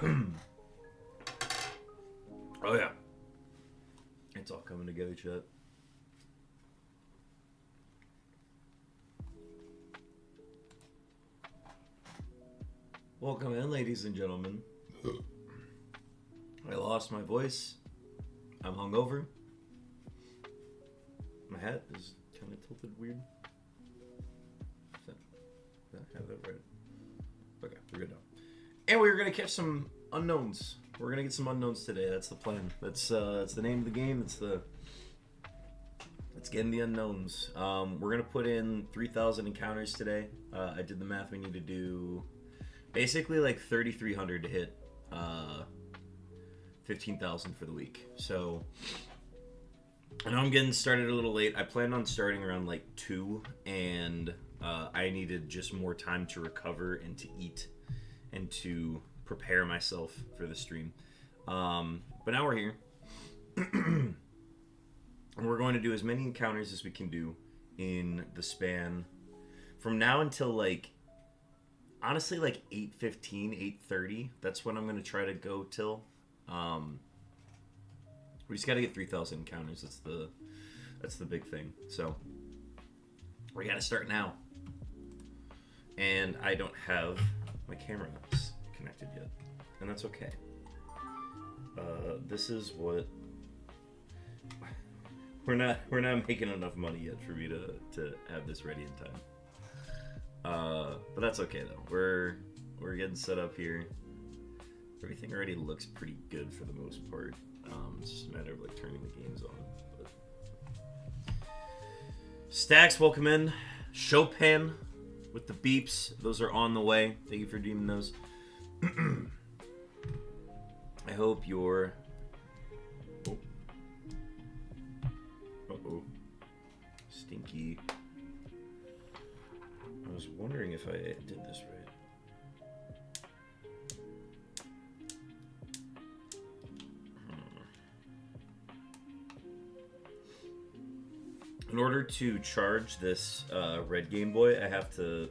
Oh yeah. It's all coming together, chat. Welcome in, ladies and gentlemen. I lost my voice. I'm hungover. My hat is kind of tilted weird. Did I have that right? Okay, we're good now. And we're gonna catch some unknowns. We're gonna get some unknowns today. That's the plan. That's the name of the game. It's getting the unknowns. We're gonna put in 3,000 encounters today. I did the math. We need to do basically like 3,300 to hit 15,000 for the week. So I know I'm getting started a little late. I planned on starting around like 2, and I needed just more time to recover and to eat and to prepare myself for the stream. But now we're here. And we're going to do as many encounters as we can do in the span from now until like, honestly, like 8:15, 8:30. That's when I'm going to try to go till. We just got to get 3,000 encounters. That's the big thing. So we got to start now. And I don't have my camera connected yet, and that's okay. This is what we're not making enough money yet for me to have this ready in time. But that's okay though. We're getting set up here. Everything already looks pretty good for the most part. It's just a matter of like turning the games on. But Stacks, welcome in. Chopin with the beeps. Those are on the way. Thank you for redeeming those. I hope you're... Oh. Uh-oh. Stinky. I was wondering if I did this right. In order to charge this red Game Boy, I have to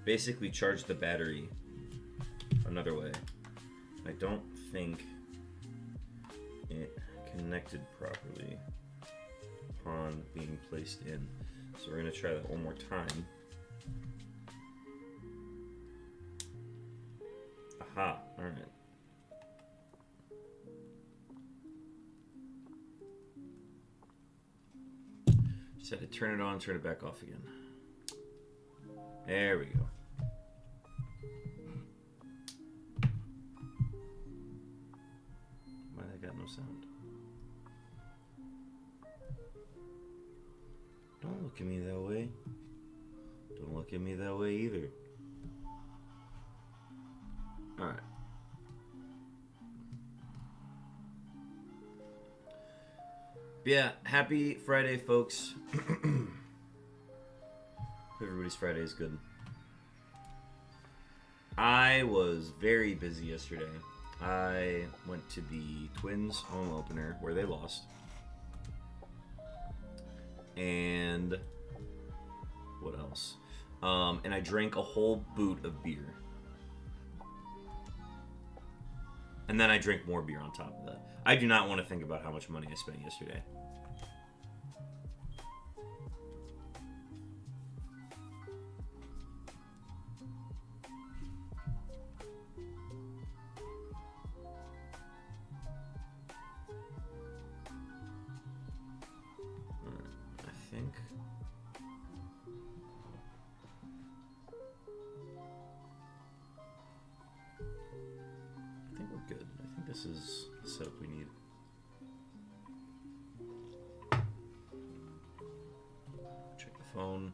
basically charge the battery another way. I don't think it connected properly upon being placed in. So we're going to try that one more time. Aha, alright. Just had to turn it on, turn it back off again. There we go. Why that got no sound? Don't look at me that way. Don't look at me that way either. Alright. Yeah, happy Friday, folks. Everybody's Friday is good. I was very busy yesterday. I went to the Twins home opener where they lost. And what else? And I drank a whole boot of beer. And then I drank more beer on top of that. I do not want to think about how much money I spent yesterday. This is the setup we need. Check the phone.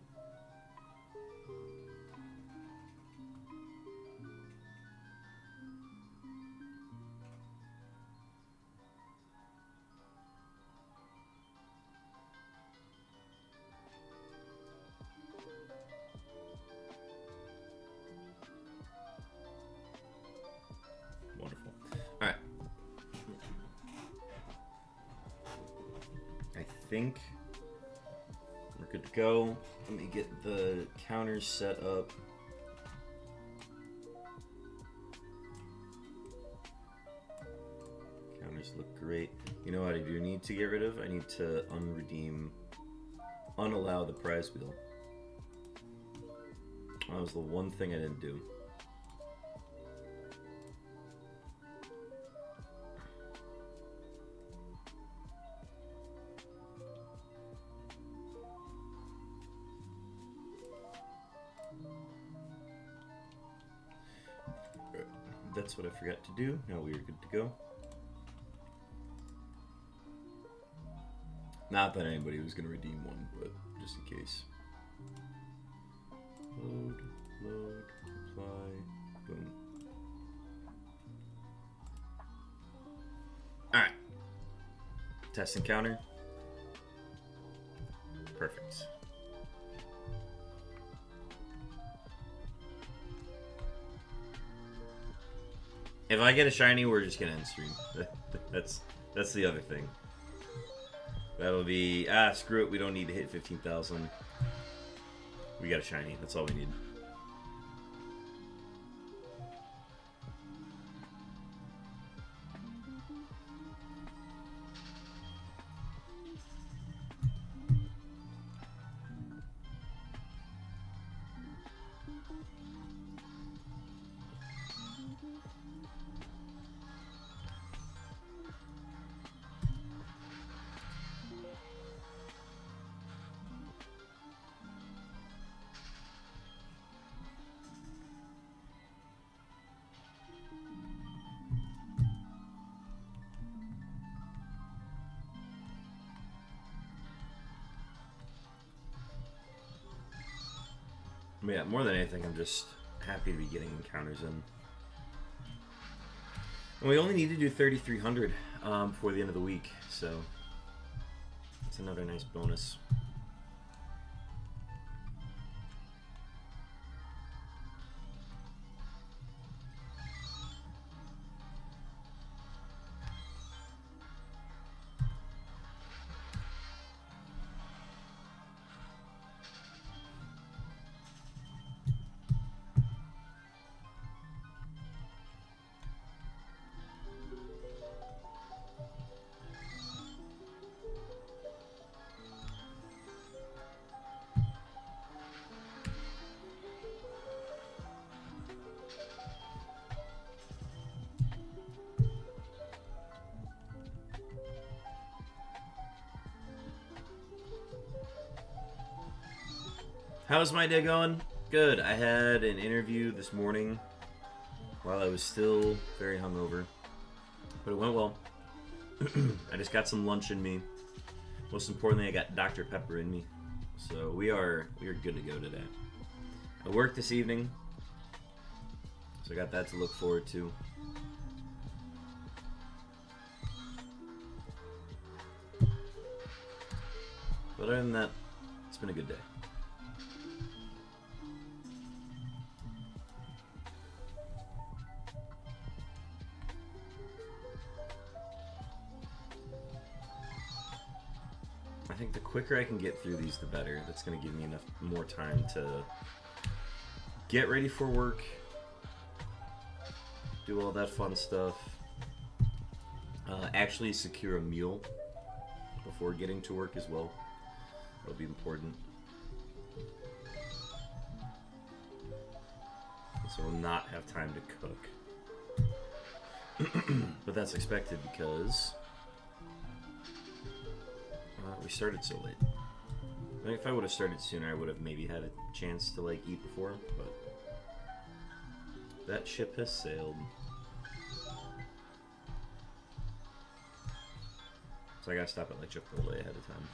Wonderful. All right. I think we're good to go. Let me get the counters set up. These look great. You know what I do need to get rid of? I need to unallow the prize wheel. That was the one thing I didn't do. That's what I forgot to do. Now we are good to go. Not that anybody was going to redeem one, but just in case. Load, apply, boom. Alright. Test encounter. Perfect. If I get a shiny, we're just gonna end stream. That's the other thing. That'll be screw it. We don't need to hit 15,000. We got a shiny. That's all we need. Yeah, more than anything, I'm just happy to be getting encounters in. And we only need to do 3,300 before the end of the week, so it's another nice bonus. How's my day going? Good. I had an interview this morning while I was still very hungover, but it went well. I just got some lunch in me. Most importantly, I got Dr. Pepper in me, so we are good to go today. I worked this evening, so I got that to look forward to. But other than that, it's been a good day. I think the quicker I can get through these, the better. That's going to give me more time to get ready for work, do all that fun stuff, actually secure a meal before getting to work as well. That'll be important. So we'll not have time to cook. But that's expected because we started so late. I think if I would have started sooner, I would have maybe had a chance to like eat before, but that ship has sailed. So I gotta stop at like Chipotle ahead of time.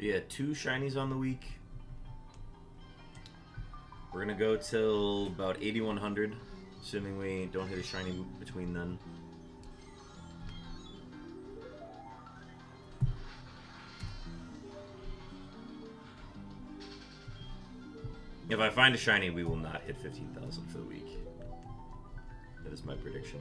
Yeah, 2 shinies on the week. We're gonna go till about 8100, assuming we don't hit a shiny between then. If I find a shiny, we will not hit 15,000 for the week. That is my prediction.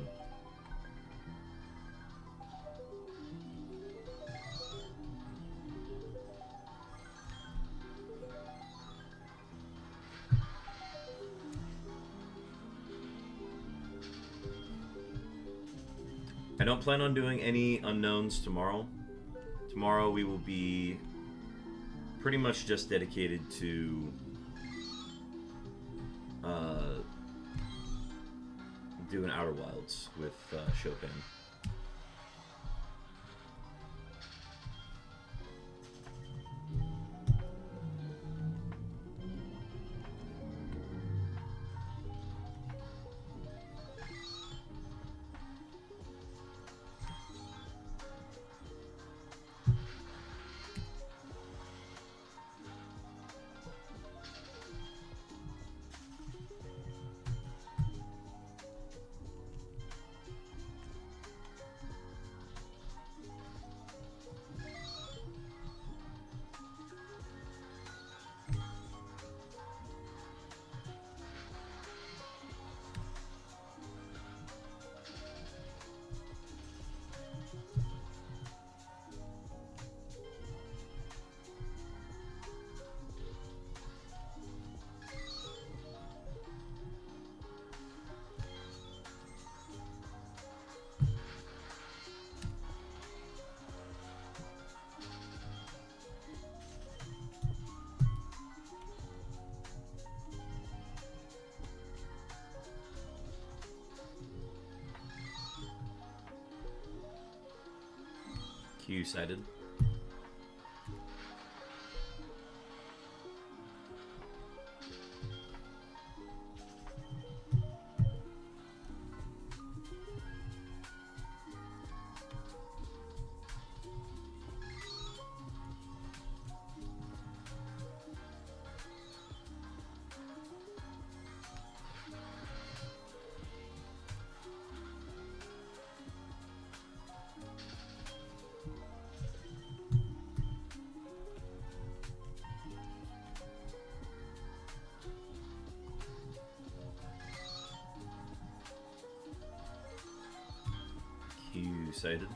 I don't plan on doing any unknowns tomorrow. Tomorrow we will be pretty much just dedicated to doing Outer Wilds with Chopin. Q-sided. Q-sided.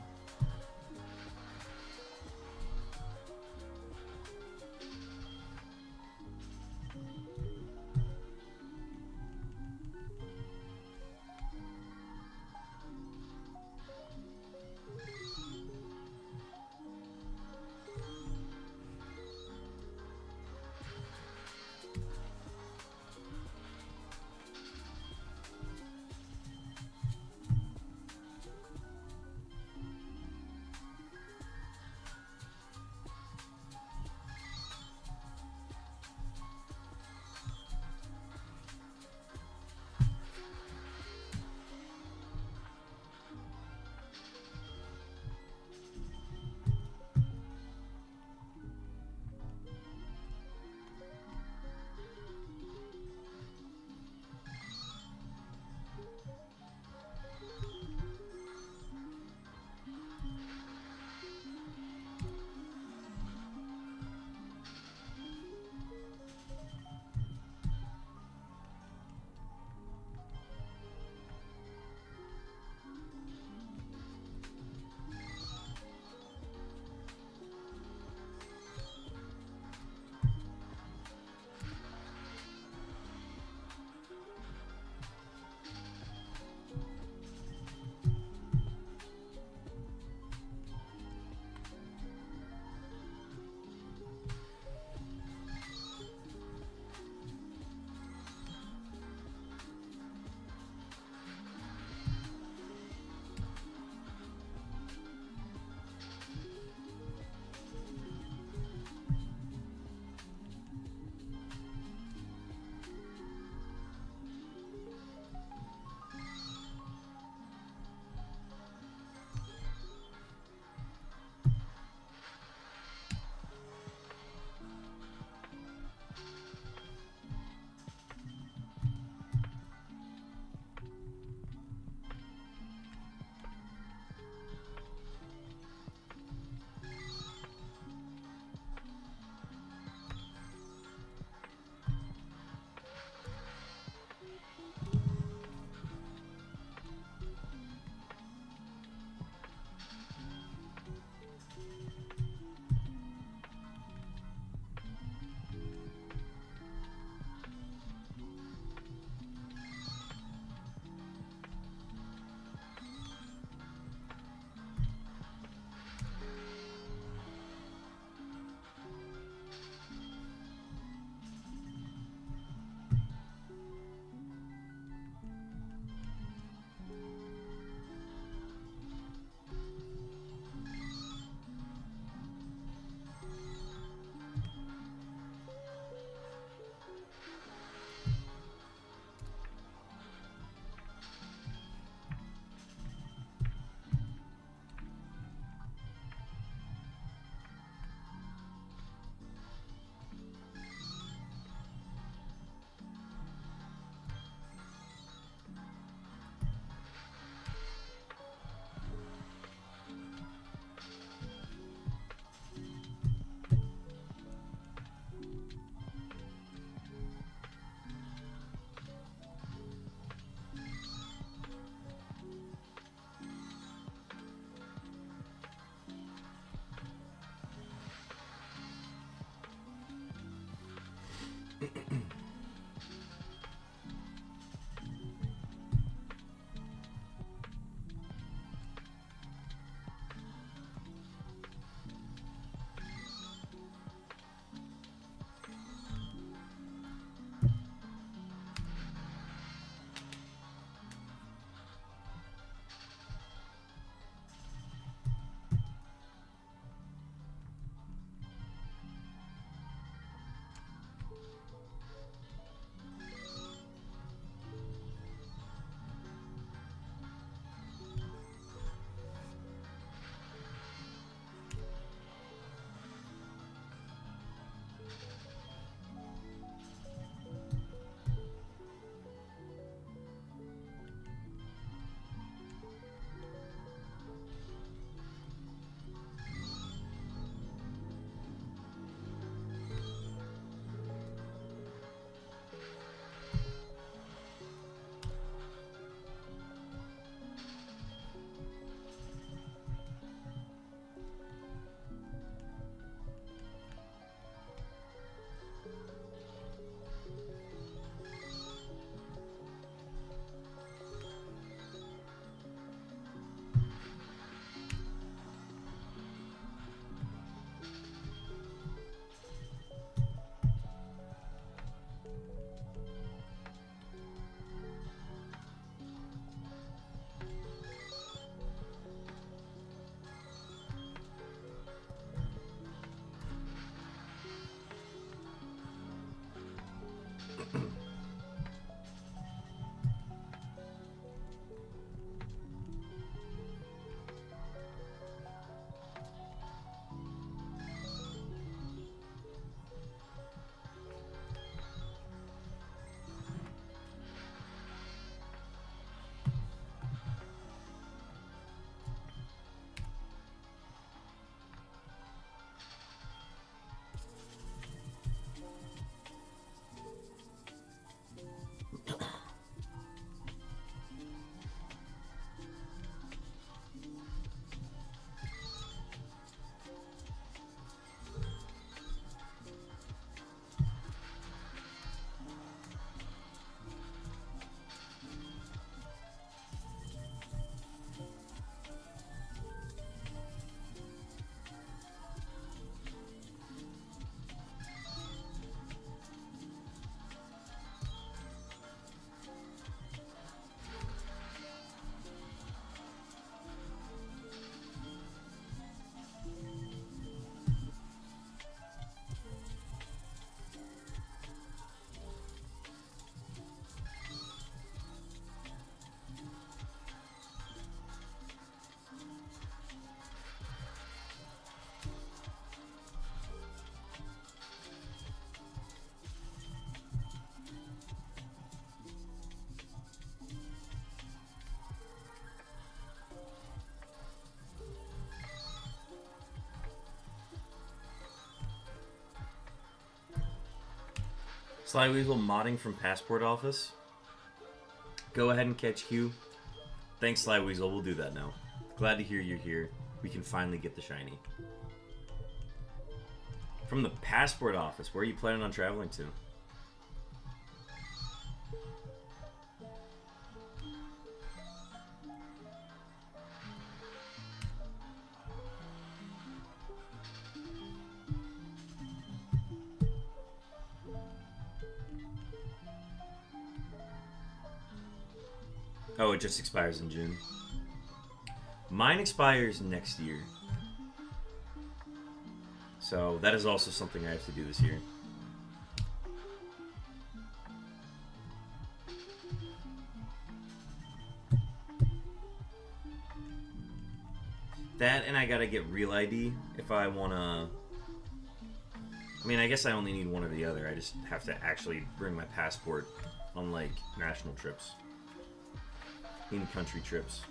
Sly Weasel modding from Passport Office. Go ahead and catch Q. Thanks, Sly Weasel. We'll do that now. Glad to hear you're here. We can finally get the shiny. From the Passport Office, where are you planning on traveling to? Oh, it just expires in June. Mine expires next year. So that is also something I have to do this year. That and I gotta get Real ID if I wanna... I mean, I guess I only need one or the other. I just have to actually bring my passport on, like, national trips. In-country trips.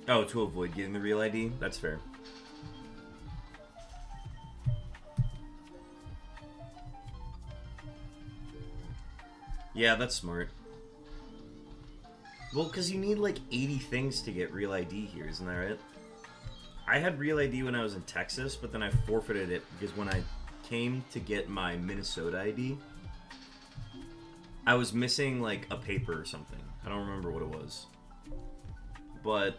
Oh, to avoid getting the Real ID? That's fair. Yeah, that's smart. Well, because you need like 80 things to get Real ID here, isn't that right? I had Real ID when I was in Texas, but then I forfeited it because when I came to get my Minnesota ID, I was missing like a paper or something. I don't remember what it was. But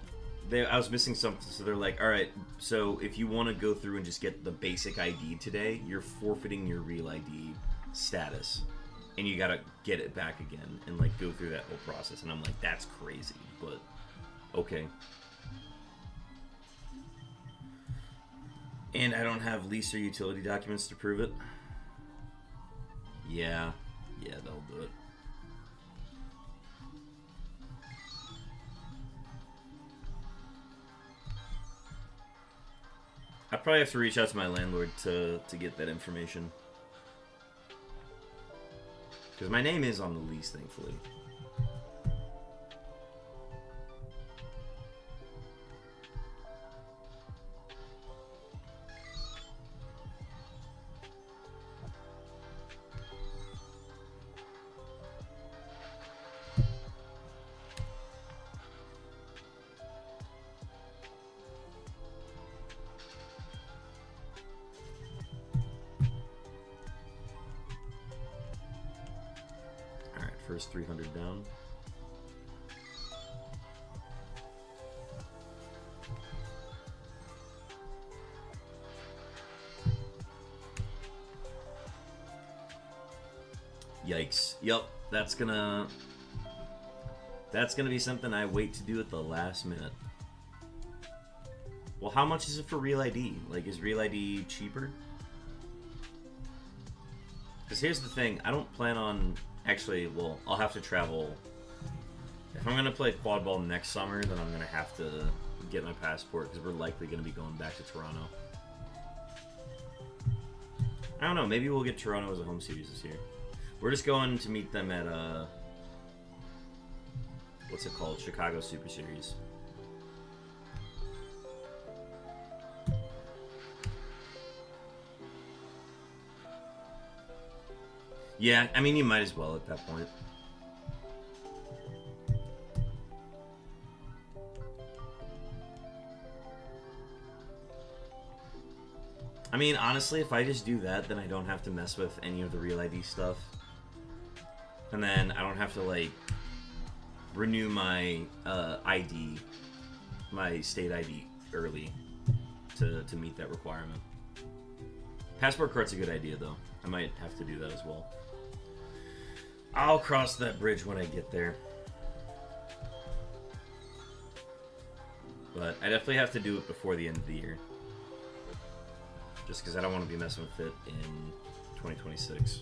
I was missing something, so they're like, alright, so if you want to go through and just get the basic ID today, you're forfeiting your Real ID status. And you gotta get it back again and like go through that whole process. And I'm like, that's crazy, but okay. And I don't have lease or utility documents to prove it. Yeah, they'll do it. I probably have to reach out to my landlord to get that information. Because my name is on the lease, thankfully. First 300 down. Yikes. Yup, that's gonna be something I wait to do at the last minute. Well, how much is it for Real ID? Like, is Real ID cheaper? Because here's the thing, I don't plan on... Actually, well, I'll have to travel. If I'm going to play quad ball next summer, then I'm going to have to get my passport, because we're likely going to be going back to Toronto. I don't know, maybe we'll get Toronto as a home series this year. We're just going to meet them at, what's it called? Chicago Super Series. Yeah, I mean, you might as well at that point. I mean, honestly, if I just do that, then I don't have to mess with any of the Real ID stuff. And then I don't have to, like, renew my ID, my state ID early to meet that requirement. Passport card's a good idea, though. I might have to do that as well. I'll cross that bridge when I get there. But I definitely have to do it before the end of the year. Just because I don't want to be messing with it in 2026.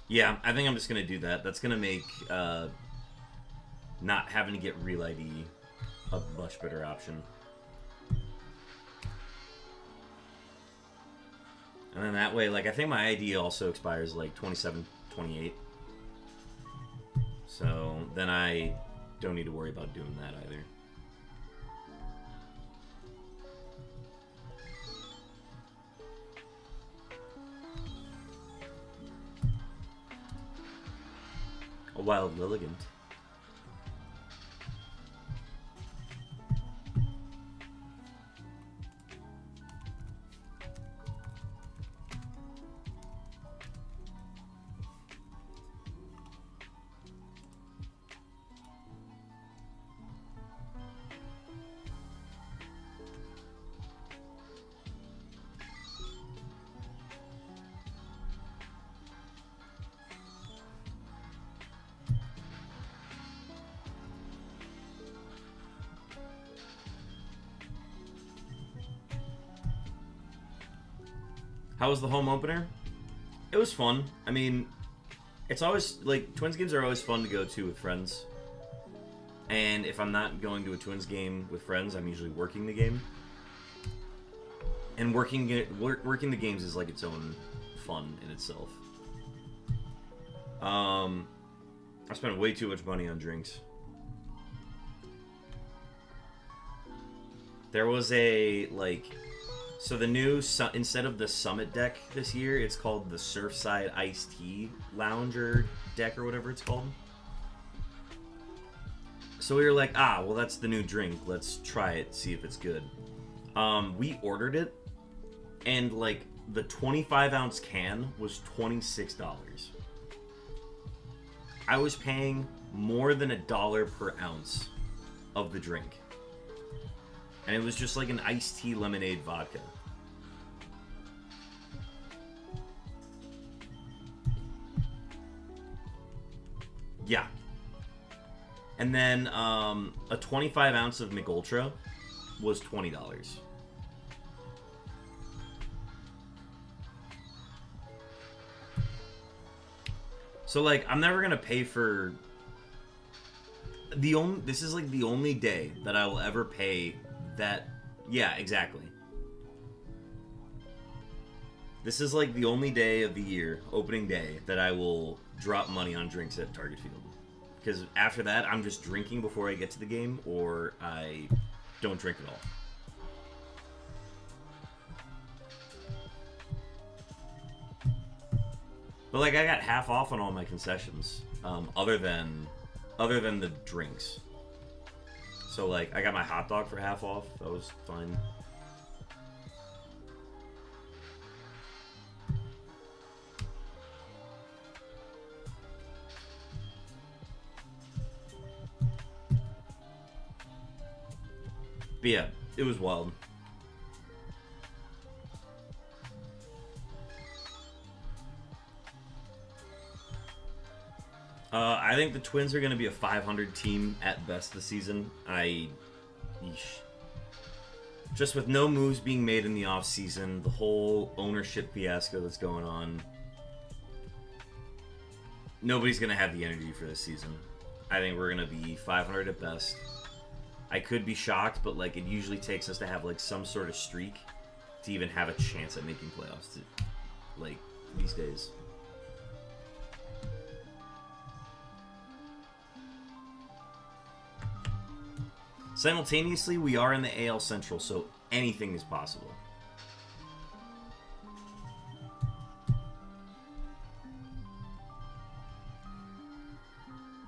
Yeah, I think I'm just going to do that. That's going to make not having to get Real ID a much better option. And then that way, like, I think my ID also expires like 27, 28. So then I don't need to worry about doing that either. A wild Lilligant. How was the home opener? It was fun. I mean, it's always, like, Twins games are always fun to go to with friends. And if I'm not going to a Twins game with friends, I'm usually working the game. And working the games is like its own fun in itself. I spent way too much money on drinks. There was a, like... So the new, instead of the Summit deck this year, it's called the Surfside Iced Tea Lounger deck or whatever it's called. So we were like, well, that's the new drink. Let's try it, see if it's good. We ordered it, and like the 25-ounce can was $26. I was paying more than $1 per ounce of the drink. And it was just like an iced tea lemonade vodka. Yeah. And then a 25 ounce of McUltra was $20. So like, I'm never gonna pay for this is like the only day that I will ever pay that. Yeah, exactly. This is like the only day of the year, opening day, that I will drop money on drinks at Target Field. Because after that, I'm just drinking before I get to the game, or I don't drink at all. But like, I got half off on all my concessions, other than the drinks. So like, I got my hot dog for half off. That was fine. But yeah, it was wild. I think the Twins are going to be a 500 team at best this season. Just with no moves being made in the offseason, the whole ownership fiasco that's going on, nobody's going to have the energy for this season. I think we're going to be 500 at best. I could be shocked, but like, it usually takes us to have like some sort of streak to even have a chance at making playoffs, like, these days. Simultaneously, we are in the AL Central, so anything is possible.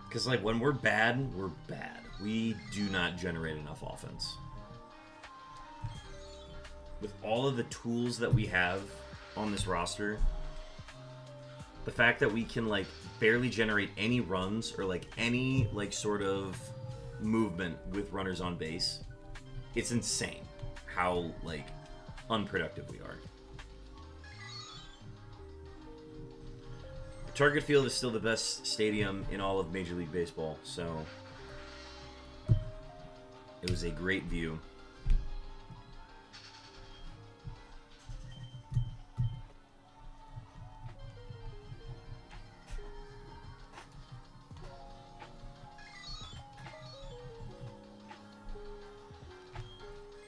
Because, like, when we're bad, we're bad. We do not generate enough offense. With all of the tools that we have on this roster, the fact that we can, like, barely generate any runs or, like, any, like, sort of movement with runners on base, it's insane how, like, unproductive we are. Target Field is still the best stadium in all of Major League Baseball, so it was a great view.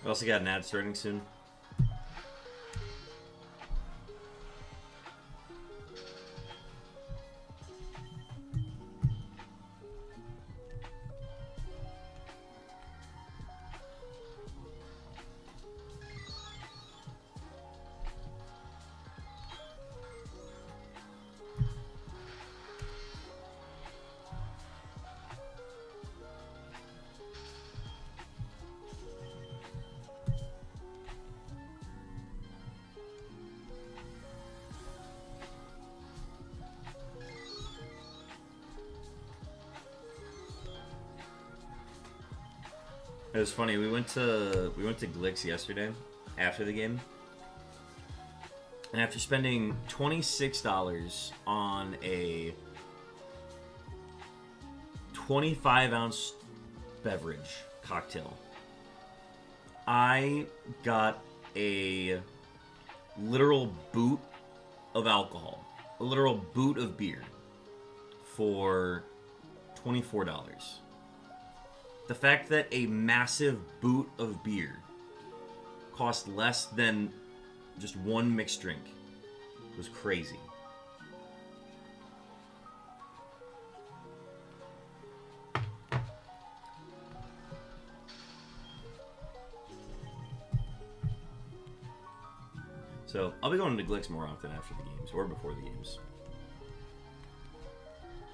We also got an ad starting soon. It was funny. We went to Glicks yesterday after the game, and after spending $26 on a 25-ounce beverage cocktail, I got a literal boot of alcohol, a literal boot of beer for $24. The fact that a massive boot of beer cost less than just one mixed drink was crazy. So I'll be going to Glicks more often after the games or before the games.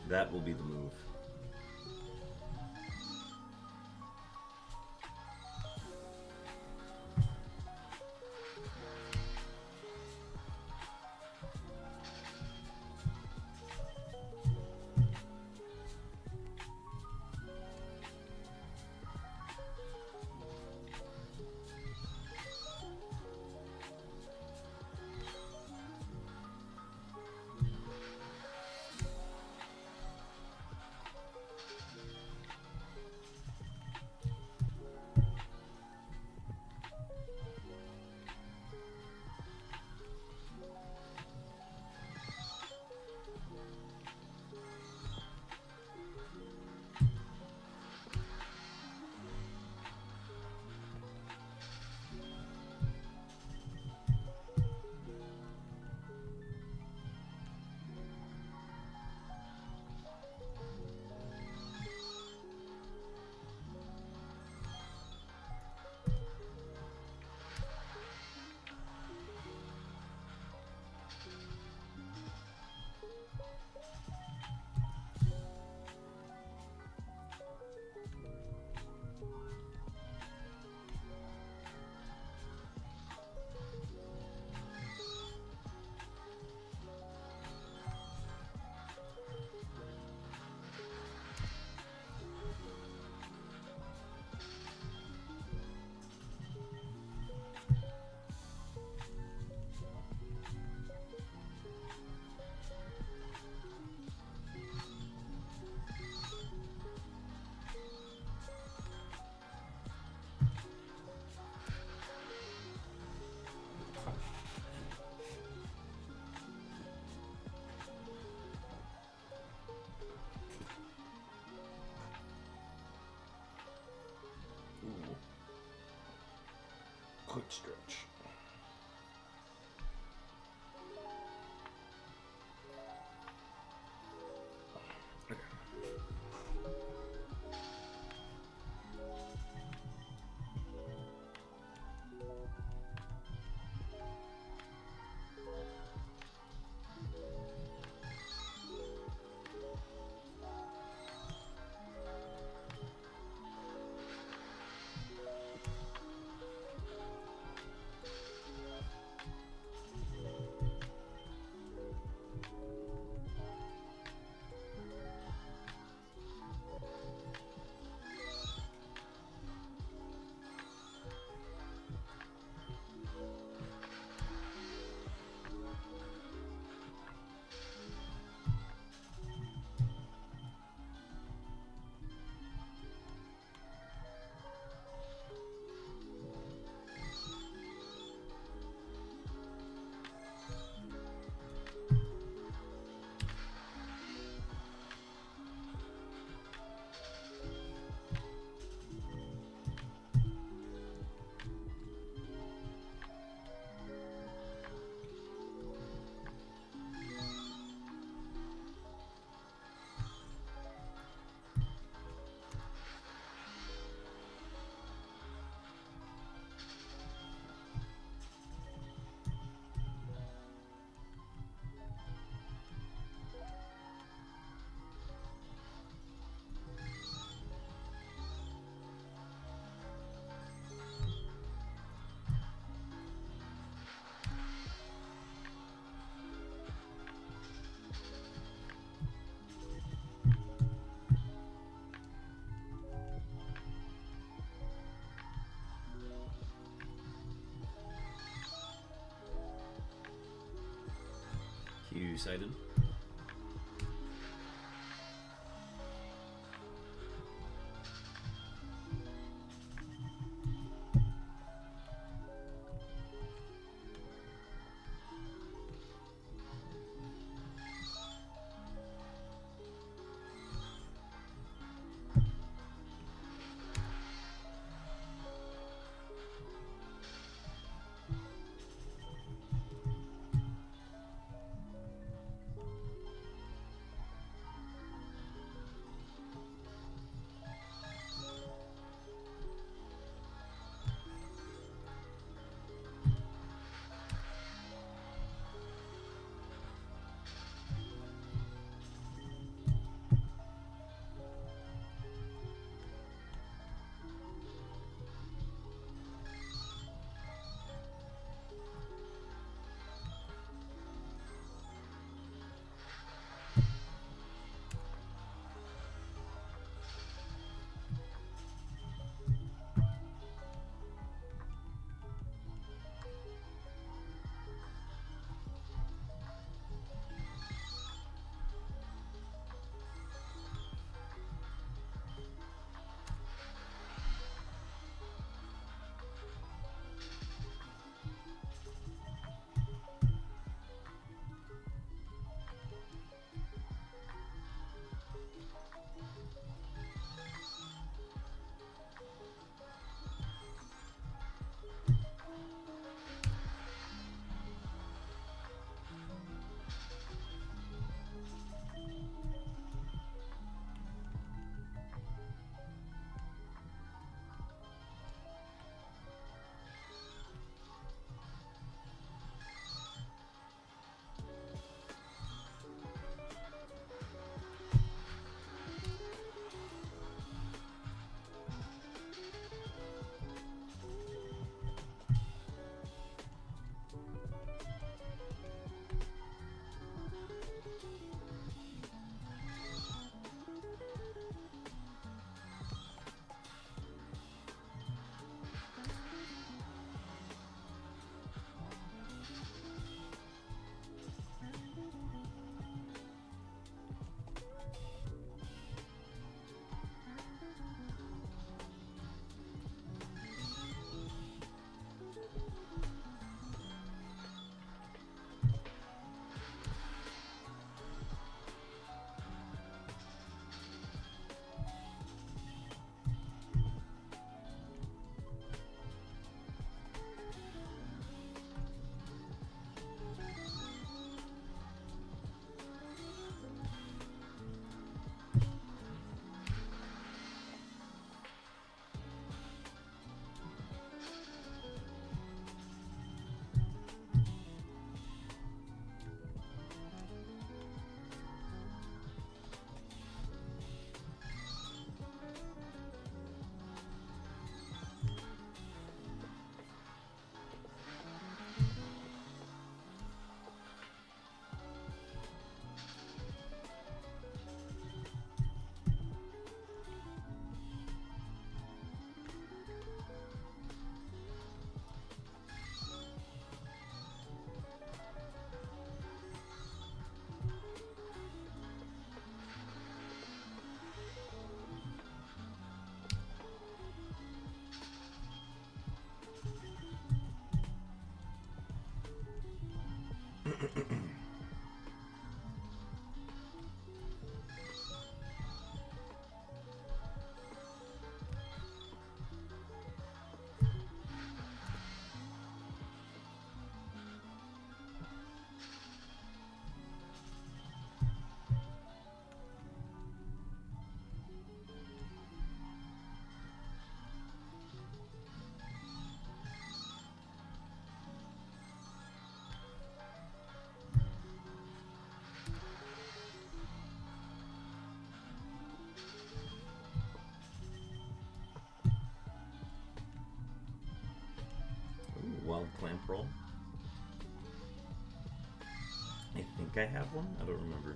That will be the move. Quick stretch. excited? Wild clamp roll. I think I have one. I don't remember.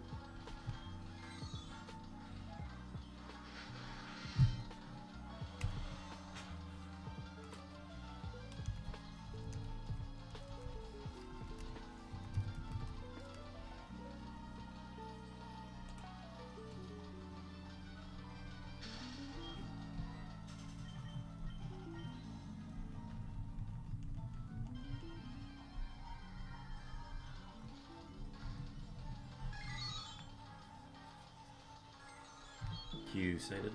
Q sighted.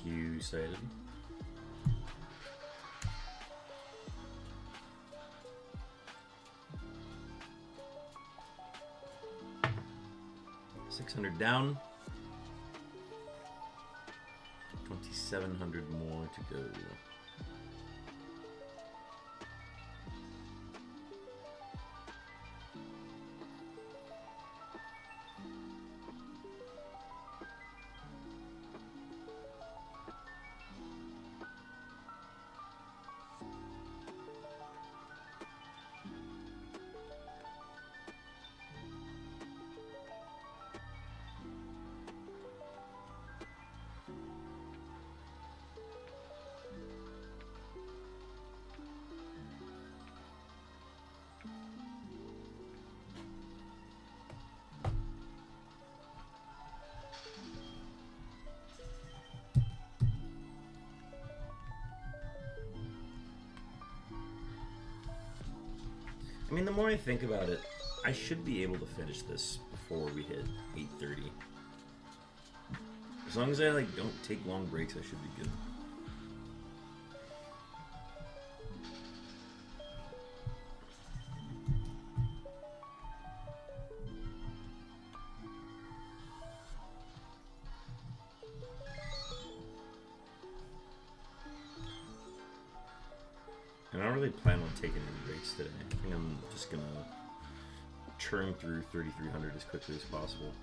Q sighted. $600 down. 2,700 more to go. I mean, the more I think about it, I should be able to finish this before we hit 8:30. As long as I don't take long breaks, I should be good. And I don't really plan on taking any breaks today. I think I'm just gonna churn through 3,300 as quickly as possible.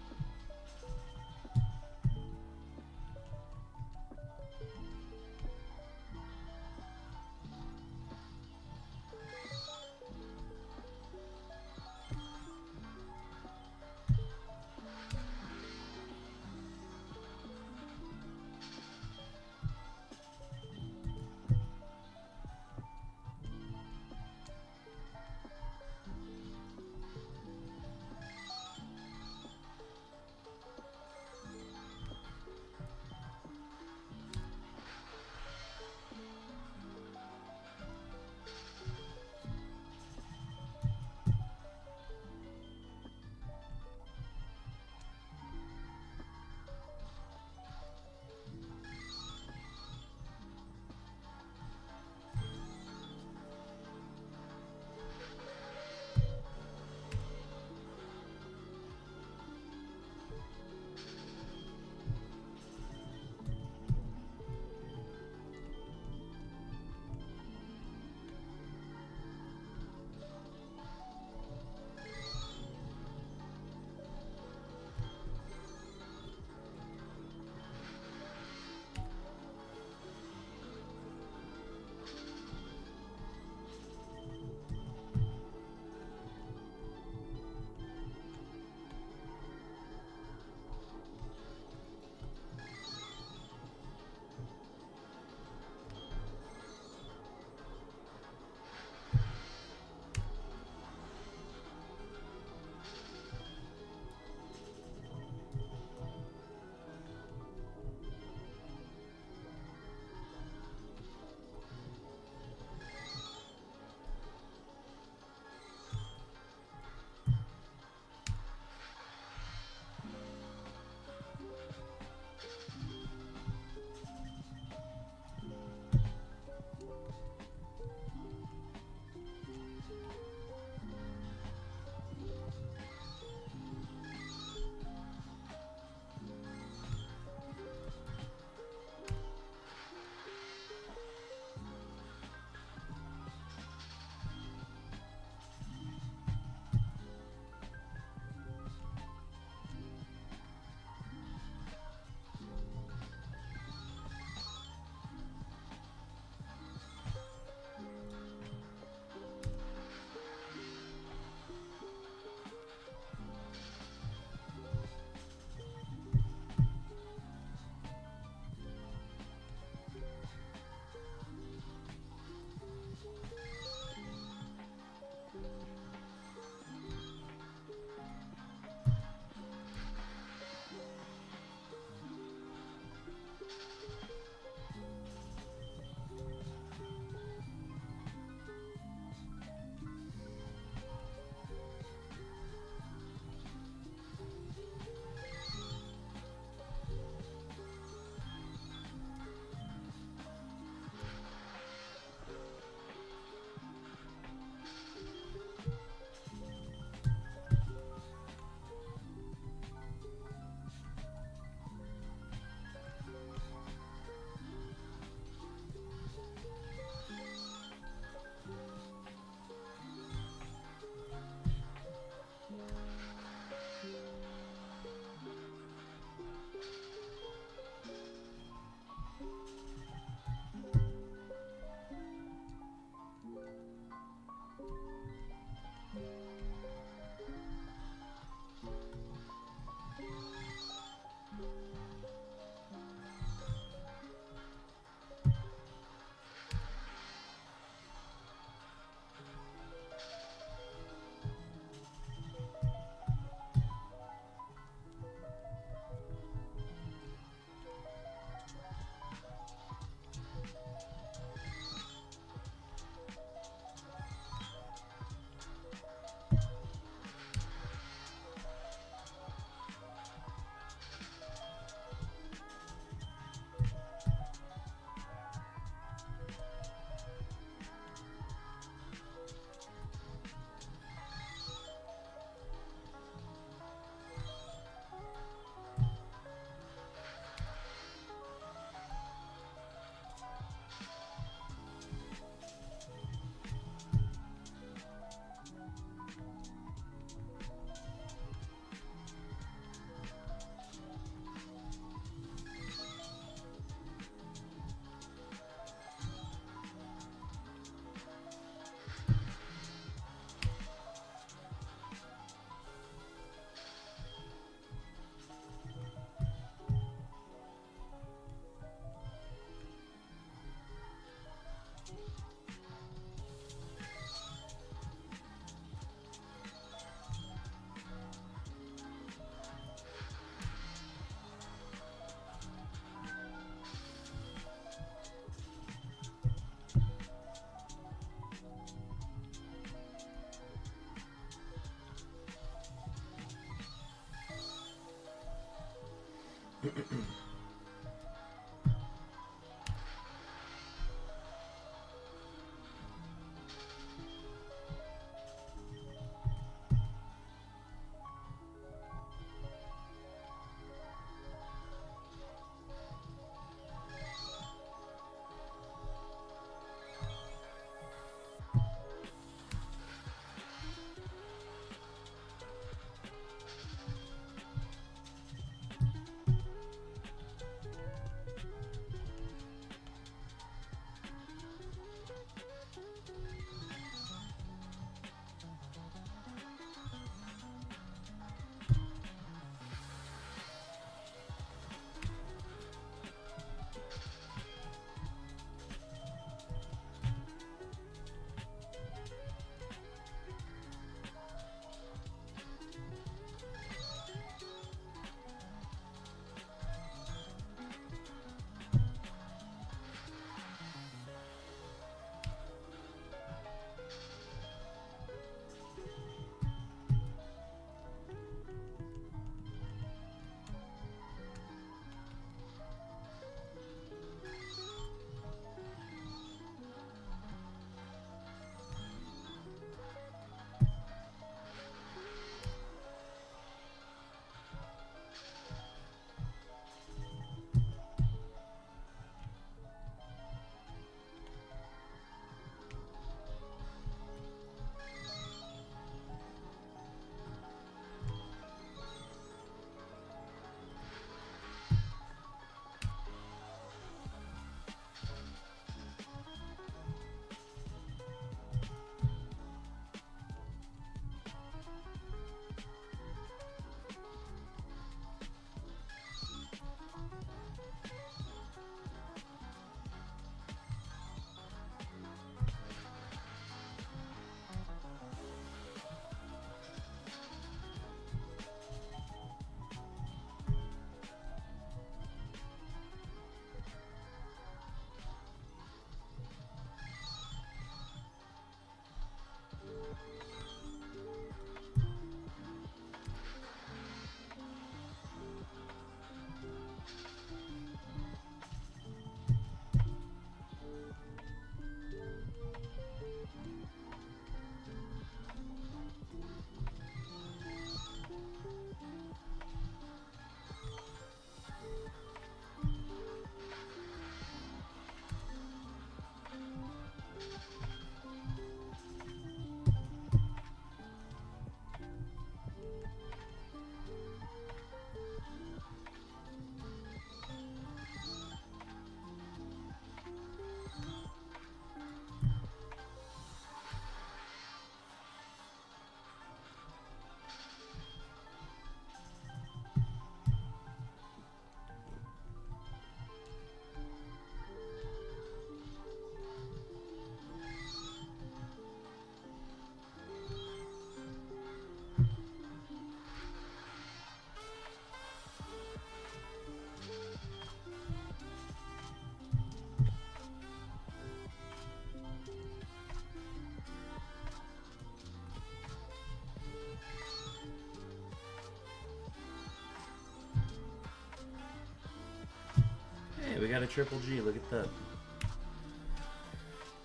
a triple G. Look at that.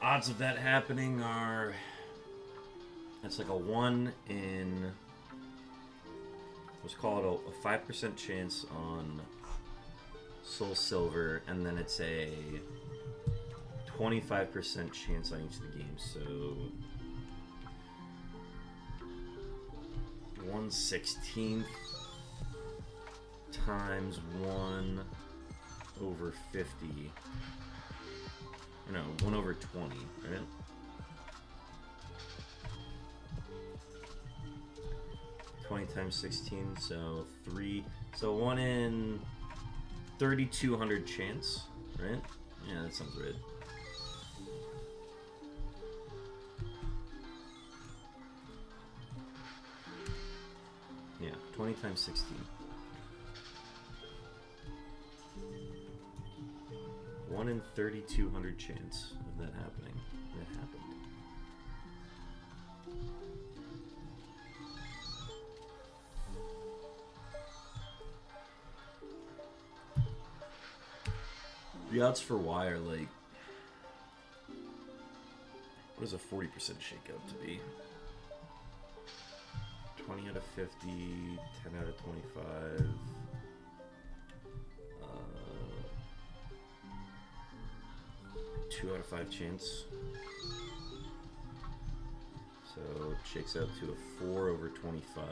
Odds of that happening are... It's like a 1 in... Let's call it a 5% chance on Soul Silver, and then it's a 25% chance on each of the games. So 1/16 times 1 over 50. No, 1 over 20, right? Times 16, so 3. So 1 in 3,200 chance, right? Yeah, that sounds right. Yeah, 20 times 16. 1 in 3,200 chance of that happening. That happened. The odds for Y are like, what does a 40% shakeout to be? 20 out of 50, 10 out of 25. 2 out of 5 chance. So it shakes out to a 4 over 25.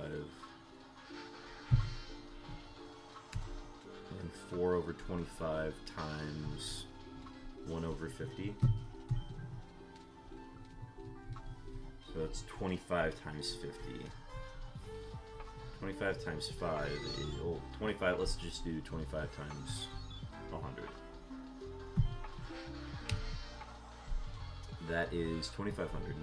And 4 over 25 times 1 over 50. So it's 25 times 50. 25 times 5 is, oh, 25, let's just do 25 times 100. That is 2,500.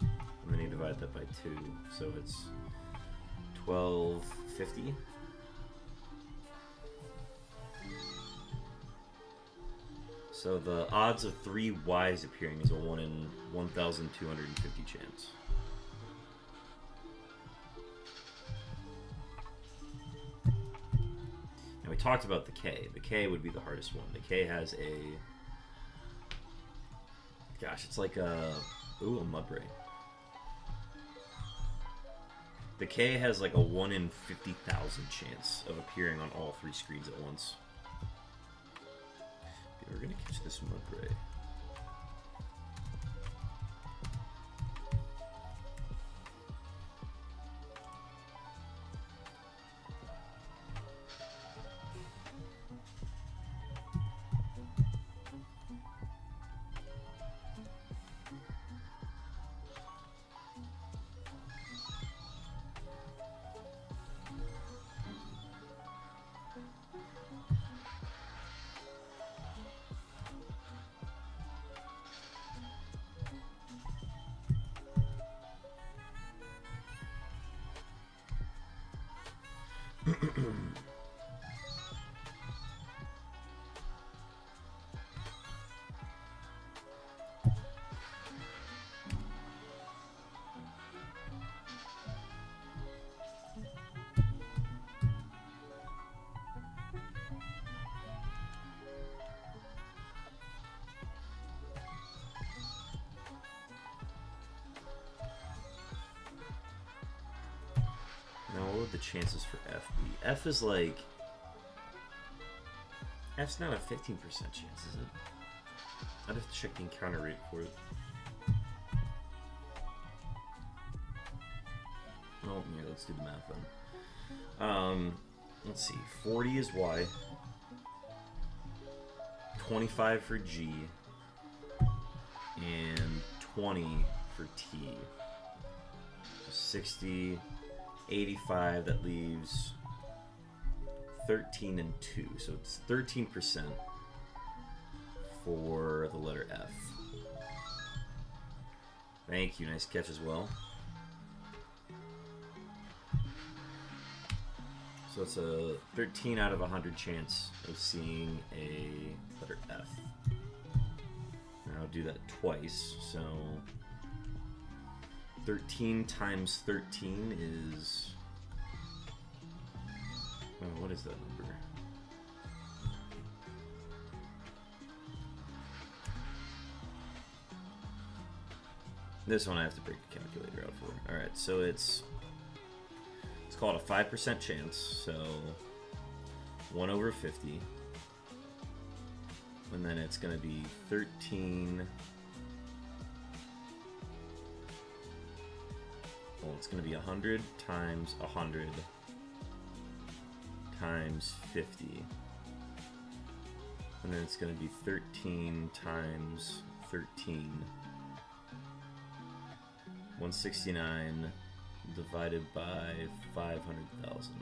And then you divide that by 2, so it's 1,250. So the odds of 3 Ys appearing is a 1 in 1,250 chance. And we talked about the K. The K would be the hardest one. The K has a... Gosh, it's like a... Ooh, a Mudbray. The K has like a 1 in 50,000 chance of appearing on all 3 screens at once. Okay, we're gonna catch this Mudbray. Now, what would the chances for F be? F is like... F's not a 15% chance, is it? I'd have to check the encounter rate for it. Oh, yeah, let's do the math then. Let's see. 40 is Y. 25 for G. And 20 for T. So 60... 85, that leaves 13 and 2, so it's 13% for the letter F. Thank you, nice catch as well. So it's a 13 out of 100 chance of seeing a letter F. And I'll do that twice, so 13 times 13 is... Oh, what is that number? This one I have to break the calculator out for. Alright, so it's called a 5% chance, so 1 over 50. And then it's going to be 13. Well, it's going to be 100 times 100 times 50. And then it's going to be 13 times 13. 169 divided by 500,000.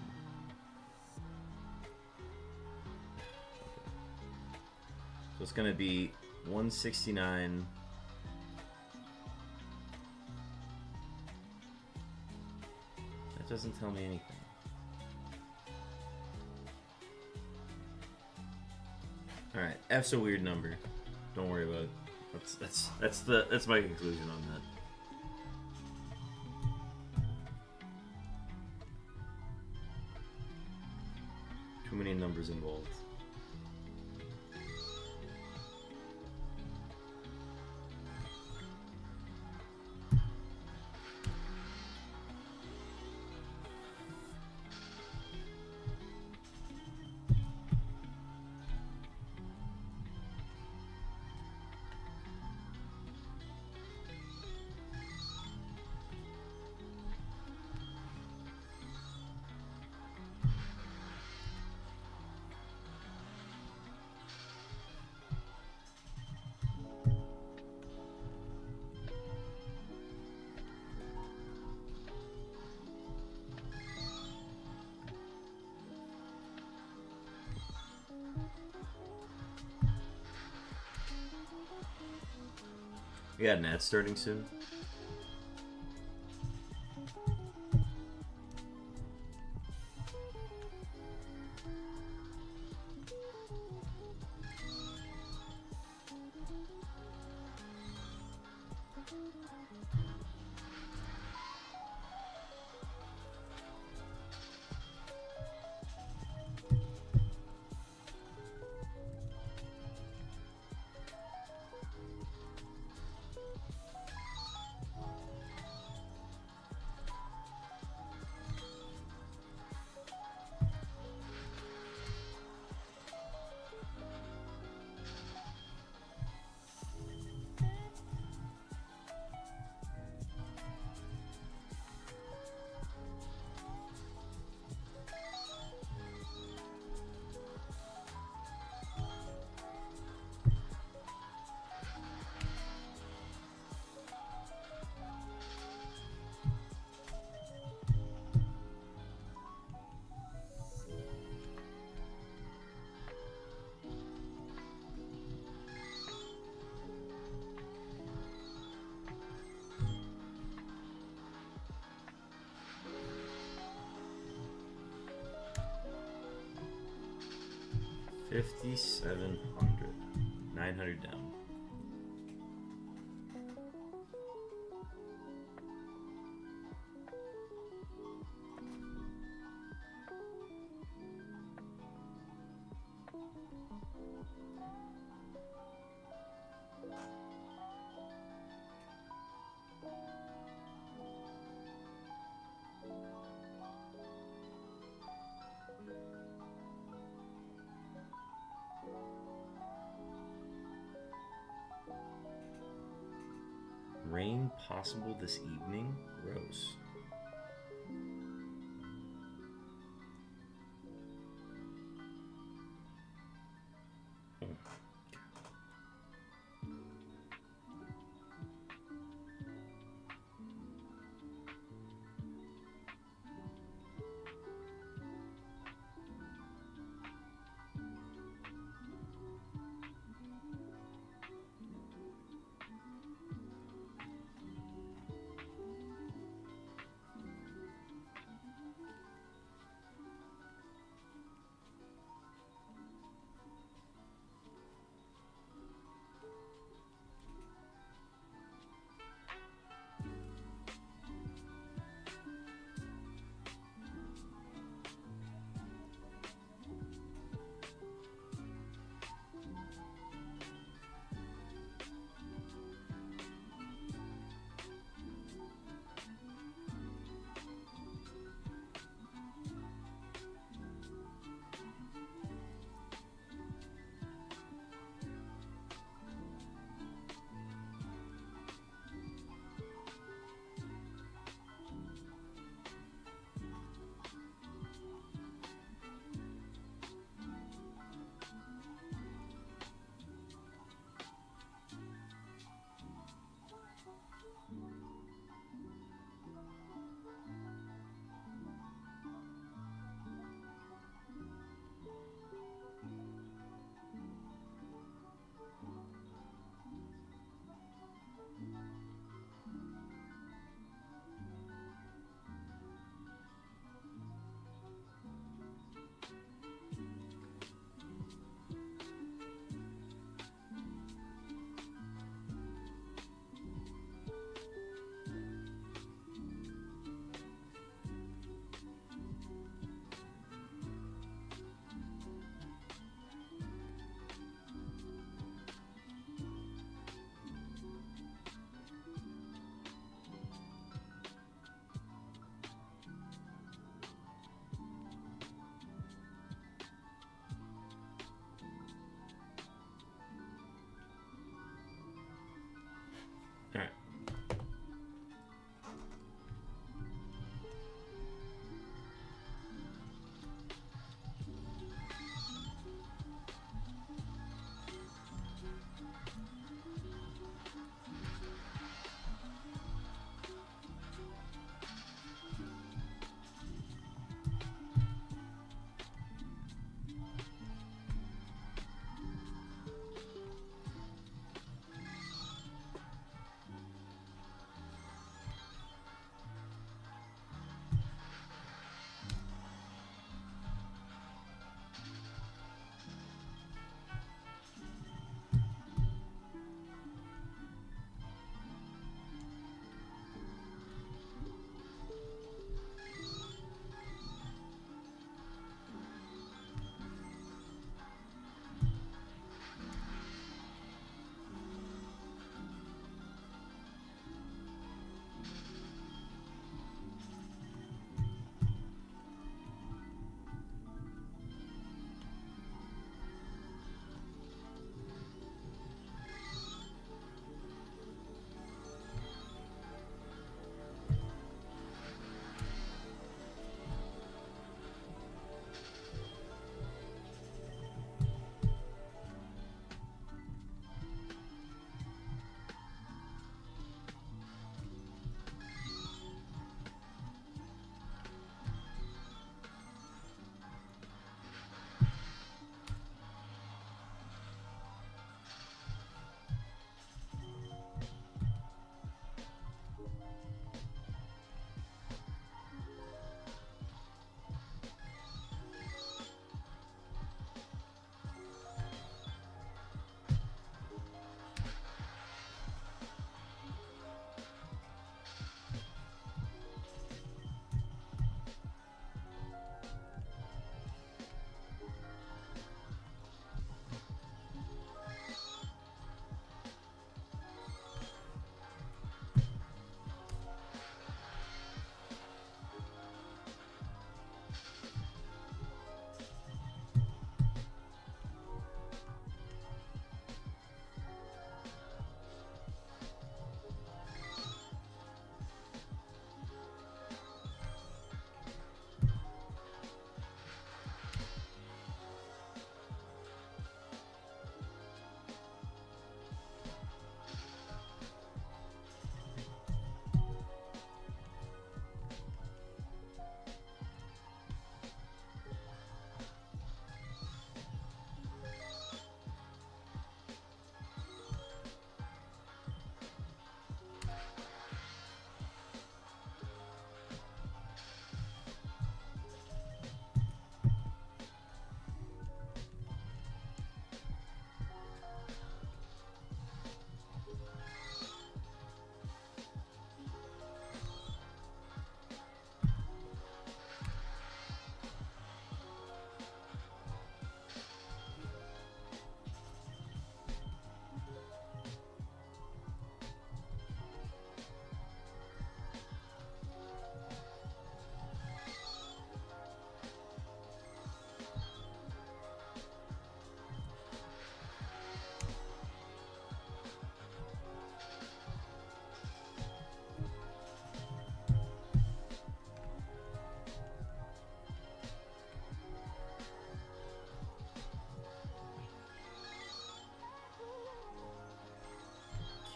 So it's going to be 169. That doesn't tell me anything. All right, F's a weird number. Don't worry about it. That's my conclusion on that. Too many numbers involved. We got an ad starting soon. $5,700. 900 down. Rain possible this evening? Gross.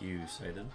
you, Sighted.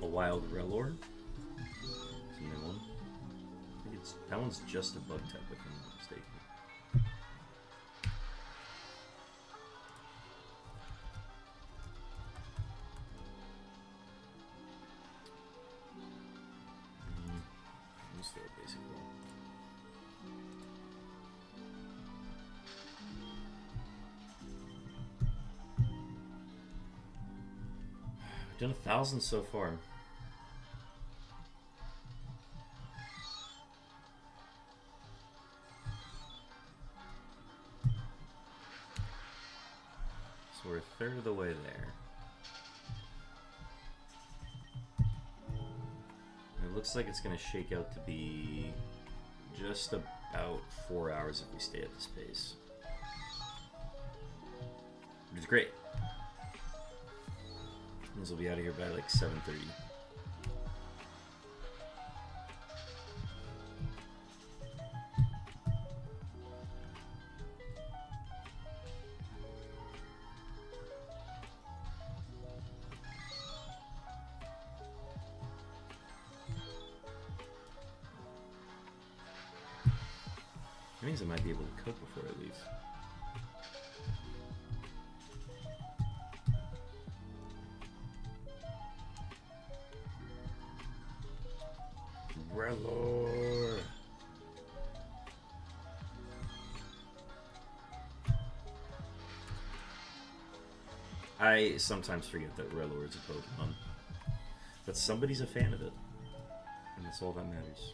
A wild Relor. It's a new one. I think that one's just a bug type, if I'm not mistaken. Let's throw a basic ball. We've done 1,000 so far. So we're a third of the way there. It looks like it's going to shake out to be just about 4 hours if we stay at this pace. Which is great. Means we'll be out of here by like 7:30. That means I might be able to cook before I leave. Relor. I sometimes forget that Relor is a Pokemon, but somebody's a fan of it, and that's all that matters.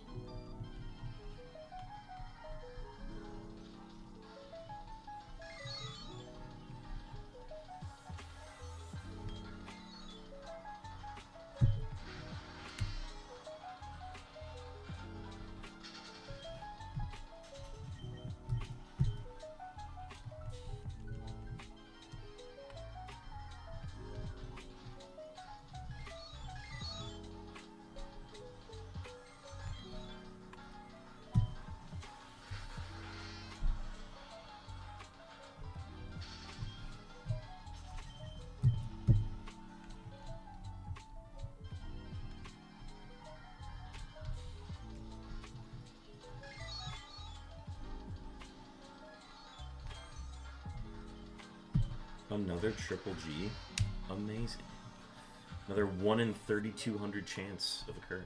Another triple G. Amazing. Another 1 in 3,200 chance of occurring.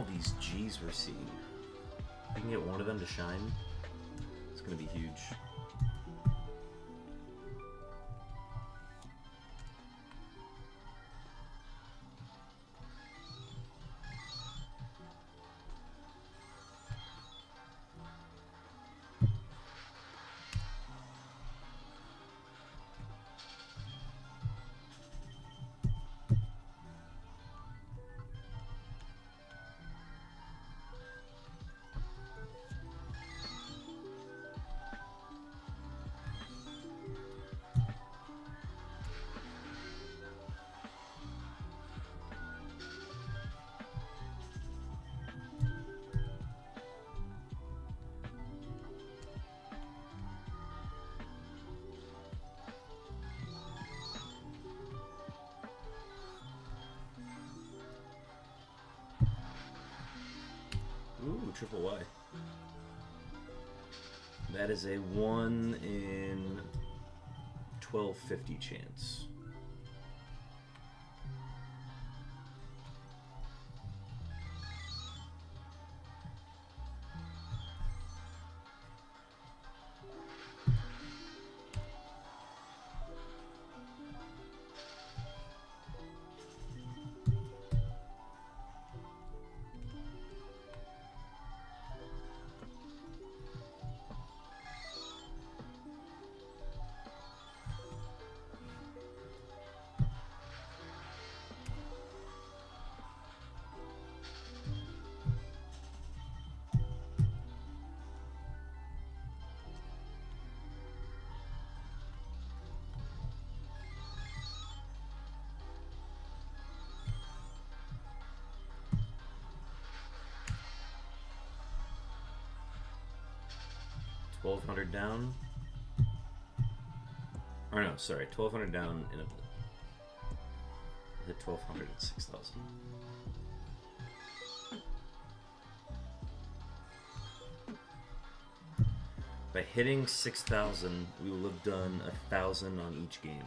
all these G's we're seeing. If I can get one of them to shine, it's going to be huge. Ooh, triple Y. That is a 1 in 1250 chance. $1,200 down. Or no, sorry, 1,200 down in a bit. Hit 1,200 at 6,000. By hitting 6,000, we will have done 1,000 on each game.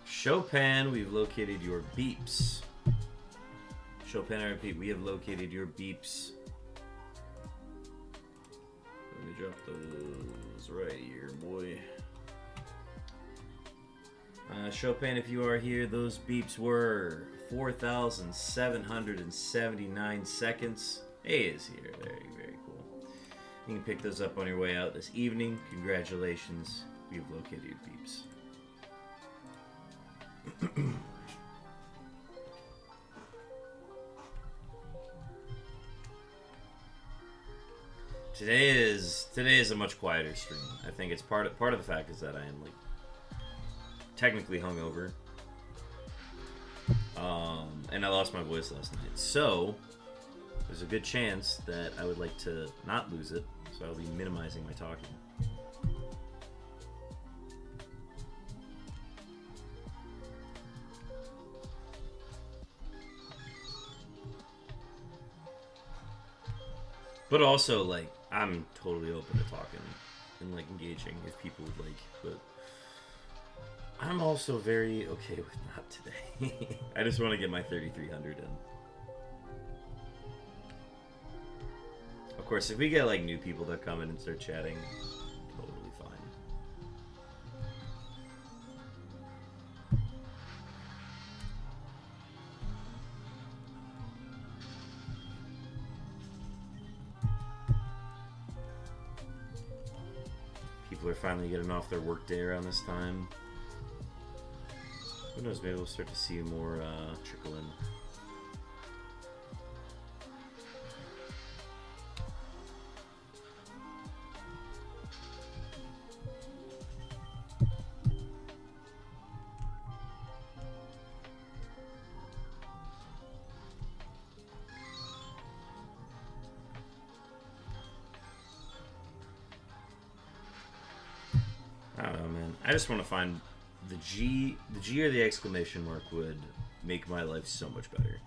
Chopin, we've located your beeps. Chopin, I repeat, we have located your beeps. Let me drop those right here, boy. Chopin, if you are here, those beeps were 4,779 seconds. Hey is here. Very, very cool. You can pick those up on your way out this evening. Congratulations. We've located your beeps. Today is a much quieter stream. I think it's part of the fact is that I am like technically hungover, and I lost my voice last night. So there's a good chance that I would like to not lose it. So So I'll be minimizing my talking. But also, like, I'm totally open to talking and, like, engaging if people would like. But I'm also very okay with not today. I just want to get my 3,300 in. Of course, if we get, like, new people that come in and start chatting, totally fine. People are finally getting off their work day around this time. Who knows, maybe we'll start to see more trickle in. I don't know, man. I just want to find the G or the exclamation mark would make my life so much better.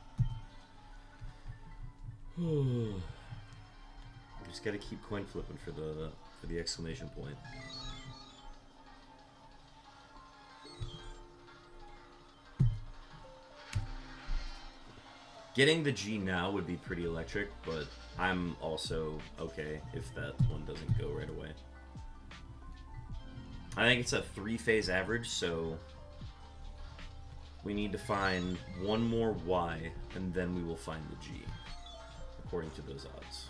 Just gotta keep coin flipping for the exclamation point. Getting the G now would be pretty electric, but I'm also okay if that one doesn't go right away. I think it's a 3-phase average, so we need to find one more Y, and then we will find the G, according to those odds.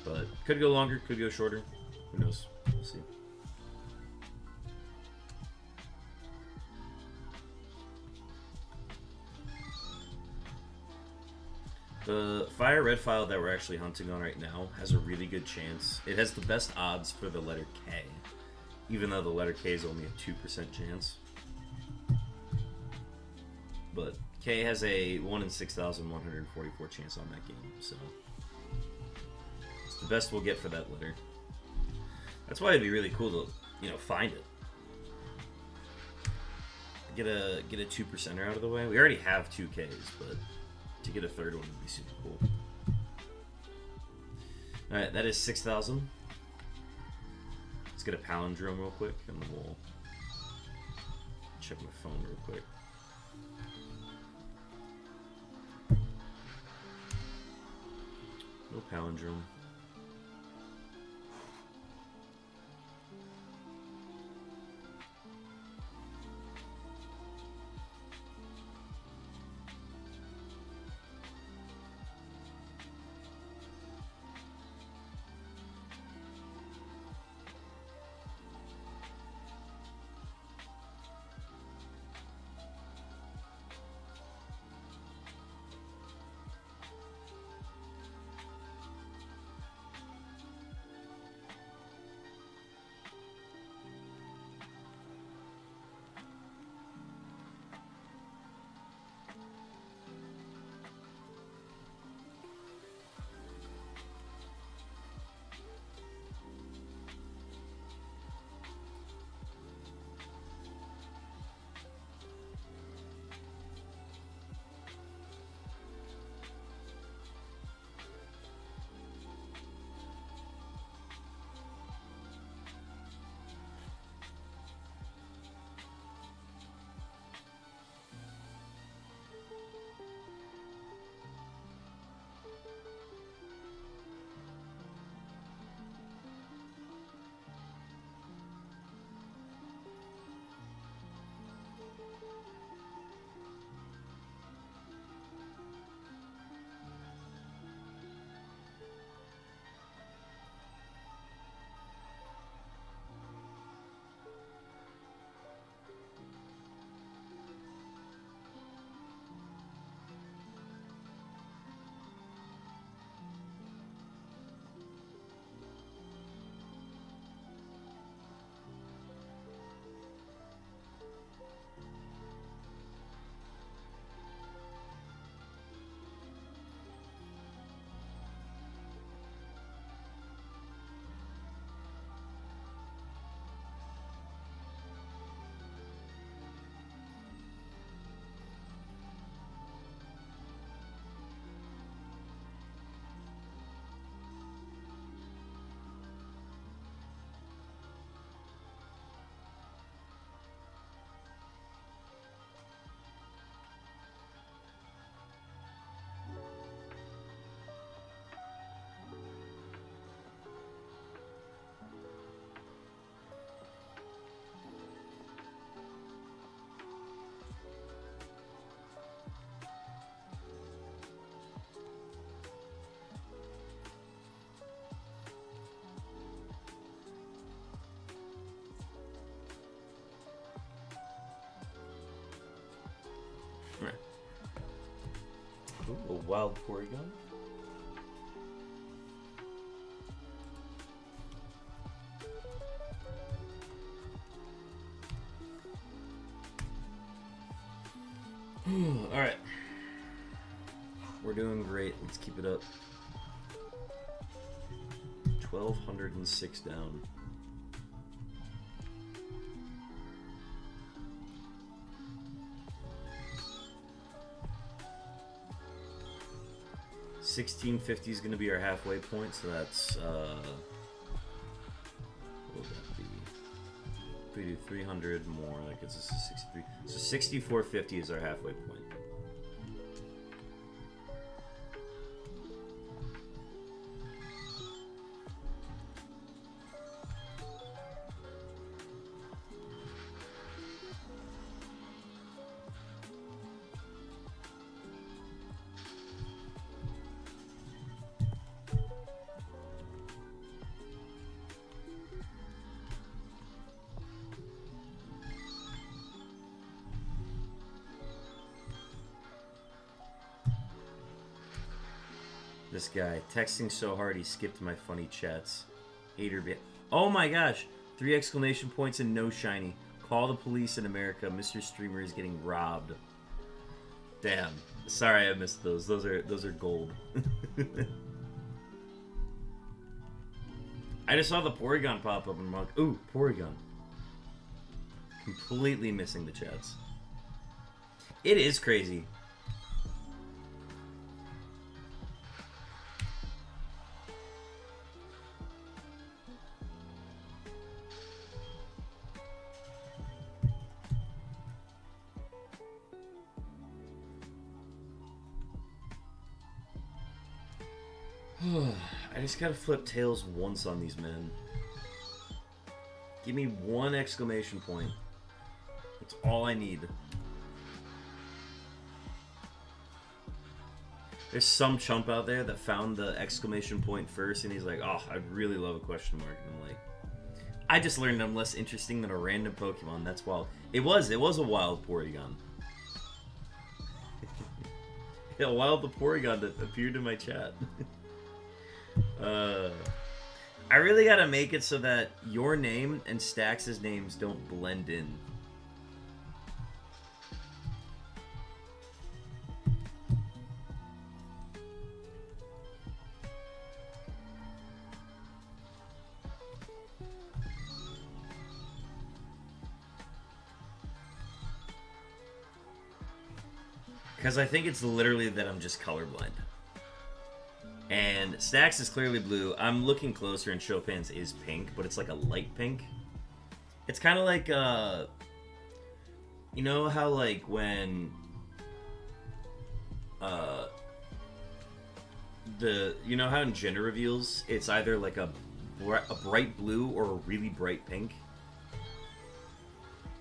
But could go longer, could go shorter. Who knows? We'll see. The fire red file that we're actually hunting on right now has a really good chance. It has the best odds for the letter K, even though the letter K is only a 2% chance. But K has a 1 in 6,144 chance on that game, so it's the best we'll get for that letter. That's why it'd be really cool to, you know, find it. Get a 2%er out of the way. We already have 2 Ks, but to get a third one would be super cool. Alright, that is 6,000. Let's get a palindrome real quick, and then we'll check my phone real quick. No palindrome. Ooh, a wild Porygon. Alright. We're doing great. Let's keep it up. 1,206 down. $16.50 is going to be our halfway point, so that's what would that be? If we do 300 more, that gets us to 63. So $64.50 is our halfway point. This guy, texting so hard he skipped my funny chats. Hater bit. Oh my gosh! 3 exclamation points and no shiny. Call the police in America. Mr. Streamer is getting robbed. Damn. Sorry I missed those. Those are gold. I just saw the Porygon pop up and I'm like, ooh, Porygon. Completely missing the chats. It is crazy. I just gotta flip tails once on these men. Give me 1 exclamation point. That's all I need. There's some chump out there that found the exclamation point first and he's like, oh, I'd really love a question mark. And I'm like, I just learned I'm less interesting than a random Pokemon. That's wild. It was a wild Porygon. A wild Porygon that appeared in my chat. I really gotta make it so that your name and Stax's names don't blend in. Because I think it's literally that I'm just colorblind. And Stax is clearly blue. I'm looking closer and Chopin's is pink, but it's like a light pink. It's kind of like, you know how like when, you know how in gender reveals, it's either like a bright blue or a really bright pink?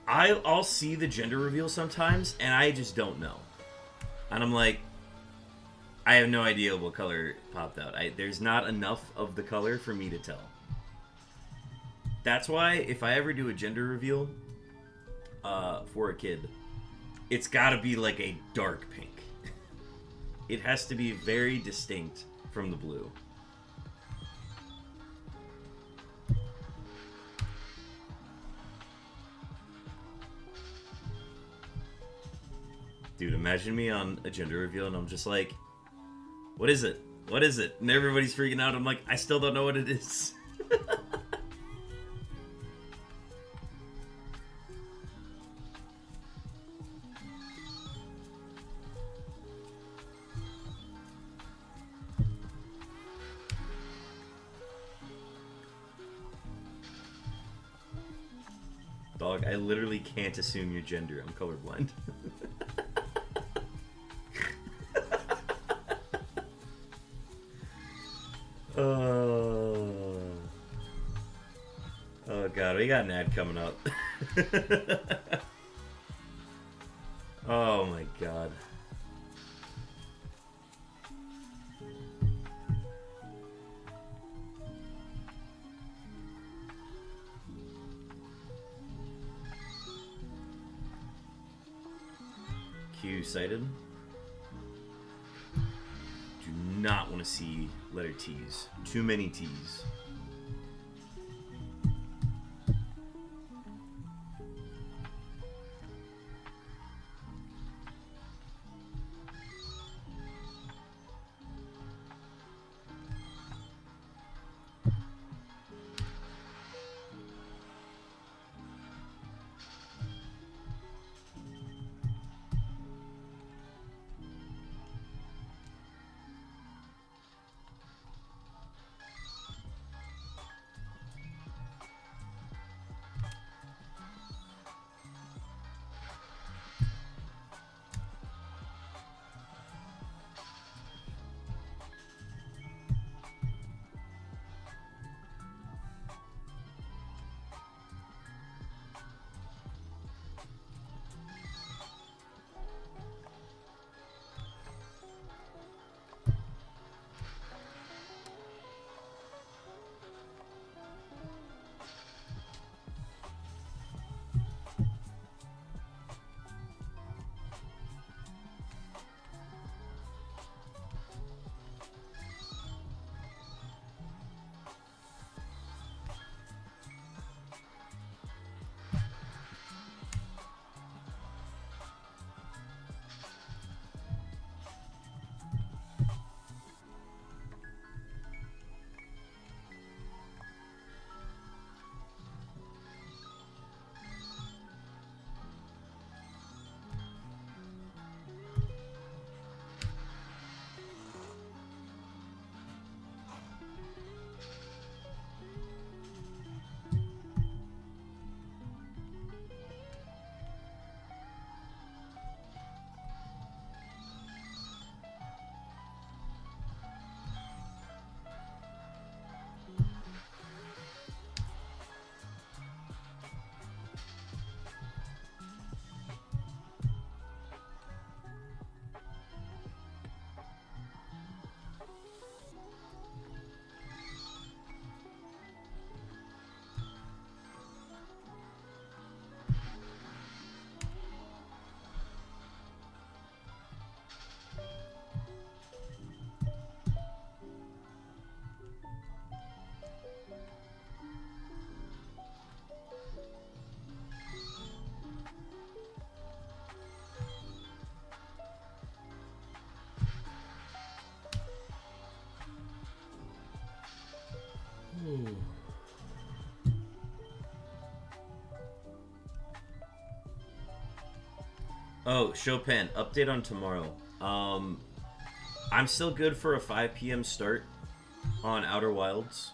I'll see the gender reveal sometimes, and I just don't know. And I'm like, I have no idea what color popped out. There's not enough of the color for me to tell. That's why if I ever do a gender reveal for a kid, it's got to be like a dark pink. It has to be very distinct from the blue. Dude, imagine me on a gender reveal and I'm just like, what is it? What is it? And everybody's freaking out. I'm like, I still don't know what it is. Dog, I literally can't assume your gender. I'm colorblind. Oh god, we got an ad coming up. Oh my god. Q sighted. not want to see letter T's. Too many T's. Oh, Chopin, update on tomorrow. I'm still good for a 5 p.m. start on Outer Wilds.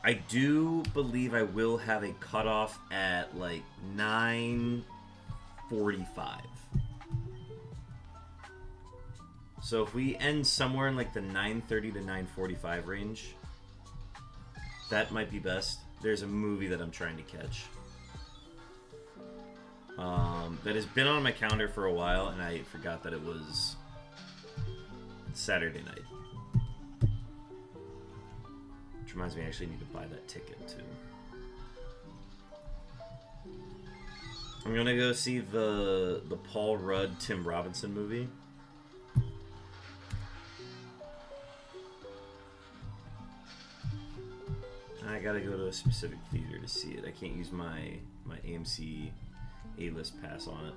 I do believe I will have a cutoff at like 9:45. So if we end somewhere in like the 9:30 to 9:45 range, that might be best. There's a movie that I'm trying to catch. That has been on my calendar for a while, and I forgot that it was Saturday night. Which reminds me, I actually need to buy that ticket too. I'm gonna go see the Paul Rudd, Tim Robinson movie. I gotta go to a specific theater to see it. I can't use my AMC A-list pass on it.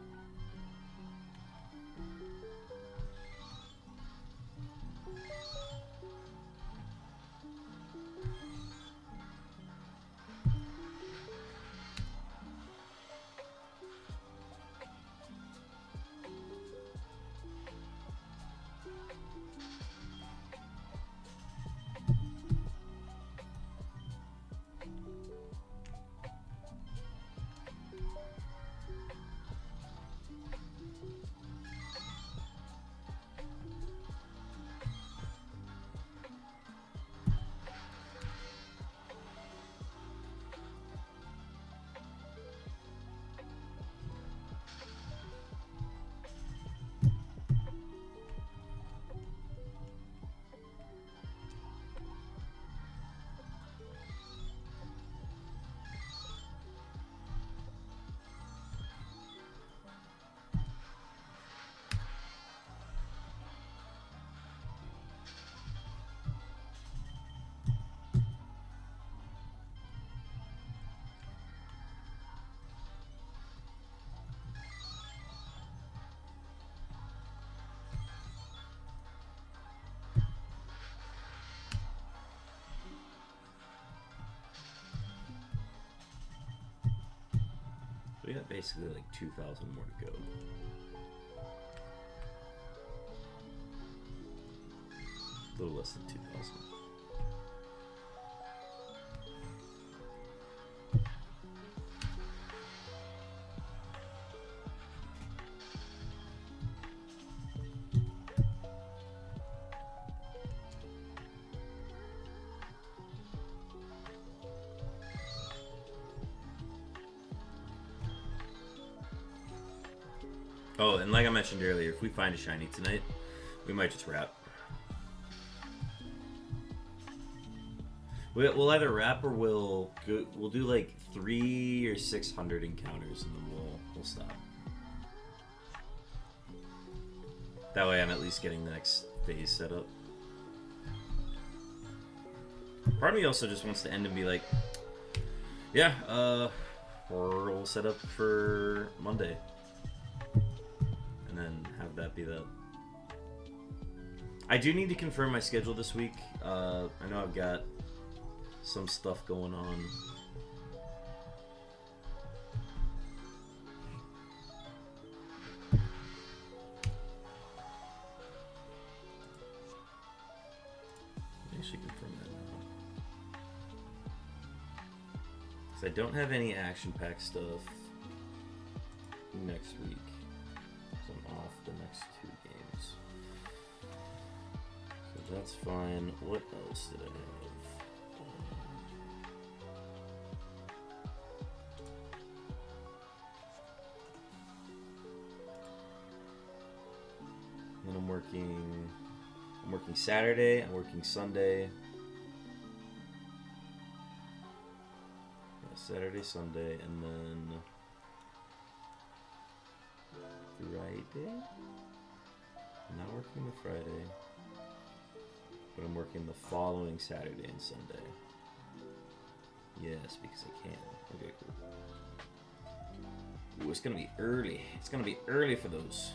we got basically like 2,000 more to go. A little less than 2,000. Oh, and like I mentioned earlier, if we find a shiny tonight, we might just wrap. We'll either wrap or we'll do like 300 or 600 encounters, and then we'll stop. That way, I'm at least getting the next phase set up. Part of me also just wants to end and be like, yeah, we'll set up for Monday. And then have that be that. I do need to confirm my schedule this week. I know I've got some stuff going on. I should confirm that now. Because I don't have any action-packed stuff next week. I'm off the next 2 games. So that's fine. What else did I have? Then I'm working Saturday, I'm working Sunday. Yeah, Saturday, Sunday, and then Friday? I'm not working the Friday, but I'm working the following Saturday and Sunday. Yes, because I can. Okay, cool. Ooh, it's gonna be early. It's gonna be early for those.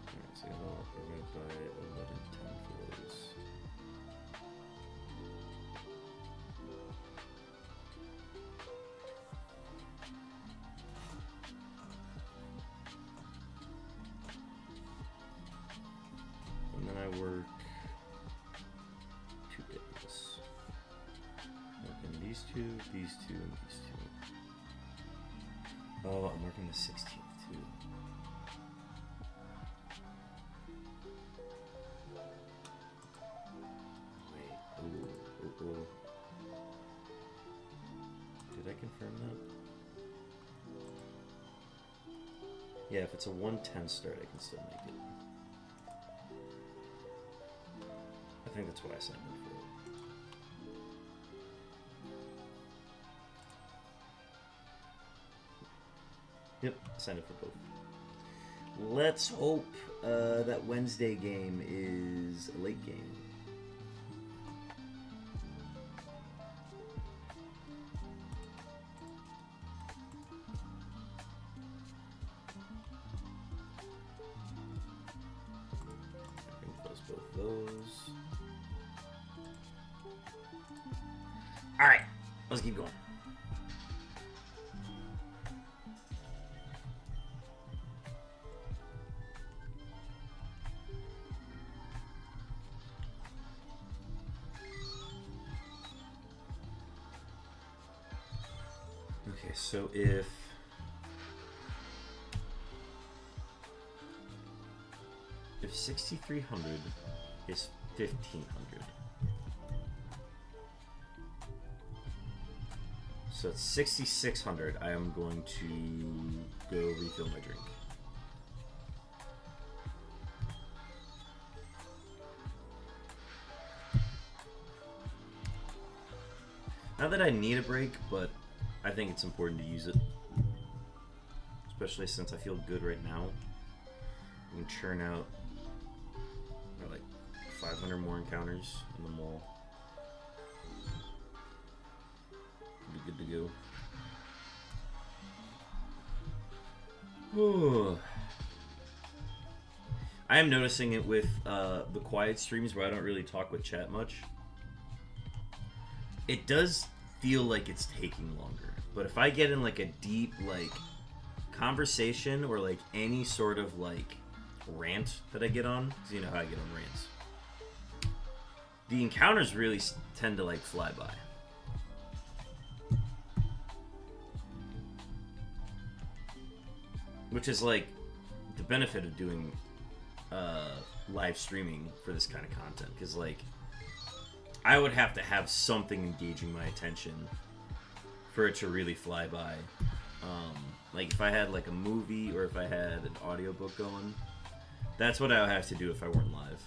Alright, so we're gonna buy 1110 for those. And then I work 2 days. Working these two, and these two. Oh, I'm working the 16th too. Wait, ooh. Did I confirm that? Yeah, if it's a 110 start, I can still make it. I think that's what I signed up for. Yep, signed up for both. Let's hope that Wednesday game is a late game. I can close both those. Alright, let's keep going. Okay, so if 6,300 is 1,500, so it's 6,600. I am going to go refill my drink. Not that I need a break, but I think it's important to use it. Especially since I feel good right now. I can churn out like 500 more encounters and then we'll be good to go. I am noticing it with the quiet streams where I don't really talk with chat much. It does feel like it's taking longer. But if I get in like a deep like conversation or like any sort of like rant that I get on, because you know how I get on rants, the encounters really tend to like fly by. Which is like the benefit of doing live streaming for this kind of content, because like I would have to have something engaging my attention for it to really fly by. Like if I had like a movie or if I had an audiobook going, that's what I would have to do if I weren't live.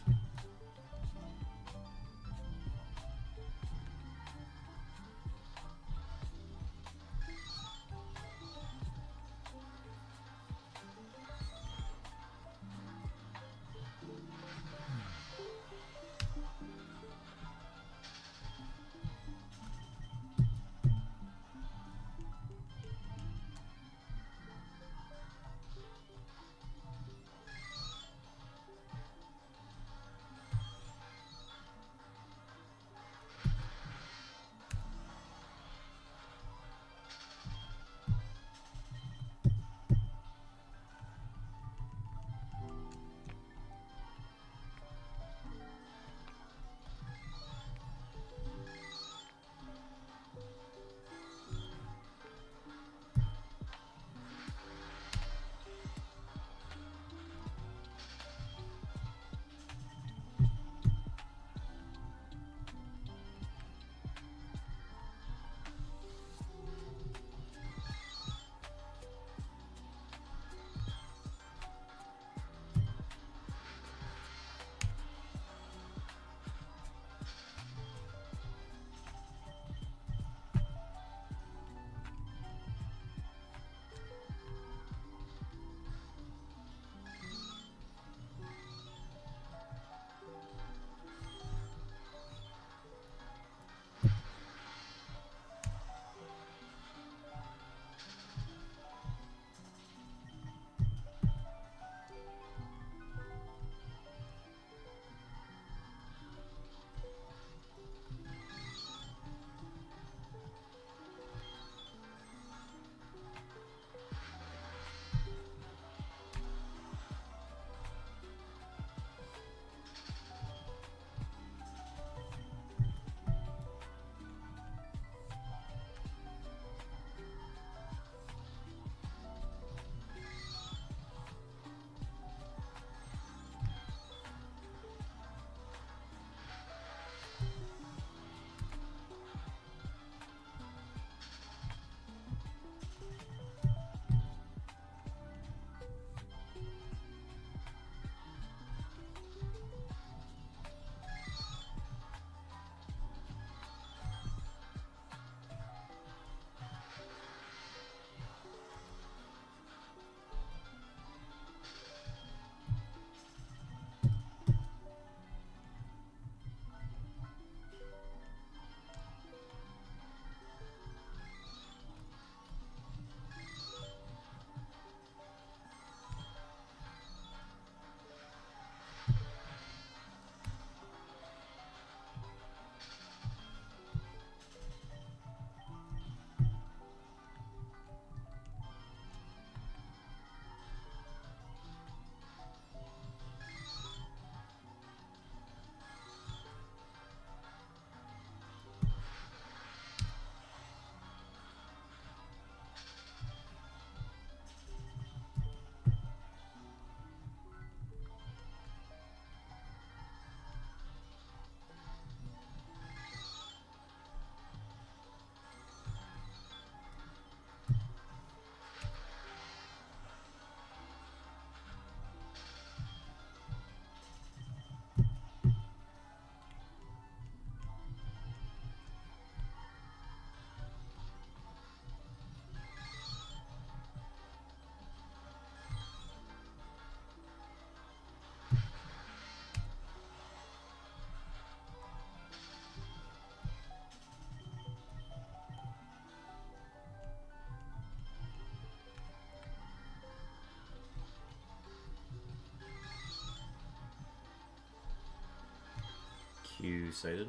Q sighted.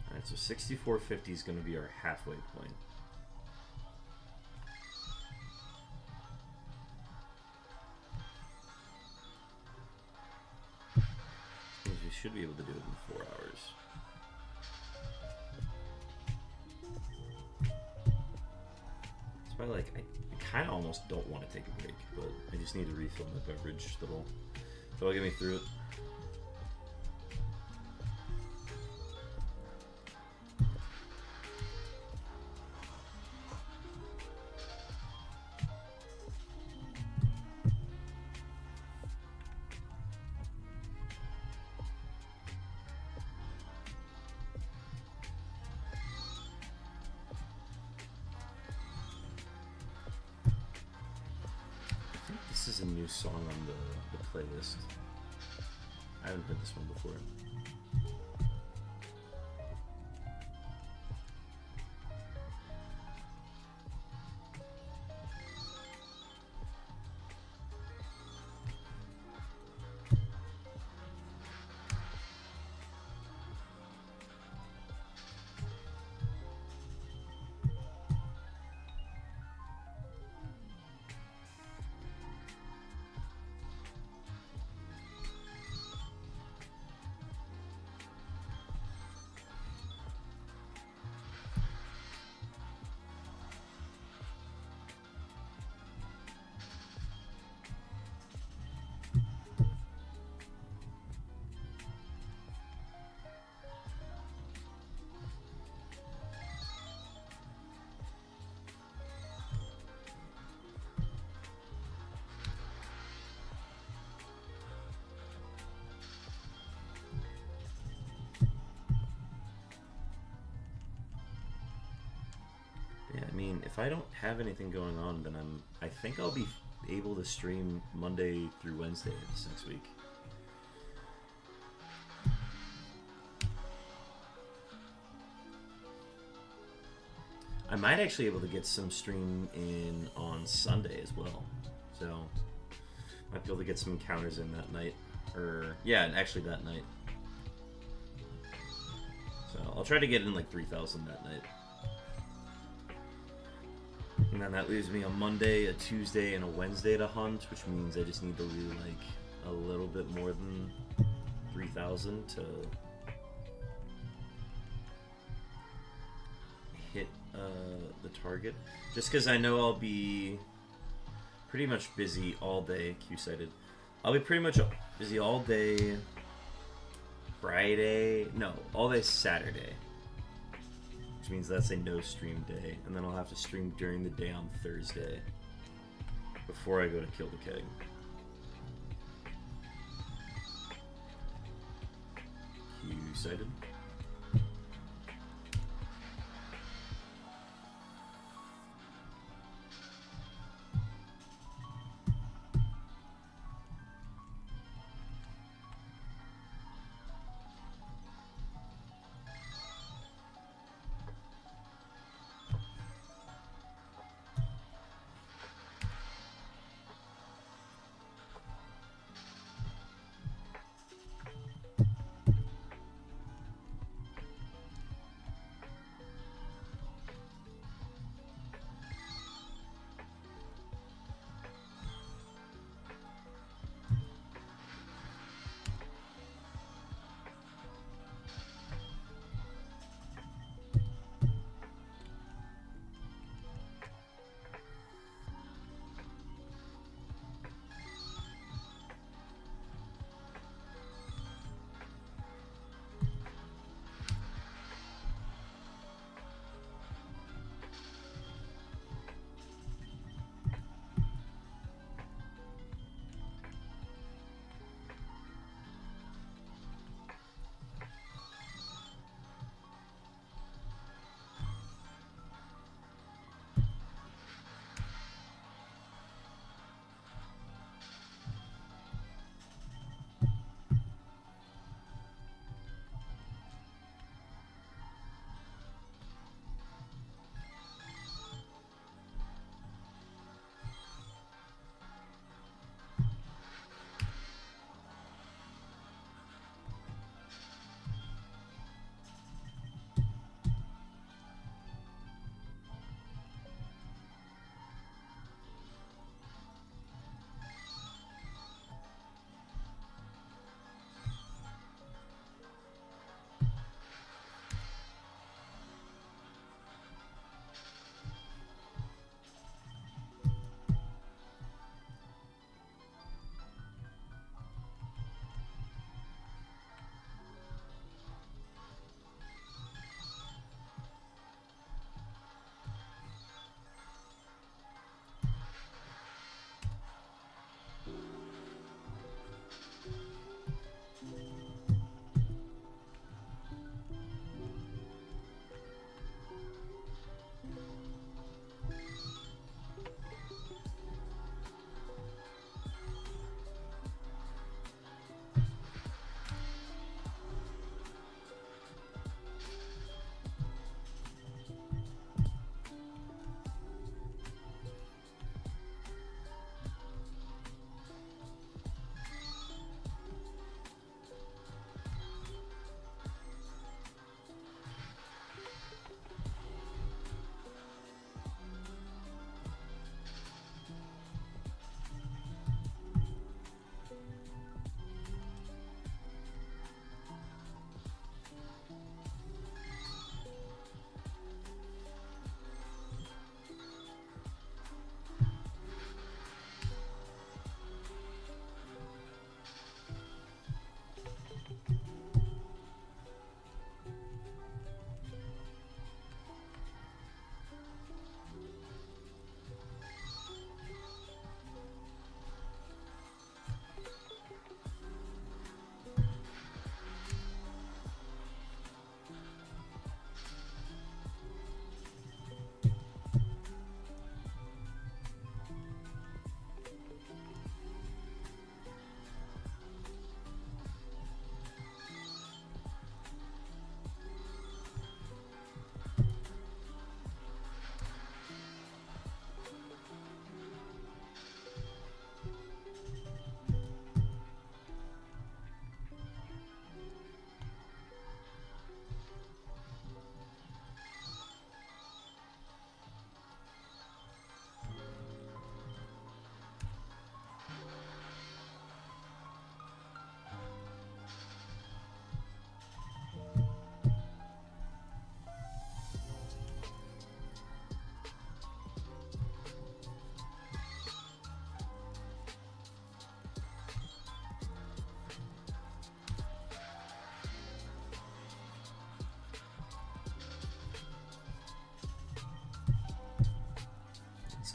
Alright, so 6450 is going to be our halfway point. We should be able to do it in 4 hours. It's probably like, I kind of almost don't want to take a break, but I just need to refill my beverage. That'll get me through it. This is a new song on the playlist. I haven't heard this one before. Yeah, I mean, if I don't have anything going on, then I think I'll be able to stream Monday through Wednesday this next week. I might actually be able to get some stream in on Sunday as well. So, might be able to get some encounters in that night. Or, yeah, actually that night. So, I'll try to get in like 3,000 that night. And then that leaves me a Monday, a Tuesday, and a Wednesday to hunt, which means I just need to do like a little bit more than 3,000 to hit the target. Just because I know I'll be pretty much busy all day, Q-sighted. I'll be pretty much busy all day Friday, no, all day Saturday. Which means that's a no stream day, and then I'll have to stream during the day on Thursday before I go to kill the keg. Q-sighted.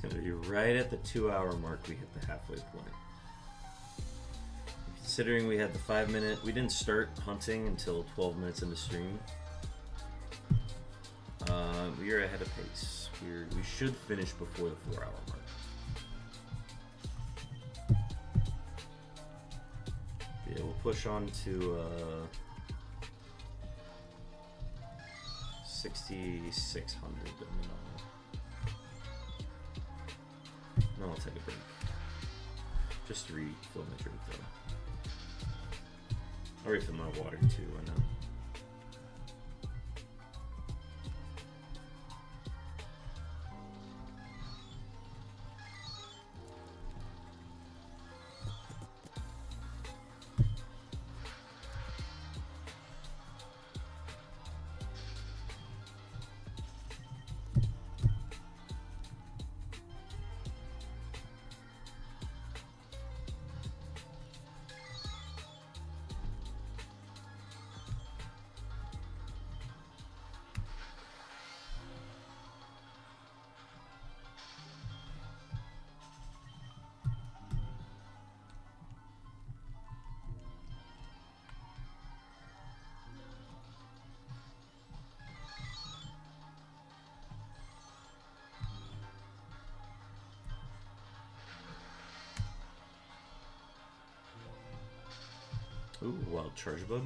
gonna be right at the 2-hour mark. We hit the halfway point. Considering we had the 5-minute, we didn't start hunting until 12 minutes into stream. We are ahead of pace. We should finish before the 4-hour mark. Yeah, we'll push on to 6,600 in the no, I'll take a break. Just to refill my drink though. I'll refill my water too, I know. Ooh, wild charge bug.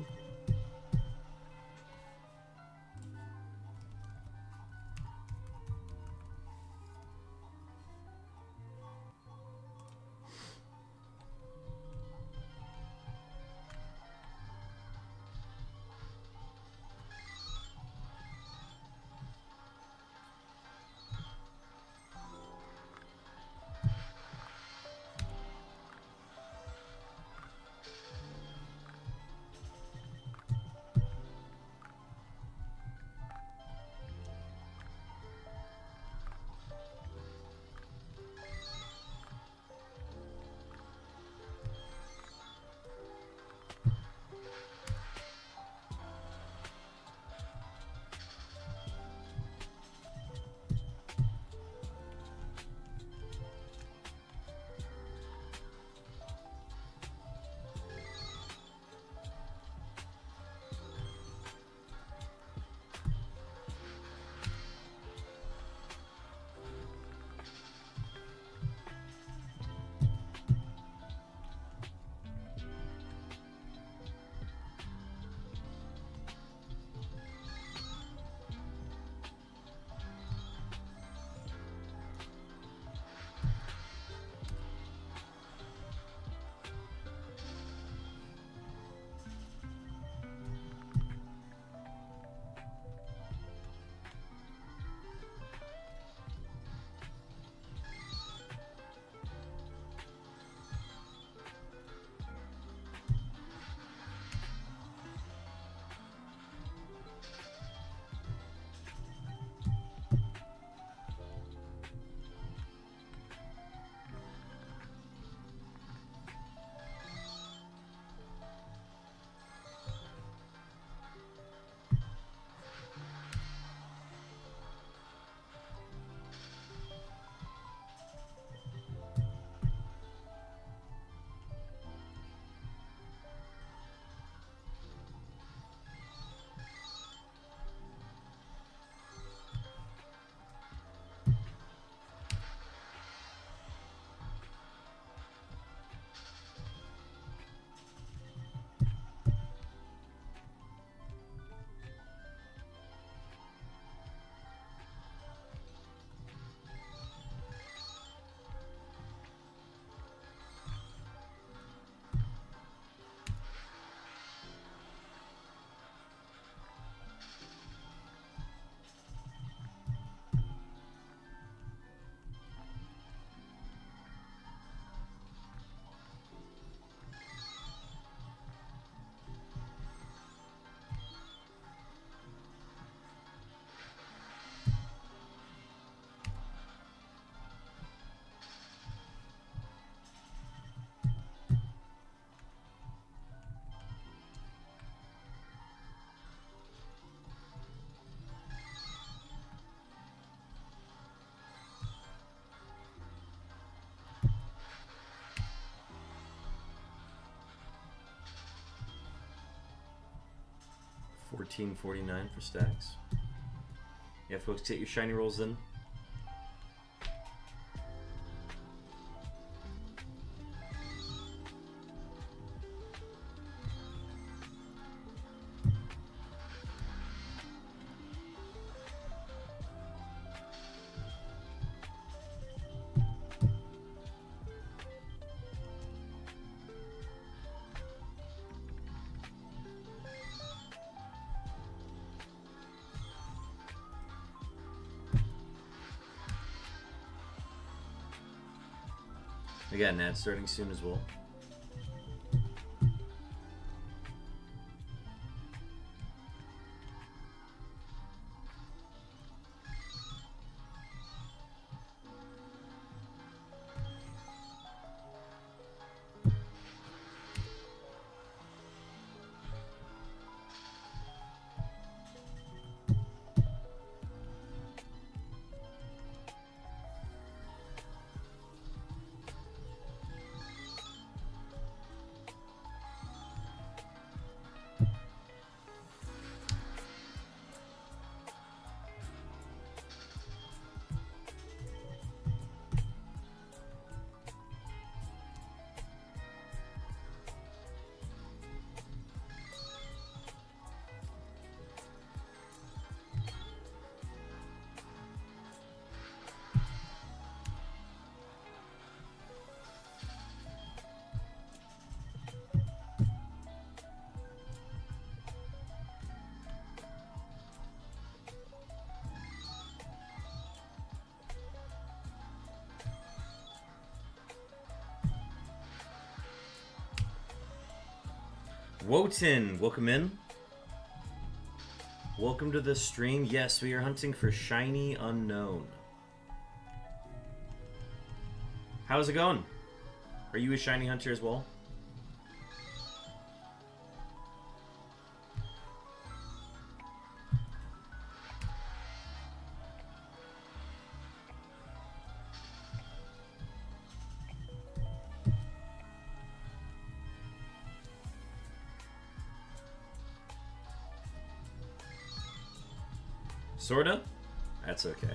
14.49 for stacks. Yeah, folks, get your shiny rolls in. We got an ad starting soon as well. Wotan, welcome in. Welcome to the stream. Yes, we are hunting for shiny Unown. How's it going? Are you a shiny hunter as well? Sorta? That's okay.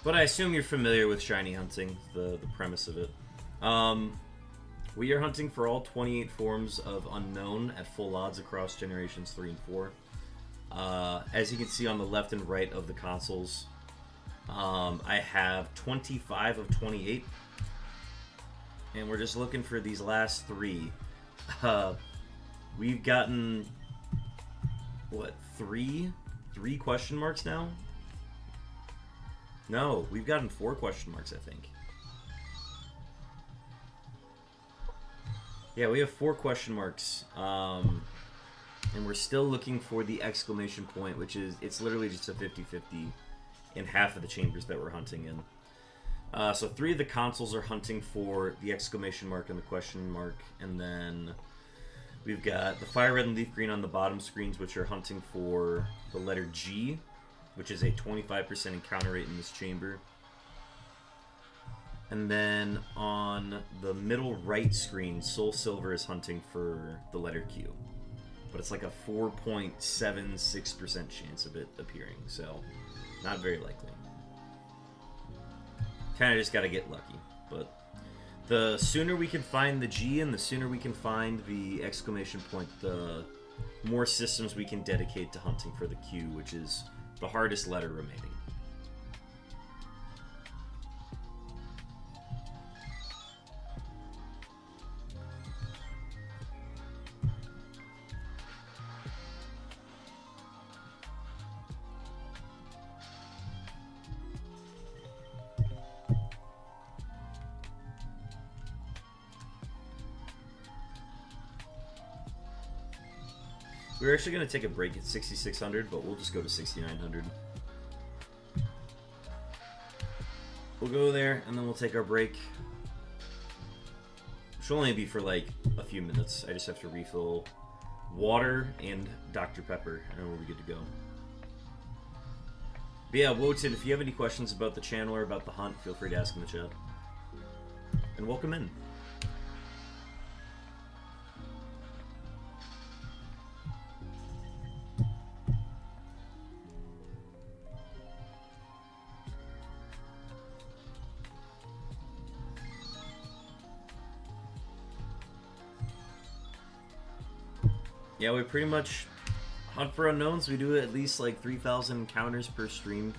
But I assume you're familiar with shiny hunting, the premise of it. We are hunting for all 28 forms of Unown at full odds across generations 3 and 4. As you can see on the left and right of the consoles, I have 25 of 28. And we're just looking for these last 3. We've gotten, what, three question marks now? No, we've gotten 4 question marks, I think. Yeah, we have 4 question marks, and we're still looking for the exclamation point, which is, it's literally just a 50-50 in half of the chambers that we're hunting in. So 3 of the consoles are hunting for the exclamation mark and the question mark, and then we've got the fire red and leaf green on the bottom screens, which are hunting for the letter G, which is a 25% encounter rate in this chamber. And then on the middle right screen, Soul Silver is hunting for the letter Q. But it's like a 4.76% chance of it appearing, so not very likely. Kind of just got to get lucky, but the sooner we can find the G and the sooner we can find the exclamation point, the more systems we can dedicate to hunting for the Q, which is the hardest letter remaining. We're actually going to take a break at 6,600, but we'll just go to 6,900. We'll go there, and then we'll take our break. Which will only be for like a few minutes. I just have to refill water and Dr. Pepper, and then we'll be good to go. But yeah, Wotan, if you have any questions about the channel or about the hunt, feel free to ask in the chat. And welcome in. Yeah, we pretty much hunt for unknowns. We do at least like 3,000 encounters per stream.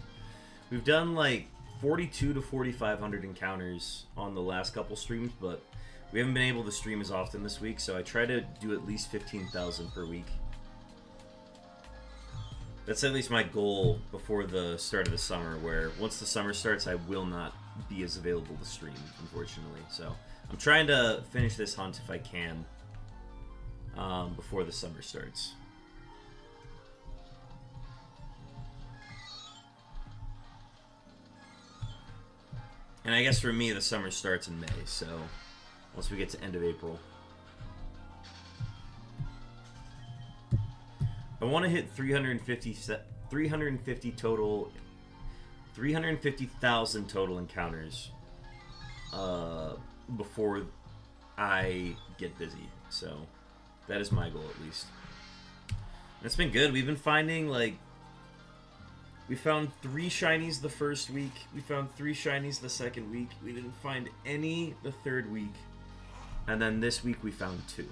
We've done like 42 to 4,500 encounters on the last couple streams, but we haven't been able to stream as often this week, so I try to do at least 15,000 per week. That's at least my goal before the start of the summer, where once the summer starts, I will not be as available to stream, unfortunately. So I'm trying to finish this hunt if I can before the summer starts. And I guess for me, the summer starts in May, so once we get to end of April. I want to hit 350 total, 350,000 total encounters before I get busy. So that is my goal, at least. And it's been good. We've been finding, like, we found 3 shinies the first week. We found 3 shinies the second week. We didn't find any the third week. And then this week we found 2.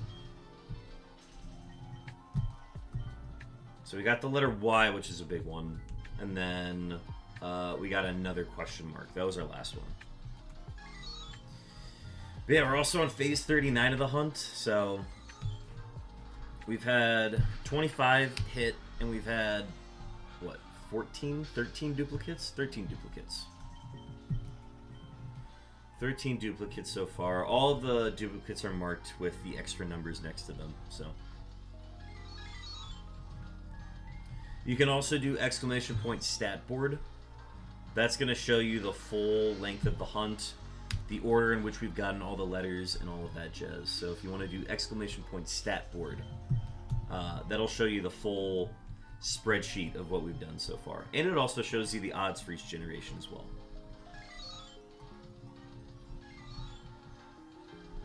So we got the letter Y, which is a big one. And then we got another question mark. That was our last one. But yeah, we're also on phase 39 of the hunt. So we've had 25 hit, and we've had, what, 13 duplicates? 13 duplicates. 13 duplicates so far. All of the duplicates are marked with the extra numbers next to them, so. You can also do exclamation point stat board. That's going to show you the full length of the hunt, the order in which we've gotten all the letters, and all of that jazz. So if you want to do exclamation point stat board, that'll show you the full spreadsheet of what we've done so far. And it also shows you the odds for each generation as well.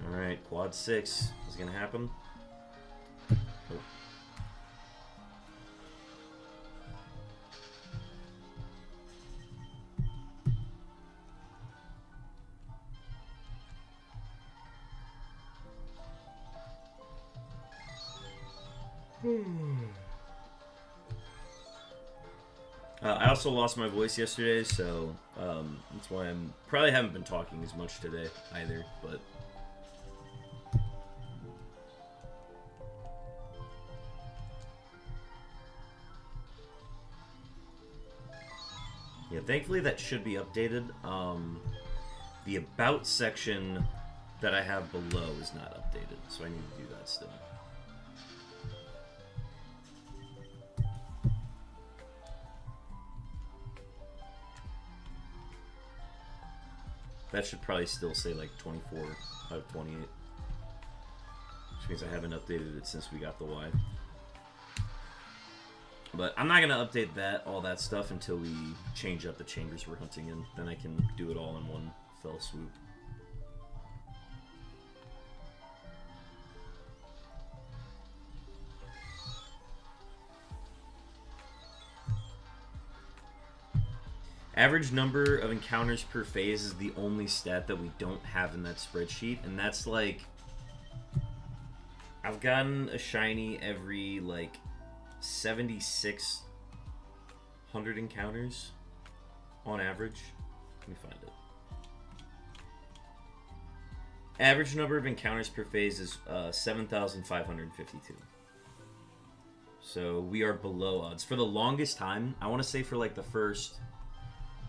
Alright, quad 6 is going to happen. Oh. I also lost my voice yesterday, so that's why I'm probably haven't been talking as much today either, but yeah, thankfully that should be updated. The about section that I have below is not updated, so I need to do that still. That should probably still say like 24 out of 28. Which means I haven't updated it since we got the Y. But I'm not going to update all that stuff until we change up the chambers we're hunting in. Then I can do it all in one fell swoop. Average number of encounters per phase is the only stat that we don't have in that spreadsheet, and that's like, I've gotten a shiny every like 7,600 encounters on average. Let me find it. Average number of encounters per phase is 7,552. So we are below odds. For the longest time, I want to say for like the first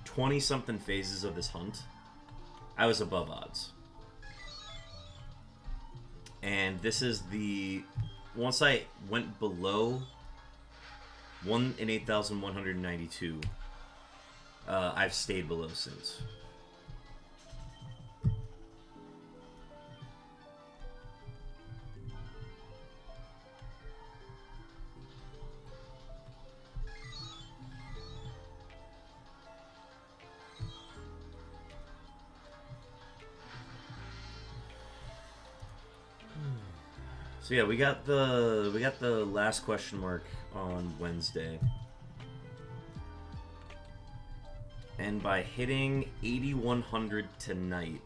20-something phases of this hunt, I was above odds. And this is the... Once I went below 1 in 8,192, I've stayed below since. So yeah, we got the last question mark on Wednesday. And by hitting 8,100 tonight,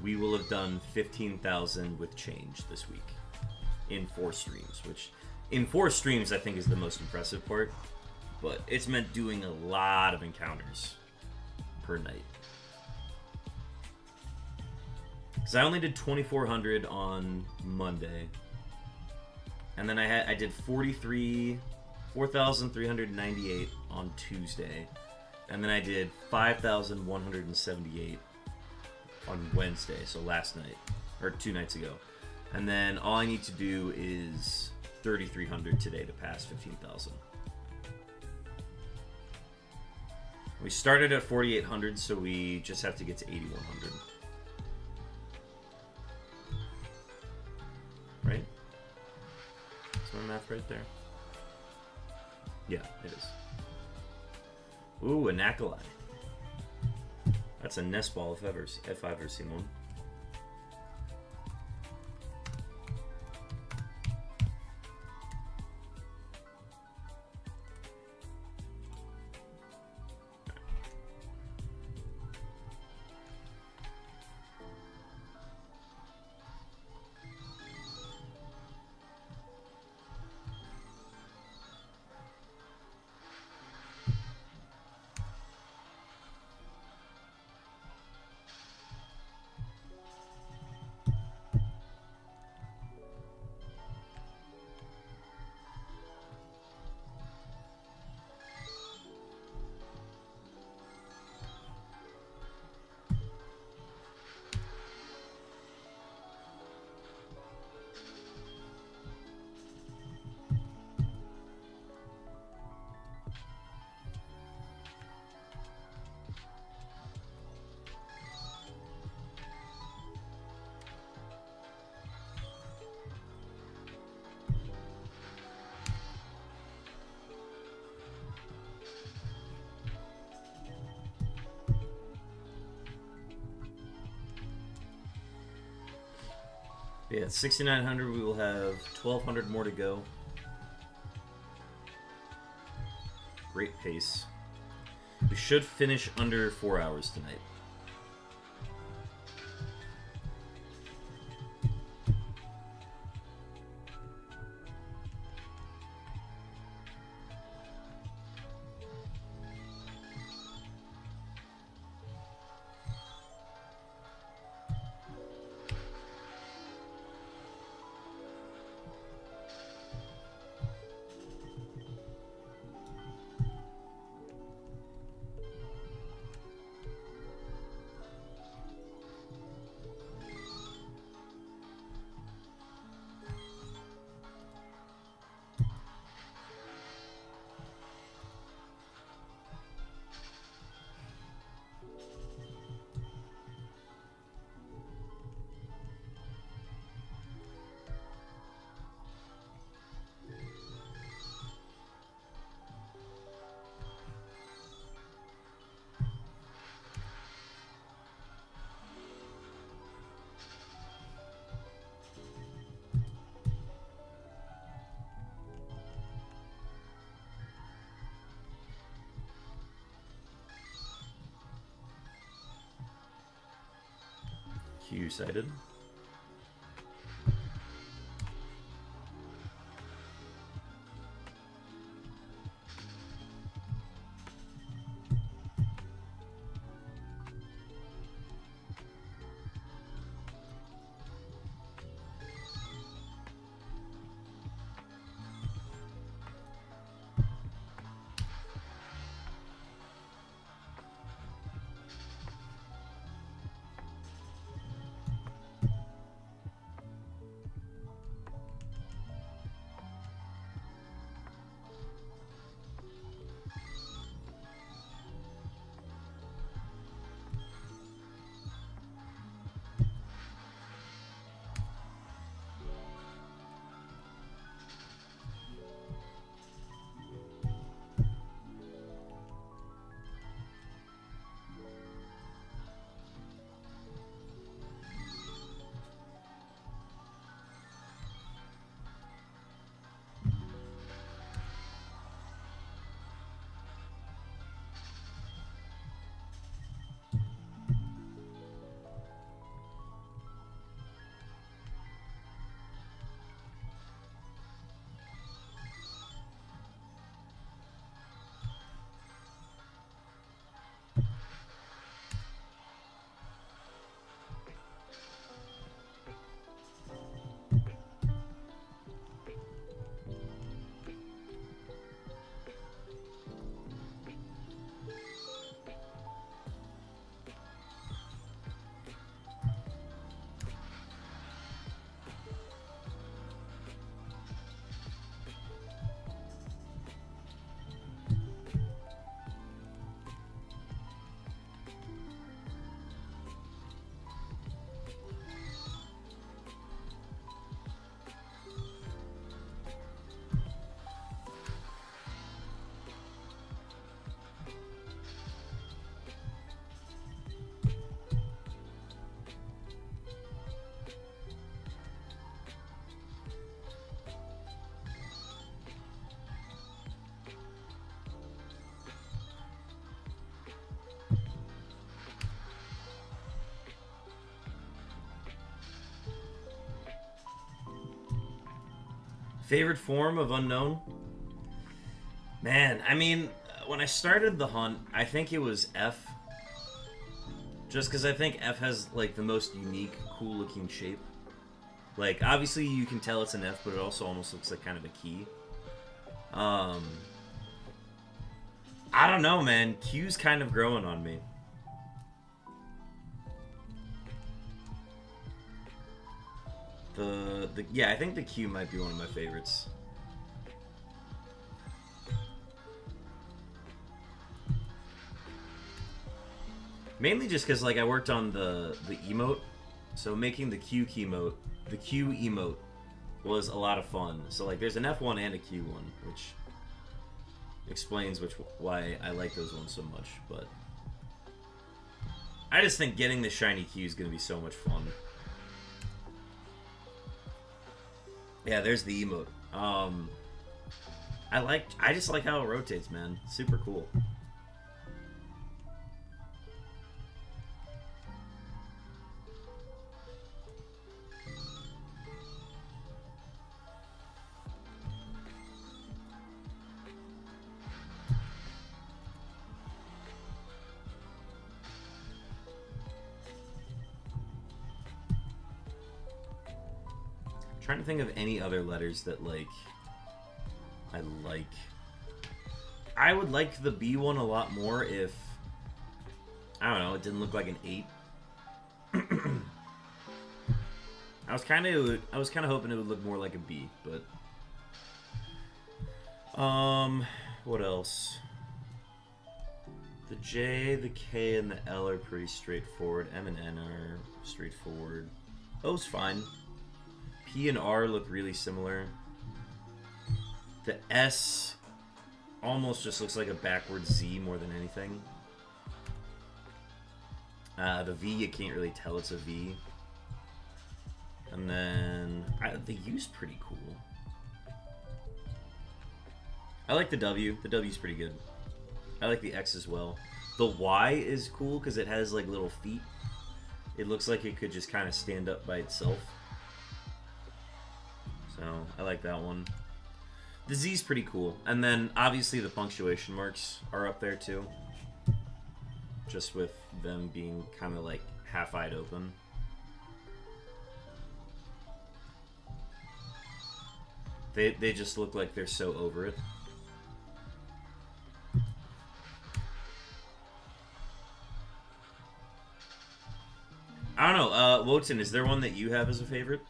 we will have done 15,000 with change this week. in 4 streams, which in 4 streams I think is the most impressive part. But it's meant doing a lot of encounters per night. Because I only did 2,400 on Monday. And then I did 4,398 on Tuesday. And then I did 5,178 on Wednesday, so last night. Or 2 nights ago. And then all I need to do is 3,300 today to pass 15,000. We started at 4,800, so we just have to get to 8,100. Right? Is my math right there? Yeah, it is. Ooh, an acolyte. That's a nest ball if I've ever seen one. Yeah, 6,900. We will have 1,200 more to go. Great pace. We should finish under 4 hours tonight. Q sighted. Favorite form of Unown? Man, I mean, when I started the hunt, I think it was F. Just because I think F has, like, the most unique, cool-looking shape. Like, obviously you can tell it's an F, but it also almost looks like kind of a key. I don't know, man. Q's kind of growing on me. Yeah, I think the Q might be one of my favorites. Mainly just because, like, I worked on the emote, so making the Q emote was a lot of fun. So, like, there's an F1 and a Q1, which explains why I like those ones so much. But I just think getting the shiny Q is going to be so much fun. Yeah, there's the emote. I just like how it rotates, man. Super cool. Trying to think of any other letters that, like, I like. I would like the B one a lot more if, I don't know, it didn't look like an 8. I was kind of hoping it would look more like a B, but what else? The J, the K, and the L are pretty straightforward. M and N are straightforward. O's fine. P and R look really similar. The S almost just looks like a backwards Z more than anything. The V, you can't really tell it's a V. And then the U's pretty cool. I like the W. The W's pretty good. I like the X as well. The Y is cool because it has, like, little feet. It looks like it could just kind of stand up by itself. So, I like that one. The Z's pretty cool. And then, obviously, the punctuation marks are up there, too. Just with them being kind of, like, half-eyed open. They just look like they're so over it. I don't know, Wotan, is there one that you have as a favorite?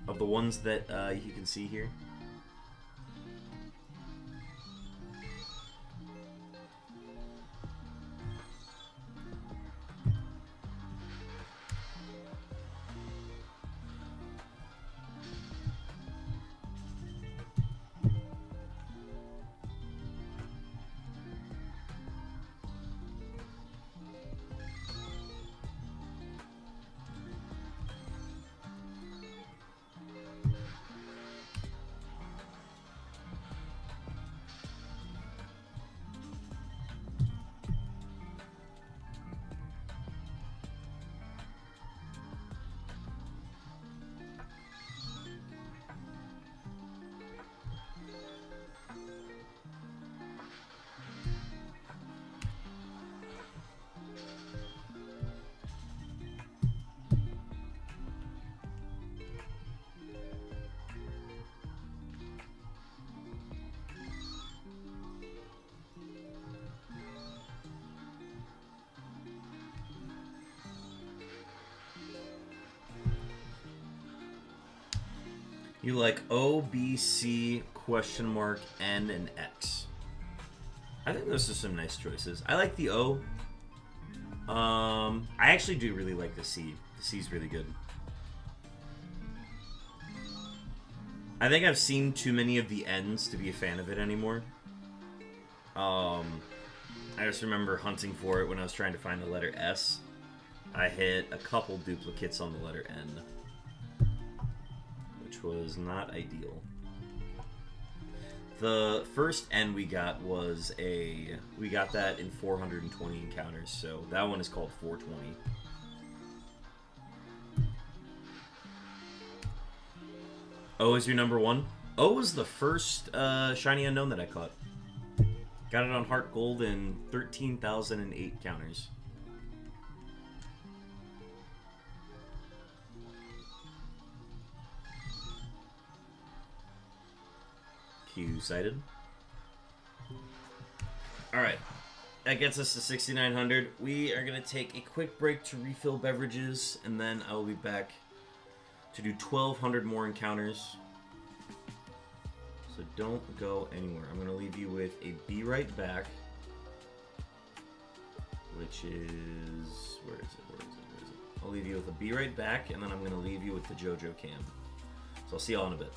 Of the ones that you can see here? You like O, B, C, question mark, N, and X. I think those are some nice choices. I like the O. I actually do really like the C. The C's really good. I think I've seen too many of the N's to be a fan of it anymore. I just remember hunting for it when I was trying to find the letter S. I hit a couple duplicates on the letter N, which was not ideal. The first N we got was we got that in 420 encounters, so that one is called 420. O is your number one. O was the first shiny unknown that I caught. Got it on Heart Gold in 13,008 counters. Q sighted. Alright. That gets us to 6,900. We are going to take a quick break to refill beverages, and then I will be back to do 1,200 more encounters. So don't go anywhere. I'm going to leave you with a Be Right Back, which is... Where is it? I'll leave you with a Be Right Back, and then I'm going to leave you with the JoJo Cam. So I'll see y'all in a bit.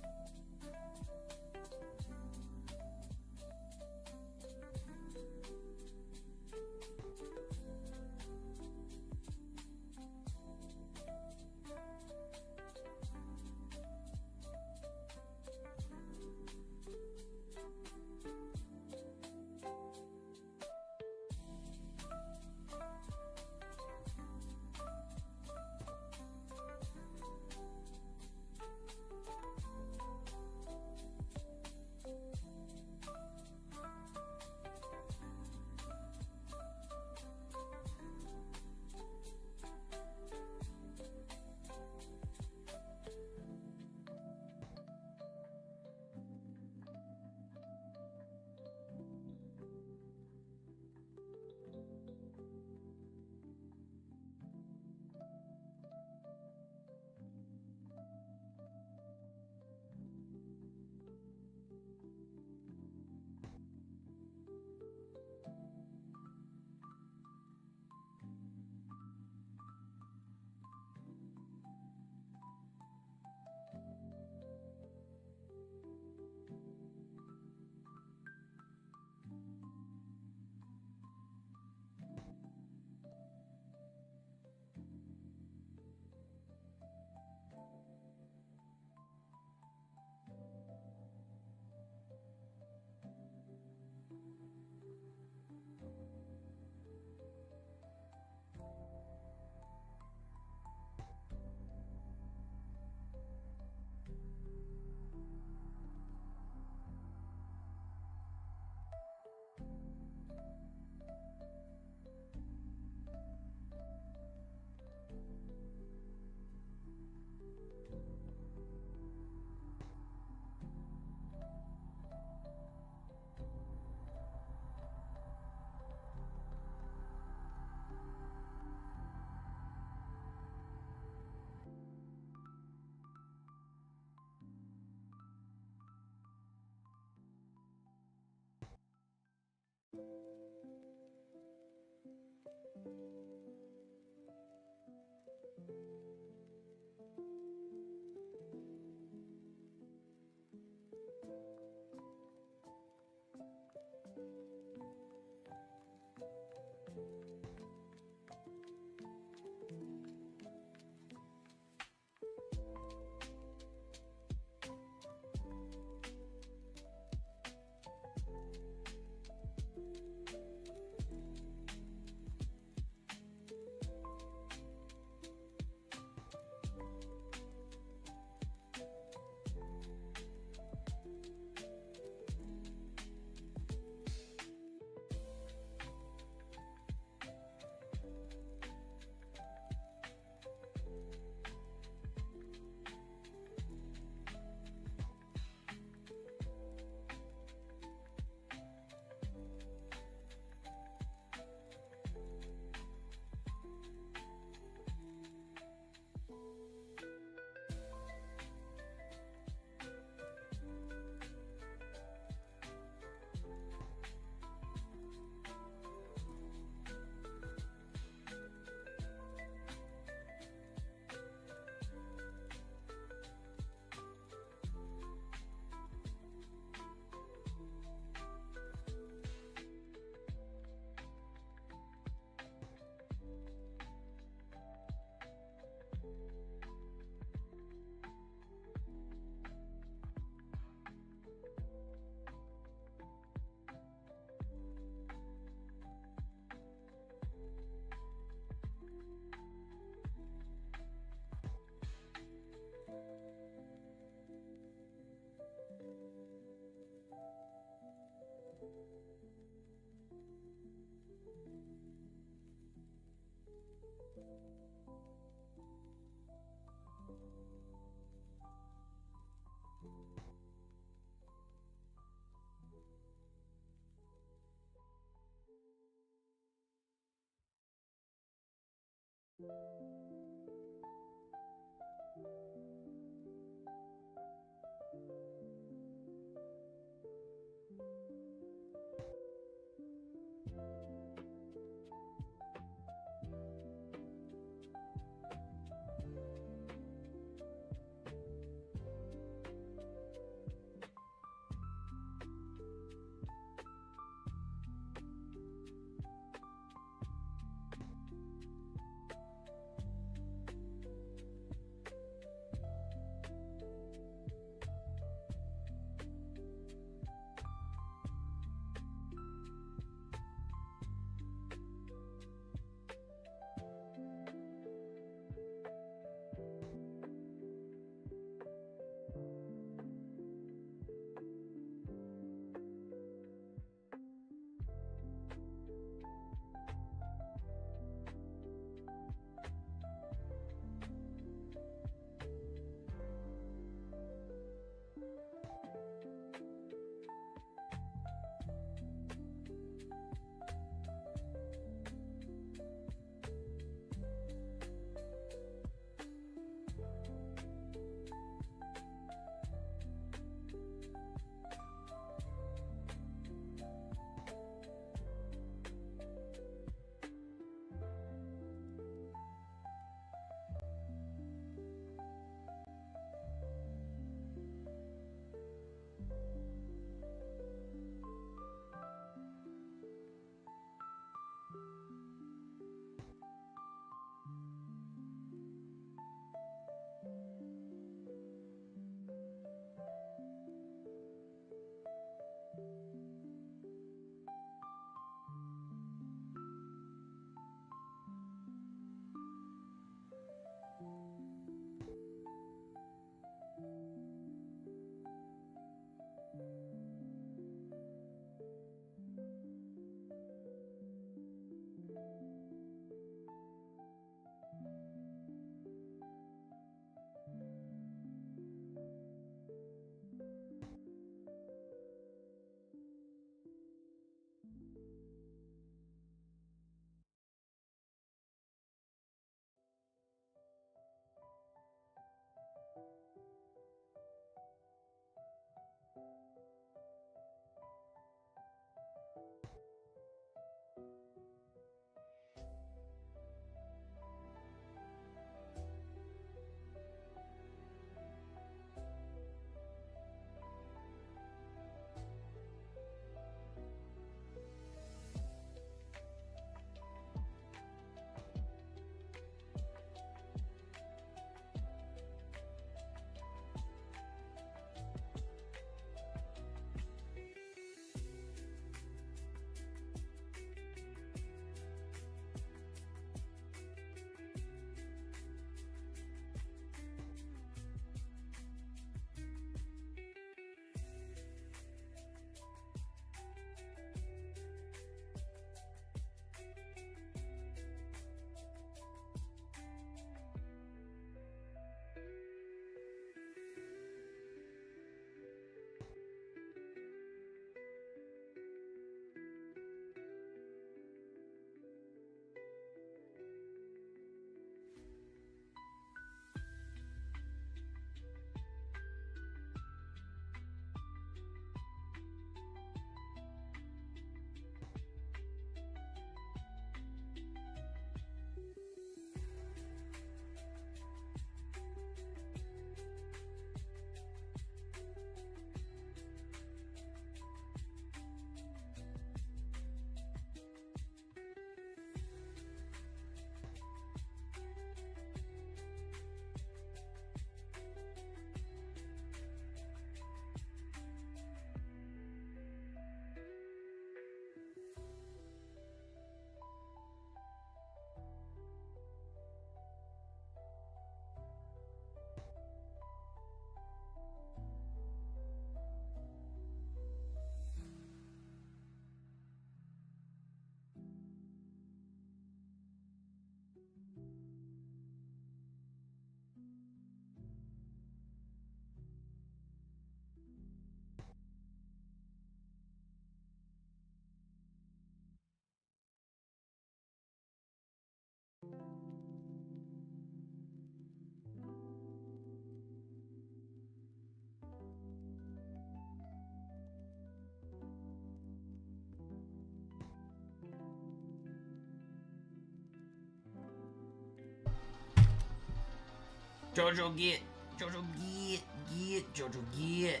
Jojo, get. Jojo, get. Get. Jojo, get.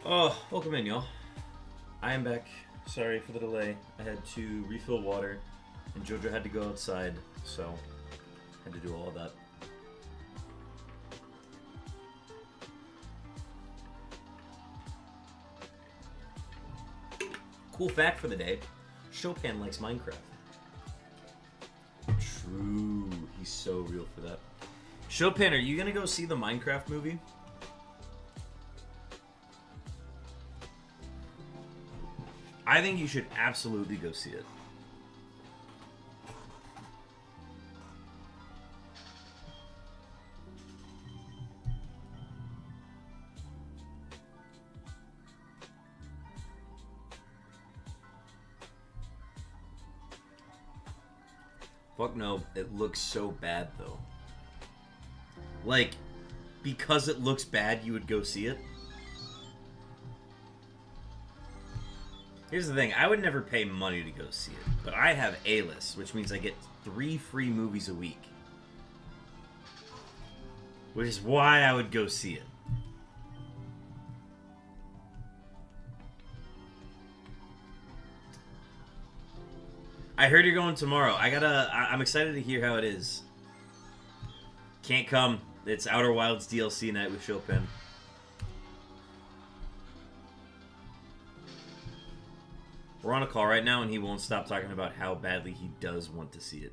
Oh, welcome in, y'all. I am back. Sorry for the delay. I had to refill water, and Jojo had to go outside, so I had to do all of that. Cool fact for the day. Chopin likes Minecraft. True. He's so real for that. Chopin, are you gonna go see the Minecraft movie? I think you should absolutely go see it. Fuck no, it looks so bad though. Like, because it looks bad, you would go see it? Here's the thing, I would never pay money to go see it, but I have A-list, which means I get 3 free movies a week. Which is why I would go see it. I heard you're going tomorrow. I'm excited to hear how it is. Can't come. It's Outer Wilds DLC night with Chopin. We're on a call right now, and he won't stop talking about how badly he does want to see it.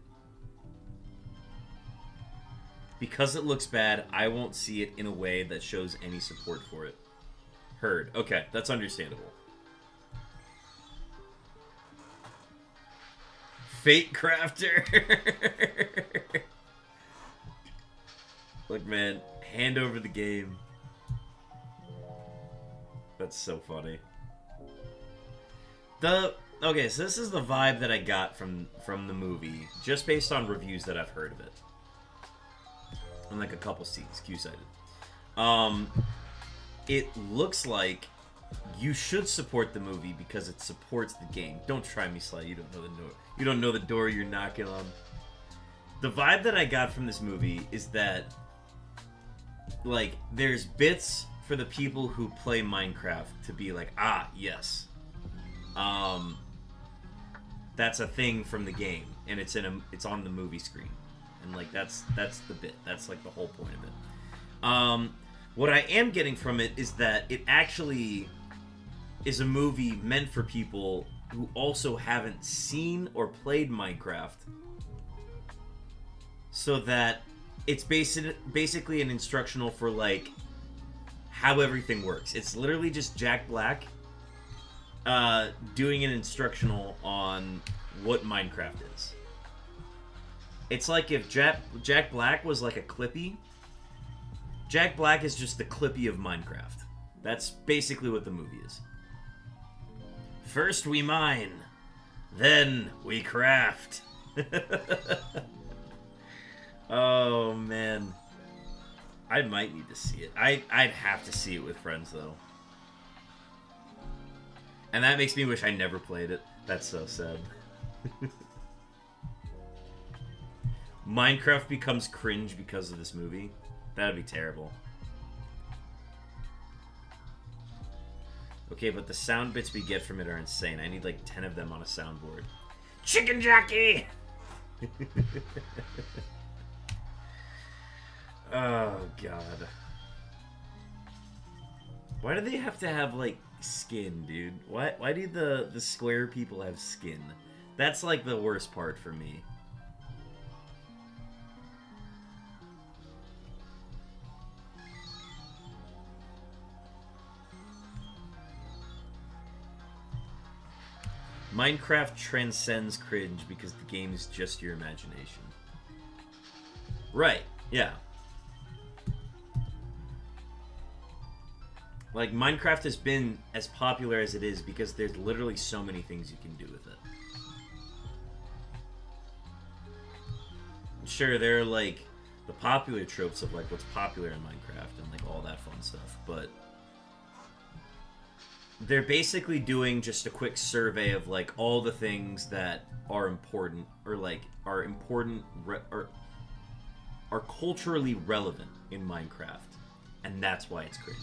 Because it looks bad, I won't see it in a way that shows any support for it. Heard. Okay, that's understandable. Fate Crafter. Look, man, hand over the game. That's so funny. Okay, so this is the vibe that I got from the movie, just based on reviews that I've heard of it. And like a couple scenes, Q-sided. It looks like you should support the movie because it supports the game. Don't try me, Sly. You don't know the door. You don't know the door you're knocking on. The vibe that I got from this movie is that, like, there's bits for the people who play Minecraft to be like, ah, yes. That's a thing from the game, and it's on the movie screen, and like that's the bit. That's like the whole point of it. What I am getting from it is that it actually is a movie meant for people who also haven't seen or played Minecraft, so that it's basically an instructional for like how everything works. It's literally just Jack Black doing an instructional on what Minecraft is. It's like if Jack Black was like a Clippy. Jack Black is just the Clippy of Minecraft. That's basically what the movie is. First we mine, then we craft. Oh man, I might need to see it. I'd have to see it with friends though. And that makes me wish I never played it. That's so sad. Minecraft becomes cringe because of this movie. That'd be terrible. Okay, but the sound bits we get from it are insane. I need like 10 of them on a soundboard. Chicken jockey! Oh, God. Why do they have to have, like, skin, dude? Why do the square people have skin? That's, like, the worst part for me. Minecraft transcends cringe because the game is just your imagination. Right, yeah. Like, Minecraft has been as popular as it is because there's literally so many things you can do with it. Sure, there are, like, the popular tropes of, like, what's popular in Minecraft and, like, all that fun stuff, but they're basically doing just a quick survey of like all the things that are important or like are important or are culturally relevant in Minecraft, and that's why it's cringe.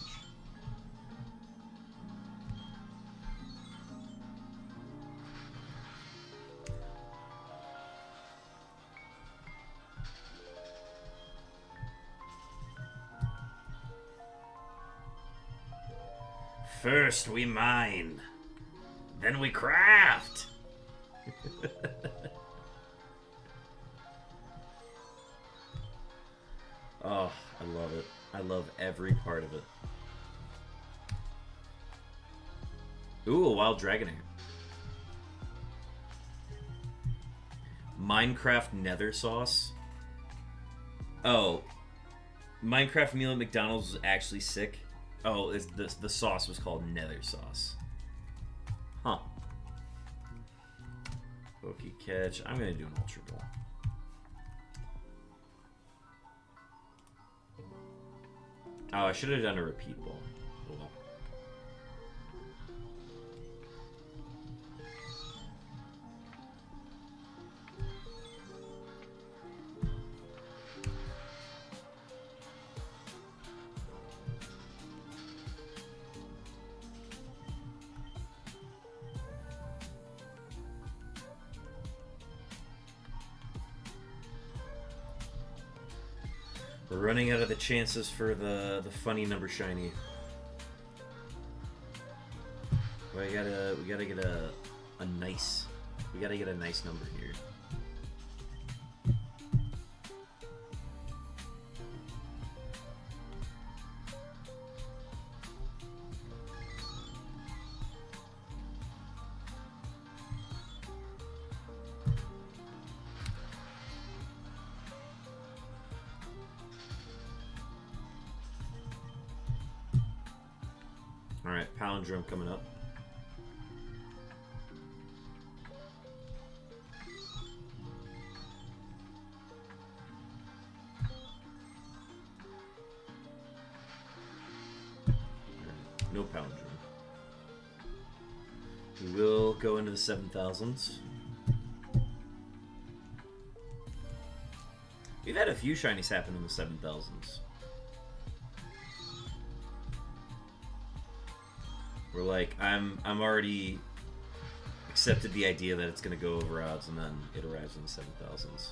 First we mine, then we craft. Oh, I love it. I love every part of it. Ooh, a wild dragon egg. Minecraft nether sauce. Oh, Minecraft meal at McDonald's was actually sick. Oh, the sauce was called nether sauce. Huh. Pokey catch. I'm gonna do an ultra ball. Oh, I should have done a repeat ball. Cool. We're running out of the chances for the funny number shiny. We gotta get a nice number here. Alright, palindrome coming up. No palindrome. We will go into the 7,000s. We've had a few shinies happen in the 7,000s. We're like, I'm already accepted the idea that it's gonna go over odds, and then it arrives in the 7,000s.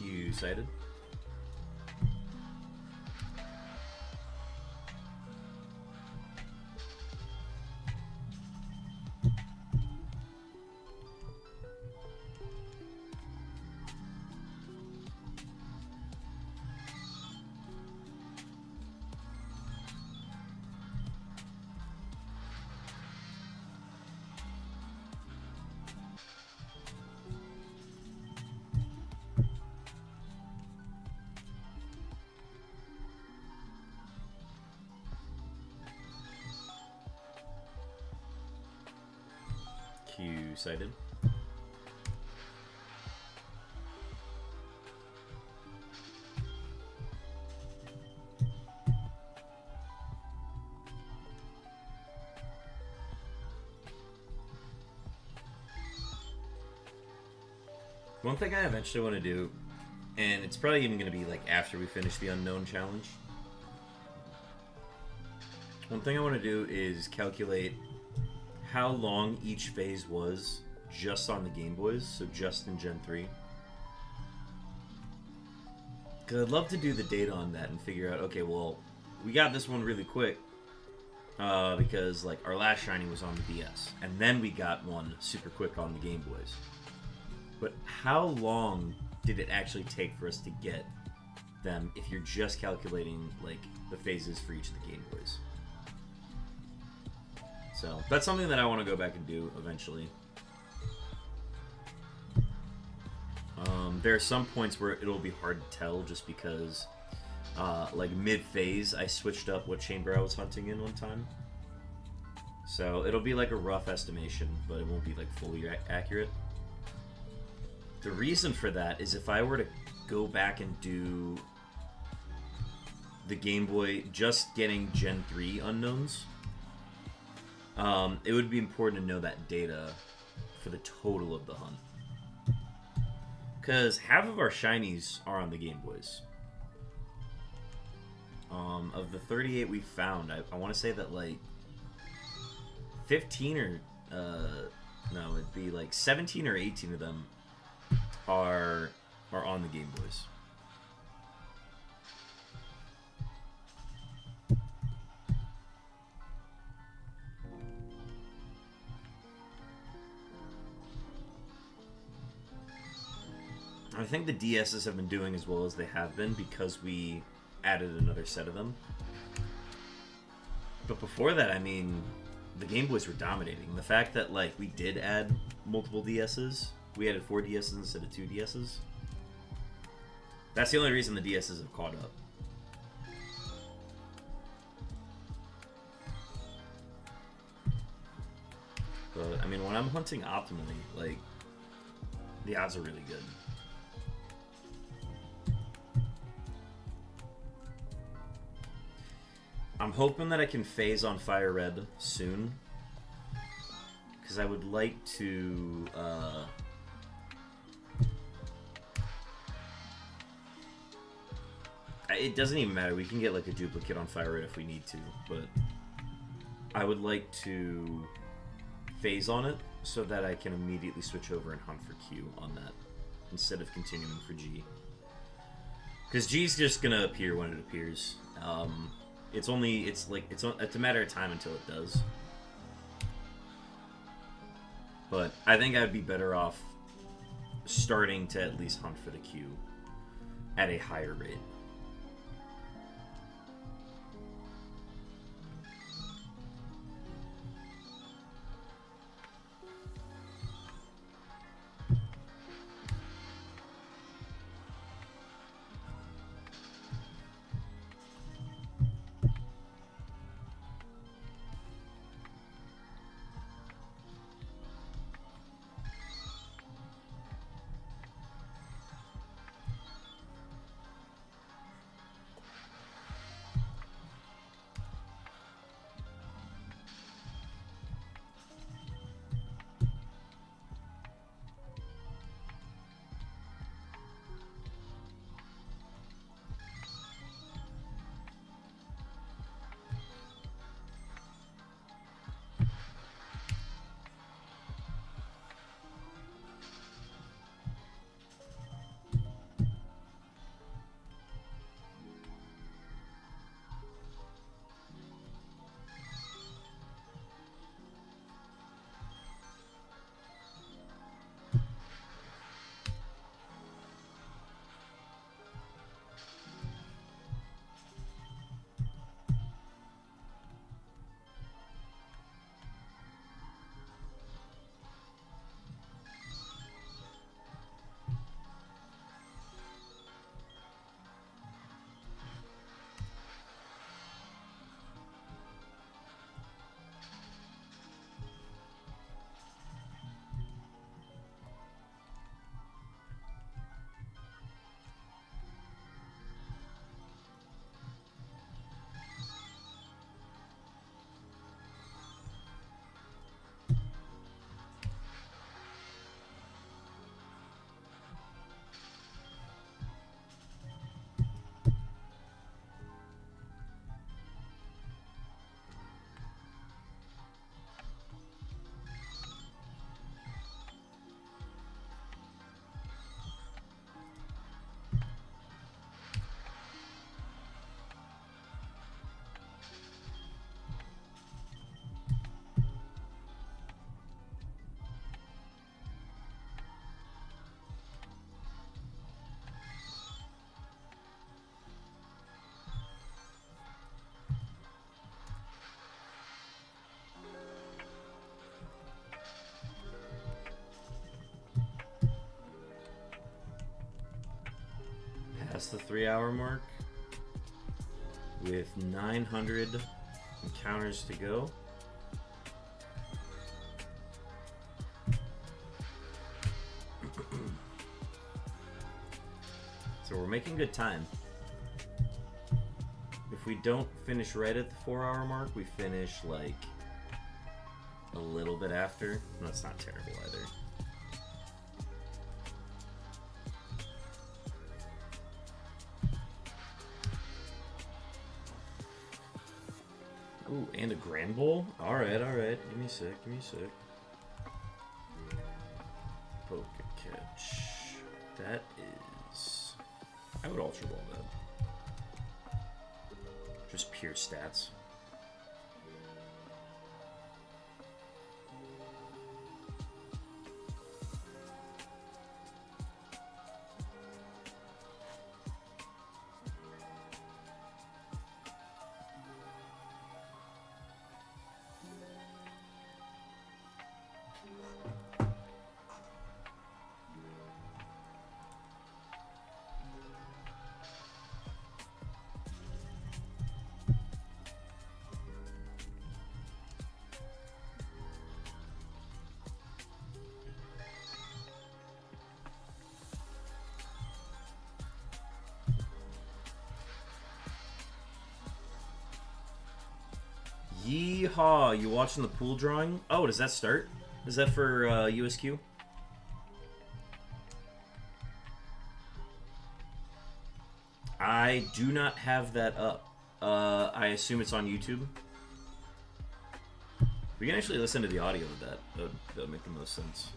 Q sighted. Q sighted. One thing I eventually want to do, and it's probably even going to be like after we finish the Unown challenge. One thing I want to do is calculate how long each phase was just on the Game Boys, so just in Gen 3. Because I'd love to do the data on that and figure out, okay, well, we got this one really quick because like our last shiny was on the DS, and then we got one super quick on the Game Boys. But how long did it actually take for us to get them if you're just calculating like the phases for each of the Game Boys? So that's something that I want to go back and do eventually. There are some points where it'll be hard to tell just because, like mid-phase, I switched up what chamber I was hunting in one time. So it'll be like a rough estimation, but it won't be like fully accurate. The reason for that is if I were to go back and do the Game Boy just getting Gen 3 unknowns, it would be important to know that data for the total of the hunt. Because half of our shinies are on the Game Boys. Of the 38 we found, I want to say that like 15 or no, it'd be like 17 or 18 of them are on the Game Boys. I think the DSs have been doing as well as they have been because we added another set of them. But before that, I mean, the Game Boys were dominating. The fact that like we did add multiple DSs, we added 4 DSs instead of 2 DSs. That's the only reason the DSs have caught up. But I mean, when I'm hunting optimally, like the odds are really good. I'm hoping that I can phase on Fire Red soon, because I would like to it doesn't even matter, we can get like a duplicate on Fire Red if we need to, but I would like to phase on it so that I can immediately switch over and hunt for Q on that instead of continuing for G, because G's just gonna appear when it appears. It's a matter of time until it does. But I think I'd be better off starting to at least hunt for the Q at a higher rate. past the 3-hour mark with 900 encounters to go. So we're making good time. If we don't finish right at the 4-hour mark, we finish like a little bit after. That's not terrible either. Ooh, and a Grand Bowl? Alright, alright. Give me a sec, give me a sec. Poke catch. That is... I would Ultra Ball that. Just pure stats. Yeehaw! You watching the pool drawing? Oh, does that start? Is that for USQ? I do not have that up. I assume it's on YouTube. We can actually listen to the audio of that. That would make the most sense.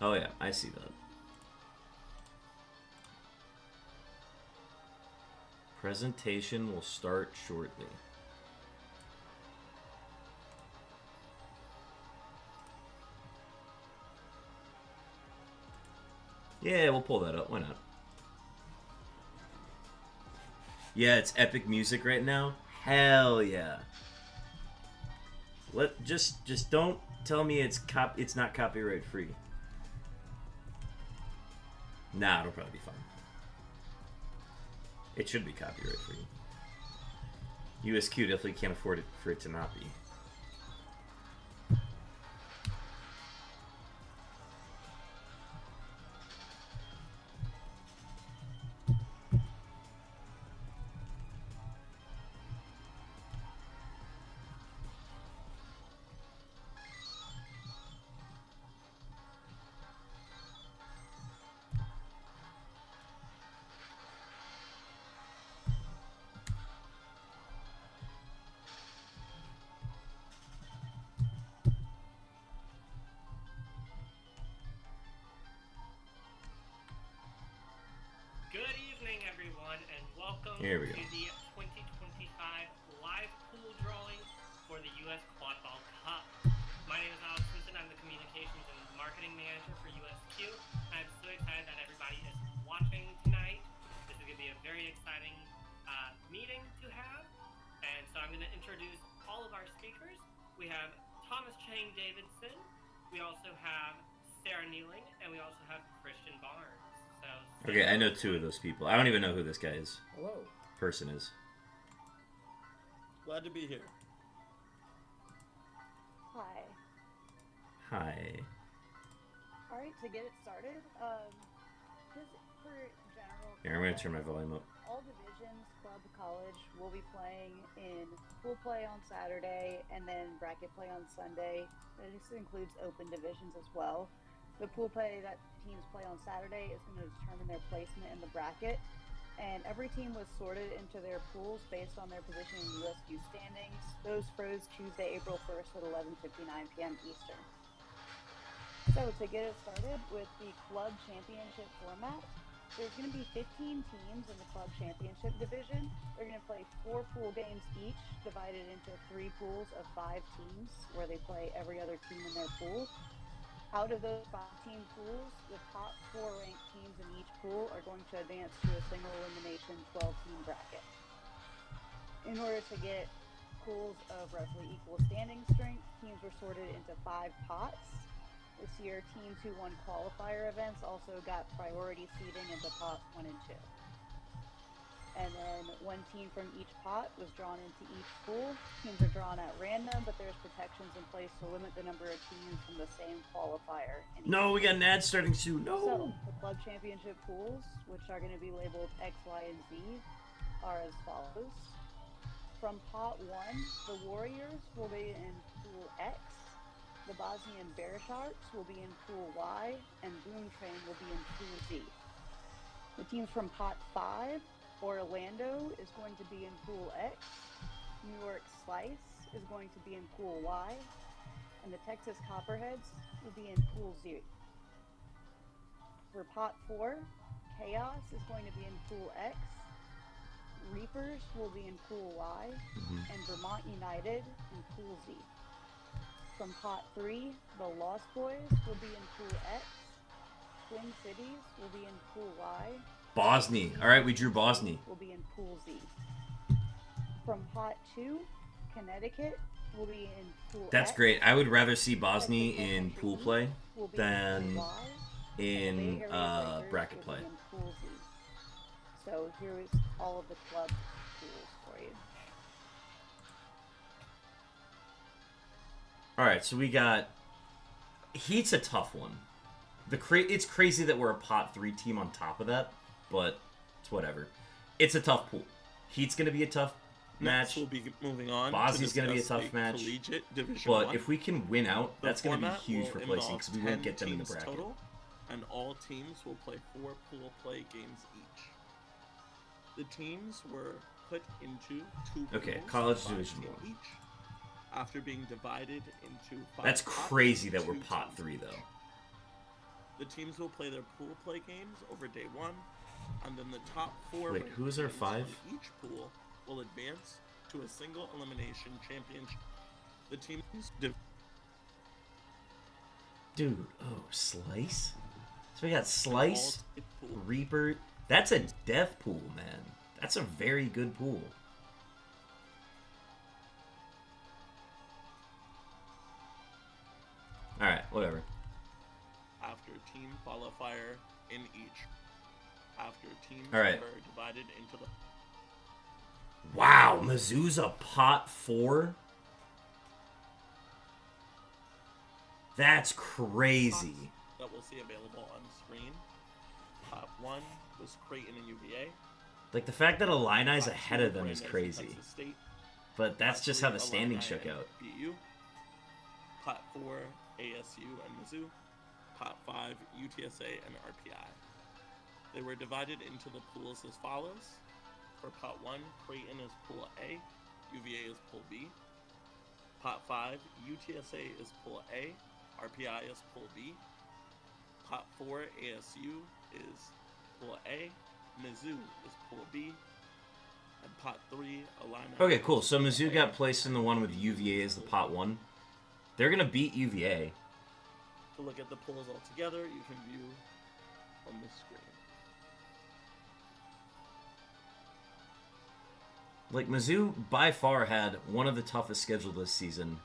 Oh yeah, I see that. Presentation will start shortly. Yeah, we'll pull that up. Why not? Yeah, it's epic music right now. Hell yeah. Just don't tell me it's not copyright free. Nah, it'll probably be fine. It should be copyright free. USQ definitely can't afford it for it to not be. Good evening, everyone, and welcome Here we go. to the 2025 live pool drawing for the U.S. Quad Ball Cup. My name is Alex Simpson. I'm the Communications and Marketing Manager for USQ. I'm so excited that everybody is watching tonight. This is going to be a very exciting meeting to have. And so I'm going to introduce all of our speakers. We have Thomas Chang Davidson. We also have Sarah Nealing, and we also have Christian Barnes. Okay, I know two of those people. I don't even know who this guy is. Hello. Person is. Glad to be here. Hi. Hi. All right, to get it started, just for general... Here, I'm going to turn my volume up. All divisions, club, college, will be playing in pool play on Saturday and then bracket play on Sunday. This includes open divisions as well. The pool play that teams play on Saturday is going to determine their placement in the bracket, and every team was sorted into their pools based on their position in USQ standings. Those froze Tuesday, April 1st at 11:59 p.m. Eastern. So to get it started with the club championship format, there's going to be 15 teams in the club championship division. They're going to play 4 pool games each, divided into 3 pools of 5 teams, where they play every other team in their pool. Out of those 5-team pools, the top 4 ranked teams in each pool are going to advance to a single elimination 12-team bracket. In order to get pools of roughly equal standing strength, teams were sorted into 5 pots. This year, teams who won qualifier events also got priority seeding into pots 1 and 2. And then one team from each pot was drawn into each pool. Teams are drawn at random, but there's protections in place to limit the number of teams from the same qualifier. No, we got an ad starting soon. No. So, the club championship pools, which are going to be labeled X, Y, and Z, are as follows. From pot 1, the Warriors will be in pool X, the Bosnian Bear Sharks will be in pool Y, and Boom Train will be in pool Z. The teams from pot 5, Orlando is going to be in pool X, New York Slice is going to be in pool Y, and the Texas Copperheads will be in pool Z. For pot 4, Chaos is going to be in pool X, Reapers will be in pool Y, and Vermont United in pool Z. From pot 3, the Lost Boys will be in pool X, Twin Cities will be in pool Y, Bosnia. All right, we drew Bosnia. will be in pool Z. From pot 2, Connecticut will be in pool That's X, great. I would rather see Bosnia in pool play will be than pool Y, in and Bay Area Lakers bracket will play. be in pool Z. So here is all of the club pools for you. All right, so we got Heat's a tough one. It's crazy that we're a pot 3 team on top of that, but it's whatever. It's a tough pool. Heat's going to be a tough Next, match. we'll be moving on. Bosnia's going to be a tough match. Collegiate Division But 1. if we can win out, The that's going to be format huge for will placing involve because we won't 10 get them in the teams bracket. Total, and all teams will play 4 pool play games each. The teams were put into 2 Okay, pools, College 5 Division team 1. each, after being divided into 5 That's pots, crazy that we're 2 pot teams 3, each. though. The teams will play their pool play games over day 1, and then the top 4 Wait, ranked who is our teams 5? from each pool will advance to a single elimination championship. The teams Dude, oh, Slice? So we got Slice, pool. Reaper. That's a death pool, man. That's a very good pool. Alright, whatever. After team qualifier in each. After teams All right. are divided into the Wow, Mizzou's a pot 4? That's crazy. that we'll see available on screen. Top 1 was Creighton and UVA. Like, the fact that Illini's Top ahead 2, of them is Brandeis and crazy. Texas State. But that's Pot just 3, how the standings Illini shook and out. BU. Pot 4, ASU and Mizzou. Pot 5, UTSA and RPI. They were divided into the pools as follows. For Pot 1, Creighton is Pool A, UVA is Pool B. Pot 5, UTSA is Pool A, RPI is Pool B. Pot 4, ASU is Pool A, Mizzou is Pool B. And Pot 3, Illini. Okay, cool. is So Pool Mizzou A. got placed in the one with UVA as the pot 1. They're going to beat UVA. To look at the pools all together, you can view on the screen. Like, Mizzou by far had one of the toughest schedules this season.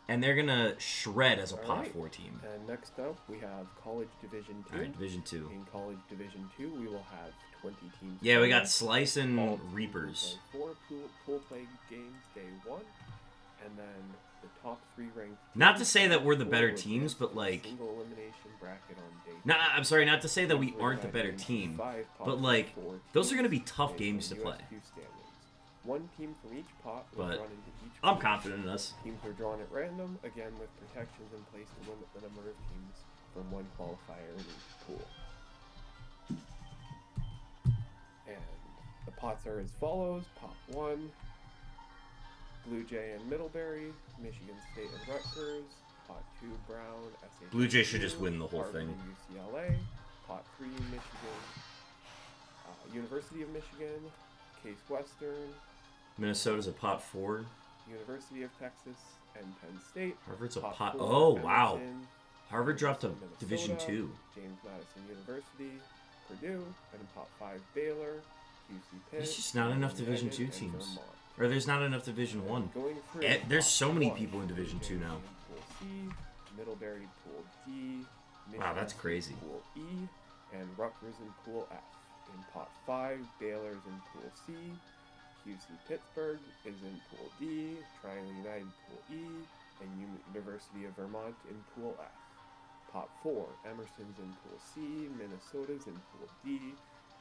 And they're going to shred as a pot Alright. 4 team. And next up, we have College Division 2. Alright, Division 2. In College Division 2, we will have 20 teams. Yeah, we got playing. Slice All and teams will Reapers. play 4 pool play games day 1, and then the top 3 ranked. Not to teams say that we're the will better advance teams, but to a like... single elimination bracket on day No, 2. I'm sorry, not to say that we Teams will aren't the better advance team. 5 but, pots like, for 4 those are gonna be teams tough based games on to play. USQ standings. 1 team from each pot will But run into each I'm pool. confident in us. Teams are drawn at random, again with protections in place to limit the number of teams from 1 qualifier in each pool. And the pots are as follows. Pot 1, Blue Jay and Middlebury, Michigan State and Rutgers. Pot 2, Brown, SHU. Blue Jay should just win the whole Harvard thing. and UCLA. Pot 3, Michigan, University of Michigan, Case Western, Minnesota's a pot 4. University of Texas, and Penn State. Harvard's a Pot pot... 4, Oh, wow. Emerson, Harvard dropped to Minnesota, Division 2. James Madison University, Purdue, and in Pot 5, Baylor, UC Pitt. There's just not enough United, Division 2 and teams. Vermont. Or there's not enough Division 1. Going through, There's Pot so many 1, people in Division 2 now. Pool C, Middlebury Pool D, Wow, that's State crazy. Pool E, and Rutgers in Pool F. In Pot 5, Baylor's in Pool C, QC Pittsburgh is in Pool D, Triangle United Pool E, and University of Vermont in Pool F. Pot 4, Emerson's in Pool C, Minnesota's in Pool D,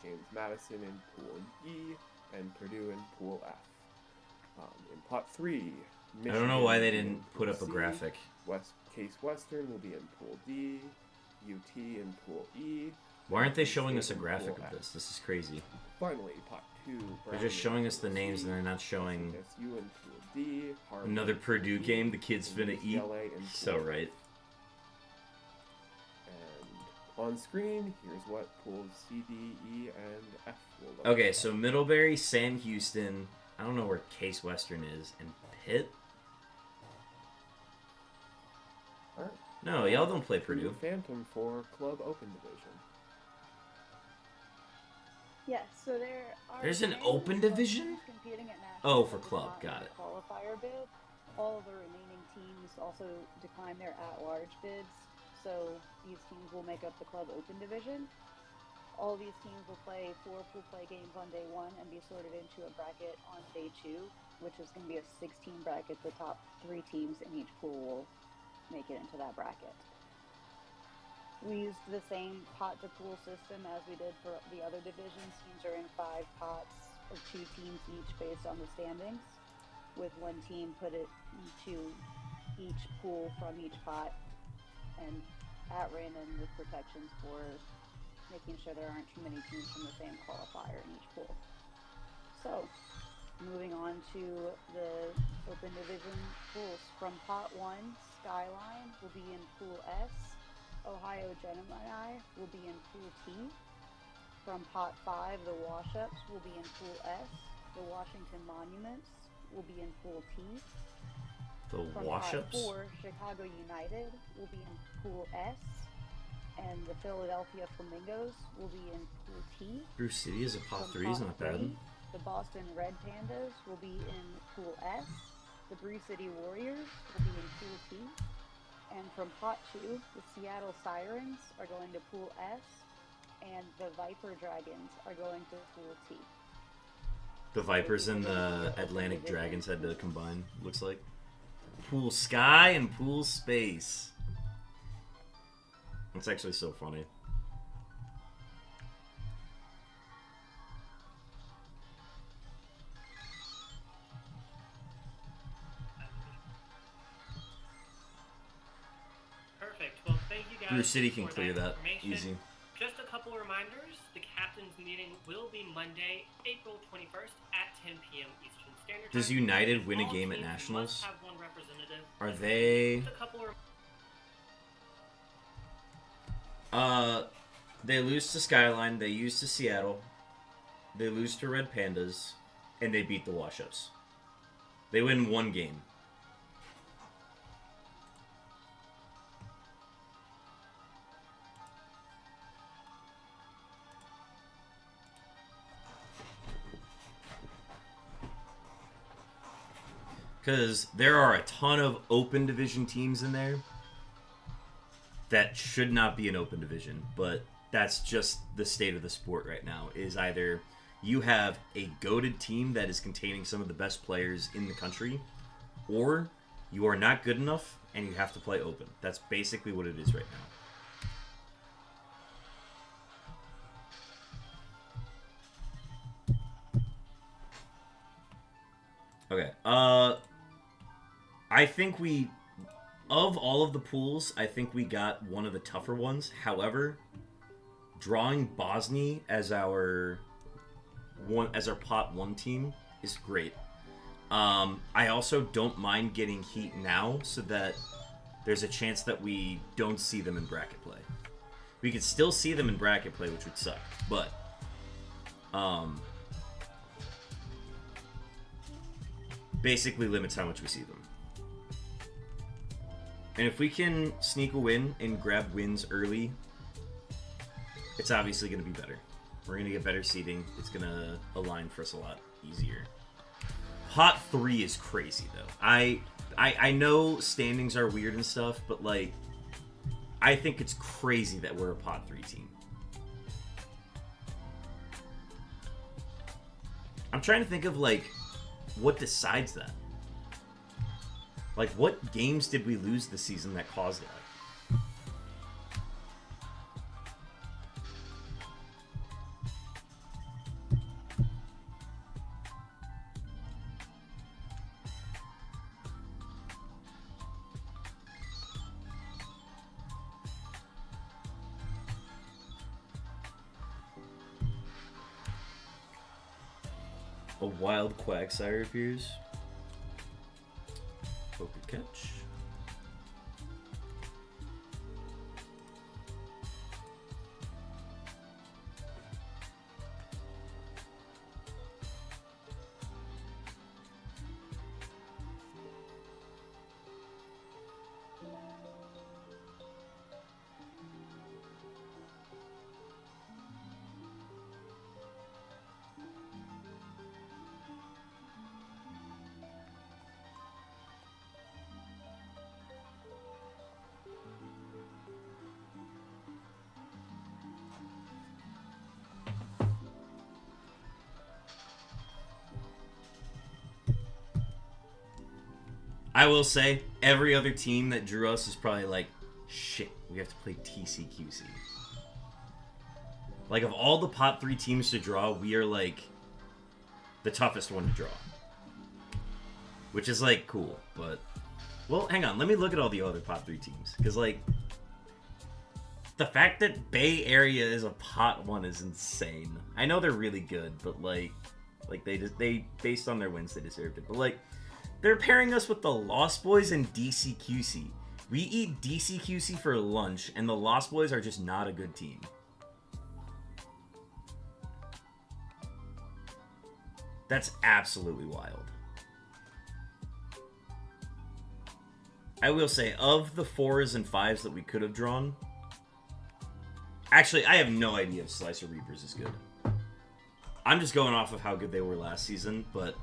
James Madison in Pool E, and Purdue in Pool F. In Pot 3, Michigan I don't know why they in didn't put Pool up a C, graphic. Case Western will be in Pool D, UT in Pool E. Why aren't they Michigan showing us a State in graphic Pool of F. this? This is crazy. Finally, Pot 2, They're just showing us the names and they're not showing SU in Pool D, Harvard another in Pool Purdue E, game the kid's and finna eat. UCLA in So Pool F. right. And on screen, here's what pools C, D, E, and F will look Okay, like. so Middlebury, Sam Houston, I don't know where Case Western is, and Pitt? Alright. No, y'all don't play Purdue Purdue. Phantom for Club Open Division. Yes, so there are. There's an 10 open club division? teams competing at Oh, nationals for that did club, not got make it. a Qualifier bid. All of the remaining teams also declined their at-large bids, so these teams will make up the Club Open division. All these teams will play 4 pool play games on day 1 and be sorted into a bracket on day 2, which is going to be a 16 bracket. The top 3 teams in each pool will make it into that bracket. We used the same pot to pool system as we did for the other divisions. Teams are in 5 pots of 2 teams each based on the standings, with one team put it into each pool from each pot and at random with protections for making sure there aren't too many teams from the same qualifier in each pool. So, moving on to the open division pools. From pot 1, Skyline will be in pool S. Ohio Gemini will be in pool T. From pot 5, the Wash-Ups will be in pool S. The Washington Monuments will be in pool T. The From Wash-Ups? pot 4, Chicago United will be in pool S. And the Philadelphia Flamingos will be in pool T. Bruce City is a pot From 3, is pot not bad. 3, the Boston Red Pandas will be in pool S. The Bree City Warriors will be in pool T. And from pot 2, the Seattle Sirens are going to pool S. And the Viper Dragons are going to pool T. The Vipers and the Atlantic Dragons had to combine, looks like. Pool Sky and Pool Space. That's actually so funny. Perfect. Well, thank you guys. Bruce City can for clear that information. easy. Just a couple reminders. The captain's meeting will be Monday, April 21st at 10 p.m. Eastern Standard Time. Does United win a All game at teams Nationals? must have one representative. Are they... Just a couple They lose to Skyline, they lose to Seattle, they lose to Red Pandas, and they beat the Wash-Ups. They win one game. Because there are a ton of open division teams in there that should not be an open division, but that's just the state of the sport right now. Is either you have a goated team that is containing some of the best players in the country, or you are not good enough and you have to play open. That's basically what it is right now. Okay. I think of all of the pools, I think we got one of the tougher ones. However, drawing Bosnia as our pot 1 team is great. I also don't mind getting Heat now so that there's a chance that we don't see them in bracket play. We could still see them in bracket play, which would suck, but basically limits how much we see them. And if we can sneak a win and grab wins early, it's obviously going to be better. We're going to get better seating. It's going to align for us a lot easier. Pot 3 is crazy though. I know standings are weird and stuff, but like I think it's crazy that we're a Pot 3 team. I'm trying to think of like what decides that. Like what games did we lose this season that caused that? A wild Quagsire appears. Poker catch. I will say, every other team that drew us is probably like, shit, we have to play TCQC. Like, of all the Pot 3 teams to draw, we are, like, the toughest one to draw. Which is, like, cool, but... Well, hang on, let me look at all the other Pot 3 teams. Because, like, the fact that Bay Area is a Pot 1 is insane. I know they're really good, but, like they based on their wins, they deserved it. But, like... They're pairing us with the Lost Boys and DCQC. We eat DCQC for lunch, and the Lost Boys are just not a good team. That's absolutely wild. I will say, of the 4s and 5s that we could have drawn... Actually, I have no idea if Slicer Reapers is good. I'm just going off of how good they were last season, but...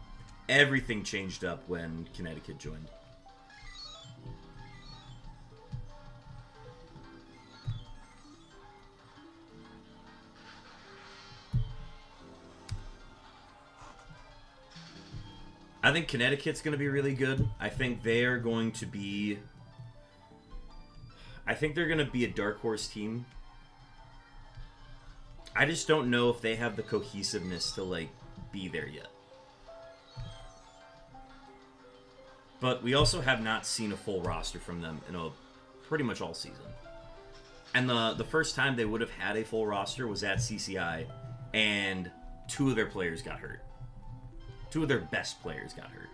Everything changed up when Connecticut joined. I think Connecticut's going to be really good. I think they are going to be... I think they're going to be a dark horse team. I just don't know if they have the cohesiveness to, like, be there yet. But we also have not seen a full roster from them in pretty much all season. And the first time they would have had a full roster was at CCI, and 2 of their players got hurt. 2 of their best players got hurt.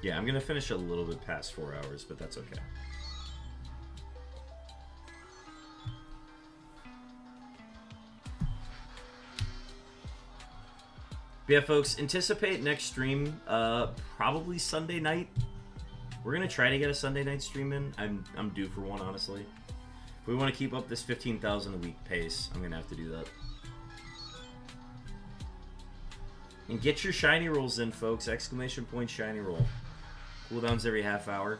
Yeah, I'm going to finish a little bit past 4 hours, but that's okay. But yeah, folks, anticipate next stream, probably Sunday night. We're going to try to get a Sunday night stream in. I'm due for one, honestly. If we want to keep up this 15,000 a week pace, I'm going to have to do that. And get your shiny rolls in, folks. Exclamation point shiny roll. Cooldowns every half hour.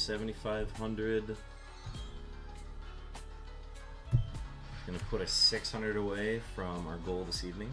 7,500. Gonna put a 600 away from our goal this evening.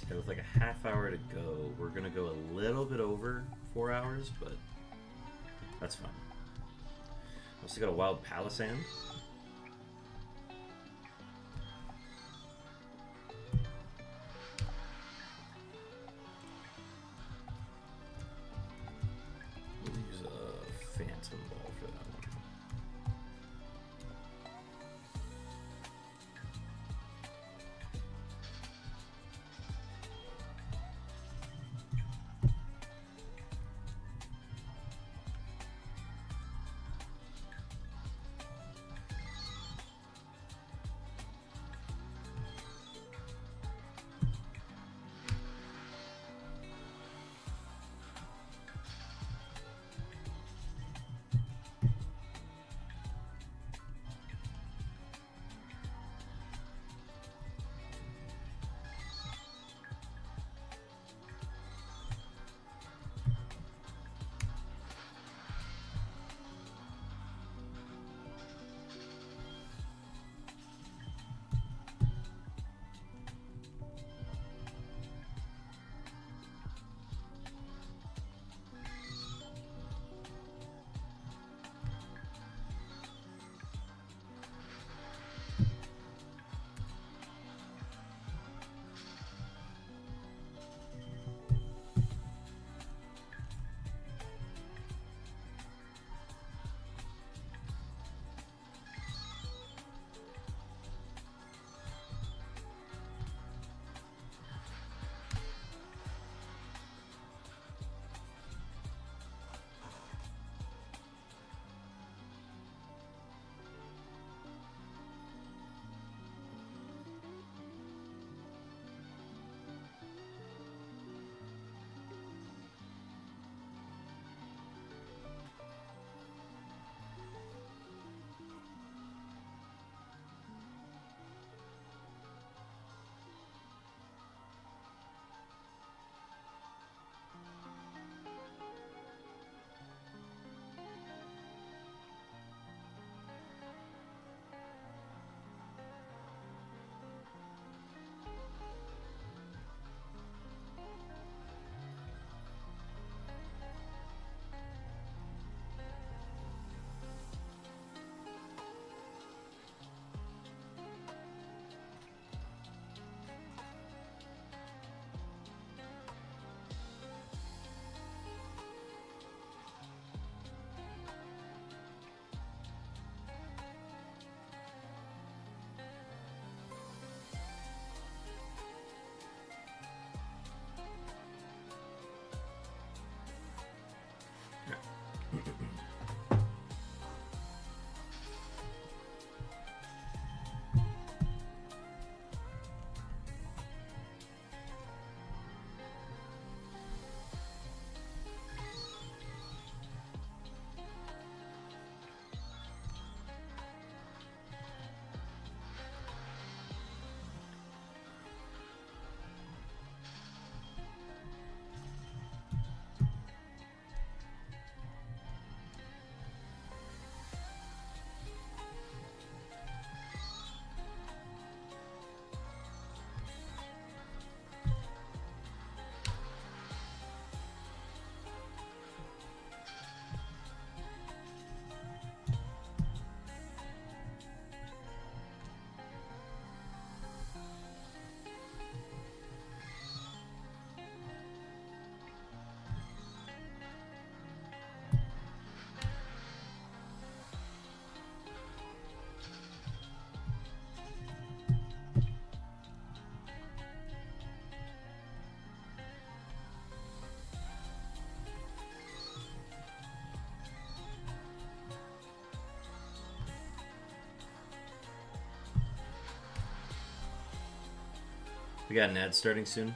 So with like a half hour to go, we're gonna go a little bit over 4 hours, but that's fine. Also got a wild palisand. We'll use a phantom ball for that one. We got an ad starting soon.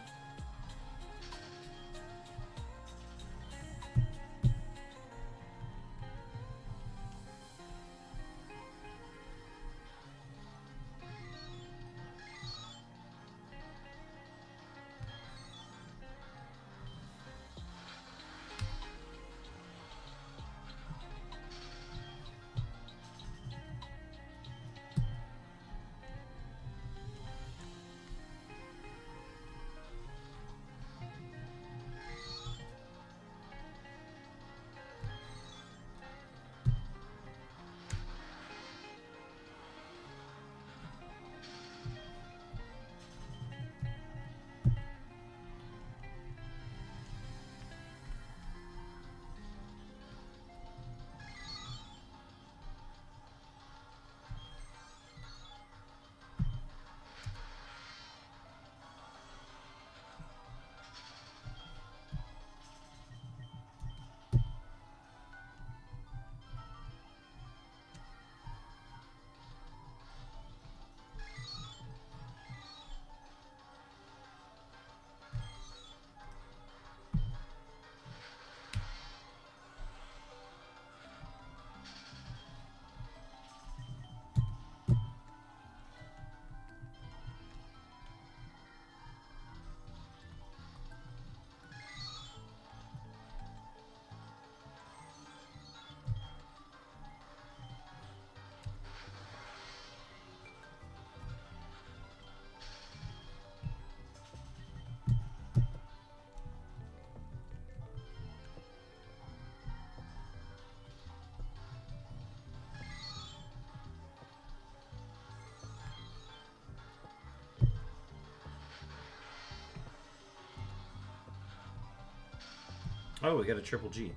Oh, we got a triple G.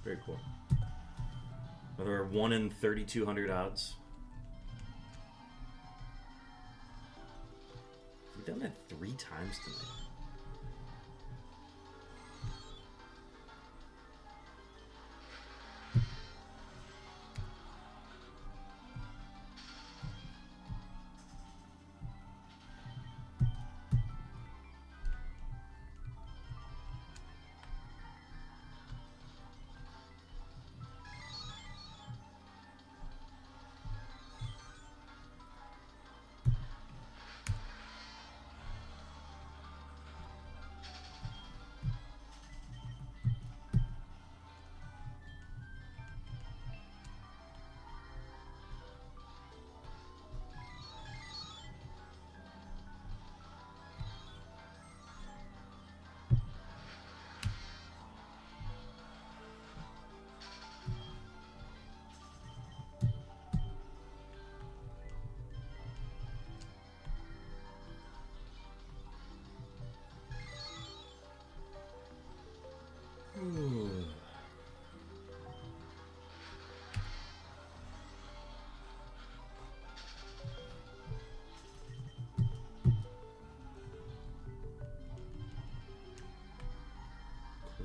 Very cool. Another 1 in 3,200 odds. We've done that 3 times tonight.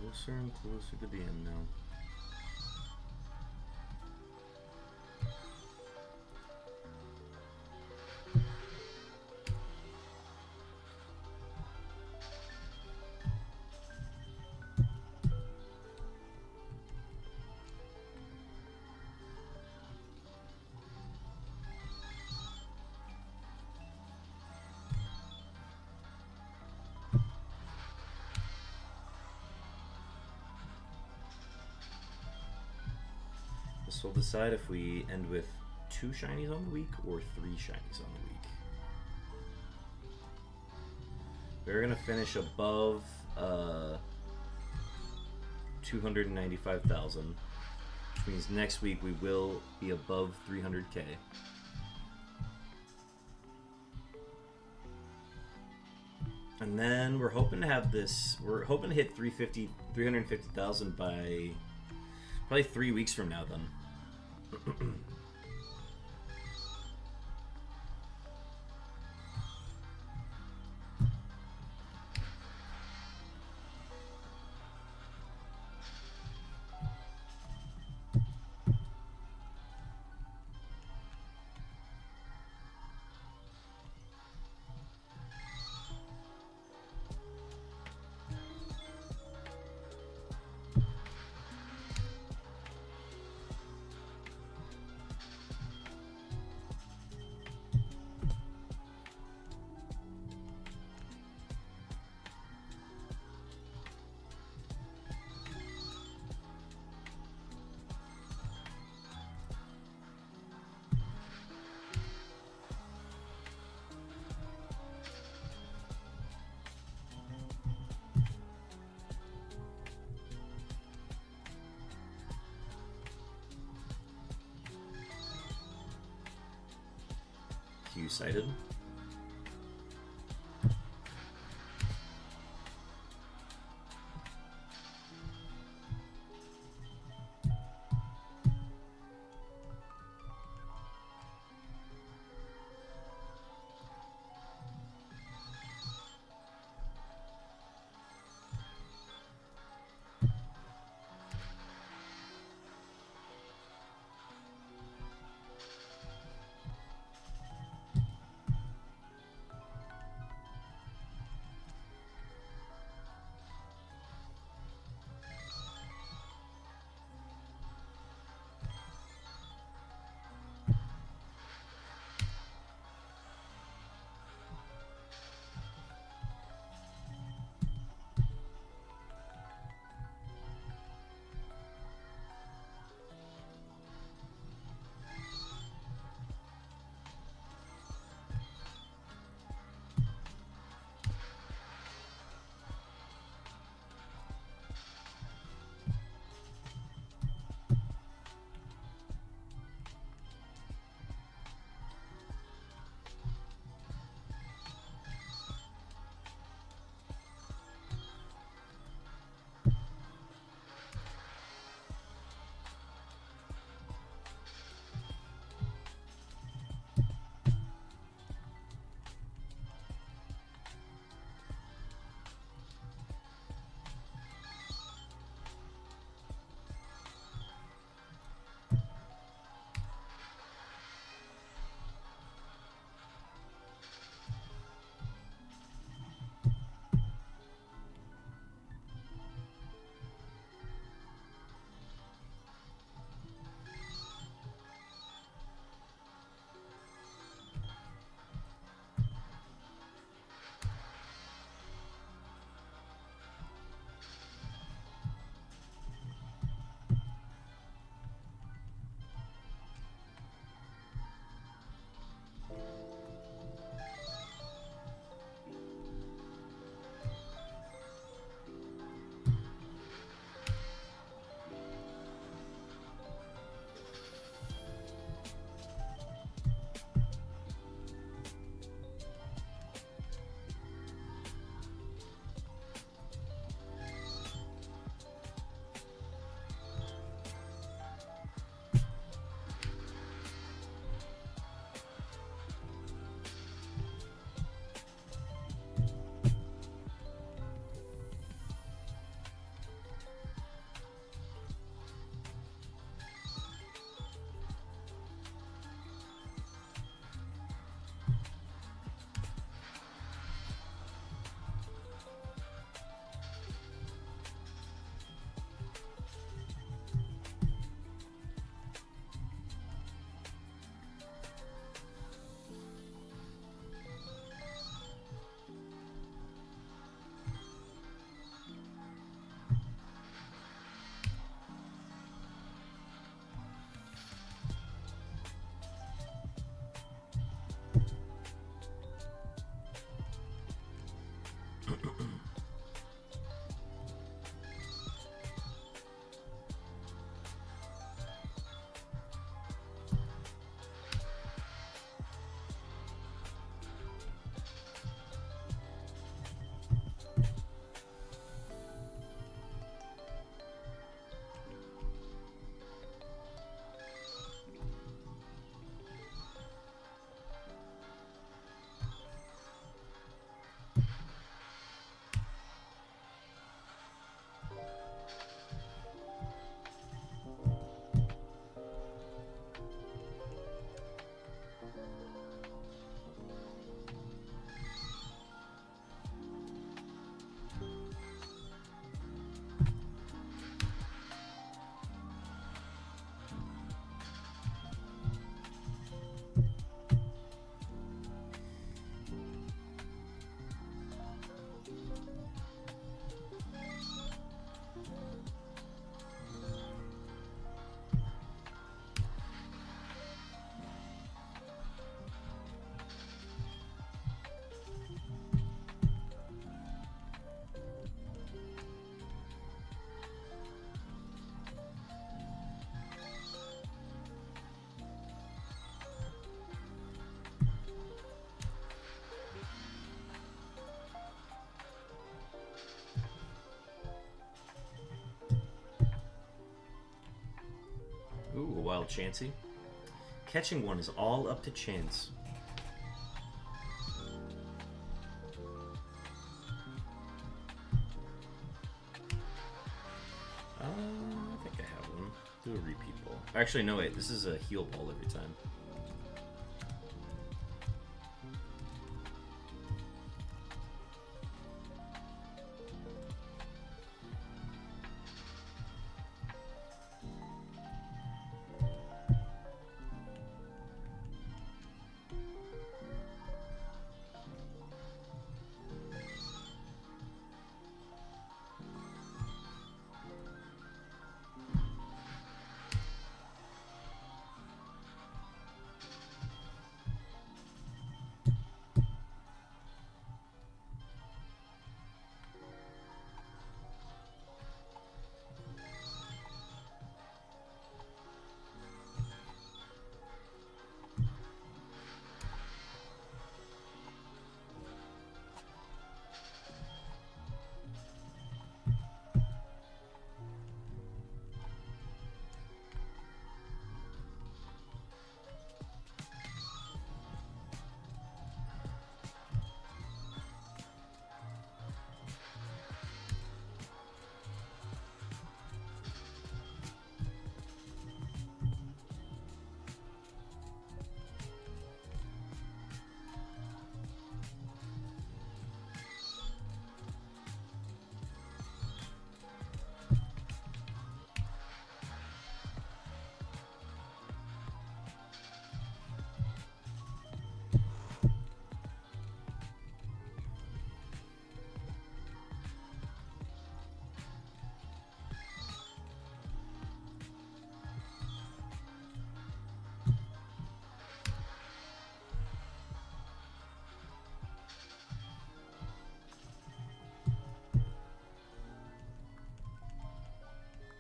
Closer and closer to the end now. This will decide if we end with 2 shinies on the week or 3 shinies on the week. We're gonna finish above 295,000, which means next week we will be above 300K. And then we're hoping to have this. We're hoping to hit 350,000 by probably 3 weeks from now. Then. you cited. Ooh, a wild Chansey. Catching one is all up to chance. I think I have one. Do a repeat ball. Actually, no, wait. This is a heal ball every time.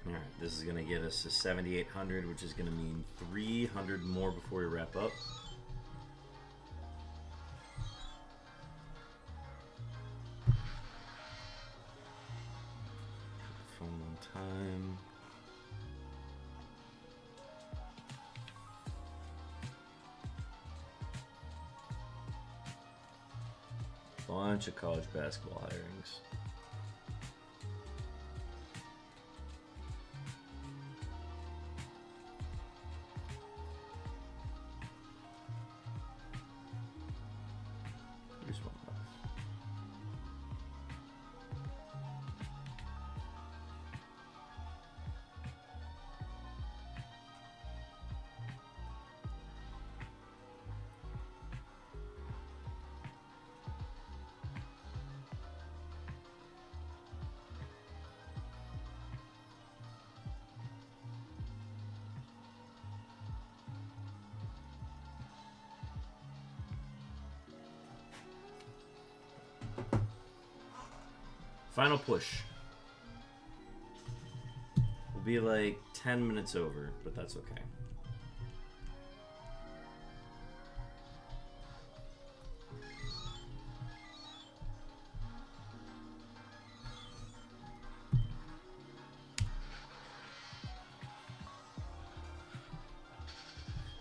Alright, this is going to get us to 7,800, which is going to mean 300 more before we wrap up. Phone on time. Bunch of college basketball hirings. Here's one left. Final push. We'll be like 10 minutes over, but that's okay.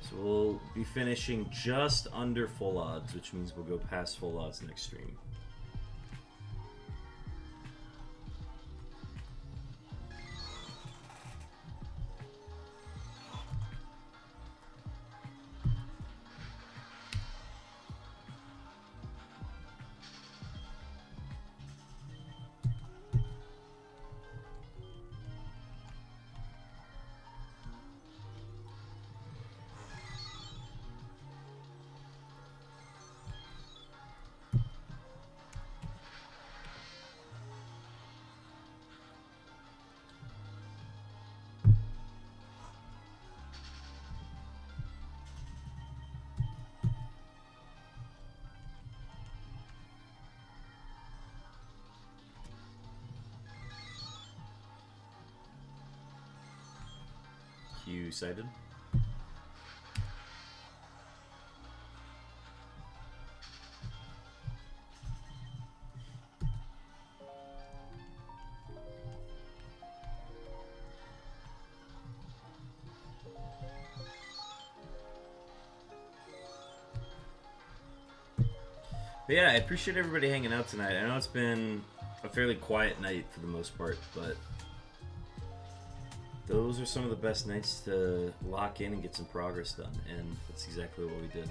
So we'll be finishing just under full odds, which means we'll go past full odds next stream. You excited? But yeah, I appreciate everybody hanging out tonight. I know it's been a fairly quiet night for the most part, but those are some of the best nights to lock in and get some progress done, and that's exactly what we did.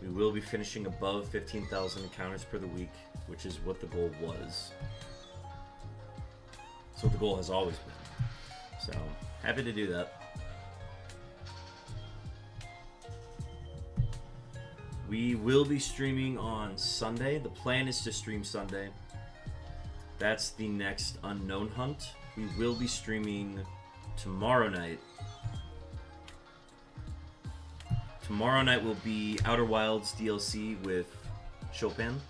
We will be finishing above 15,000 encounters per the week, which is what the goal was. That's what the goal has always been. So, happy to do that. We will be streaming on Sunday. The plan is to stream Sunday. That's the next Unown hunt. We will be streaming tomorrow night. Tomorrow night will be Outer Wilds DLC with Chopin.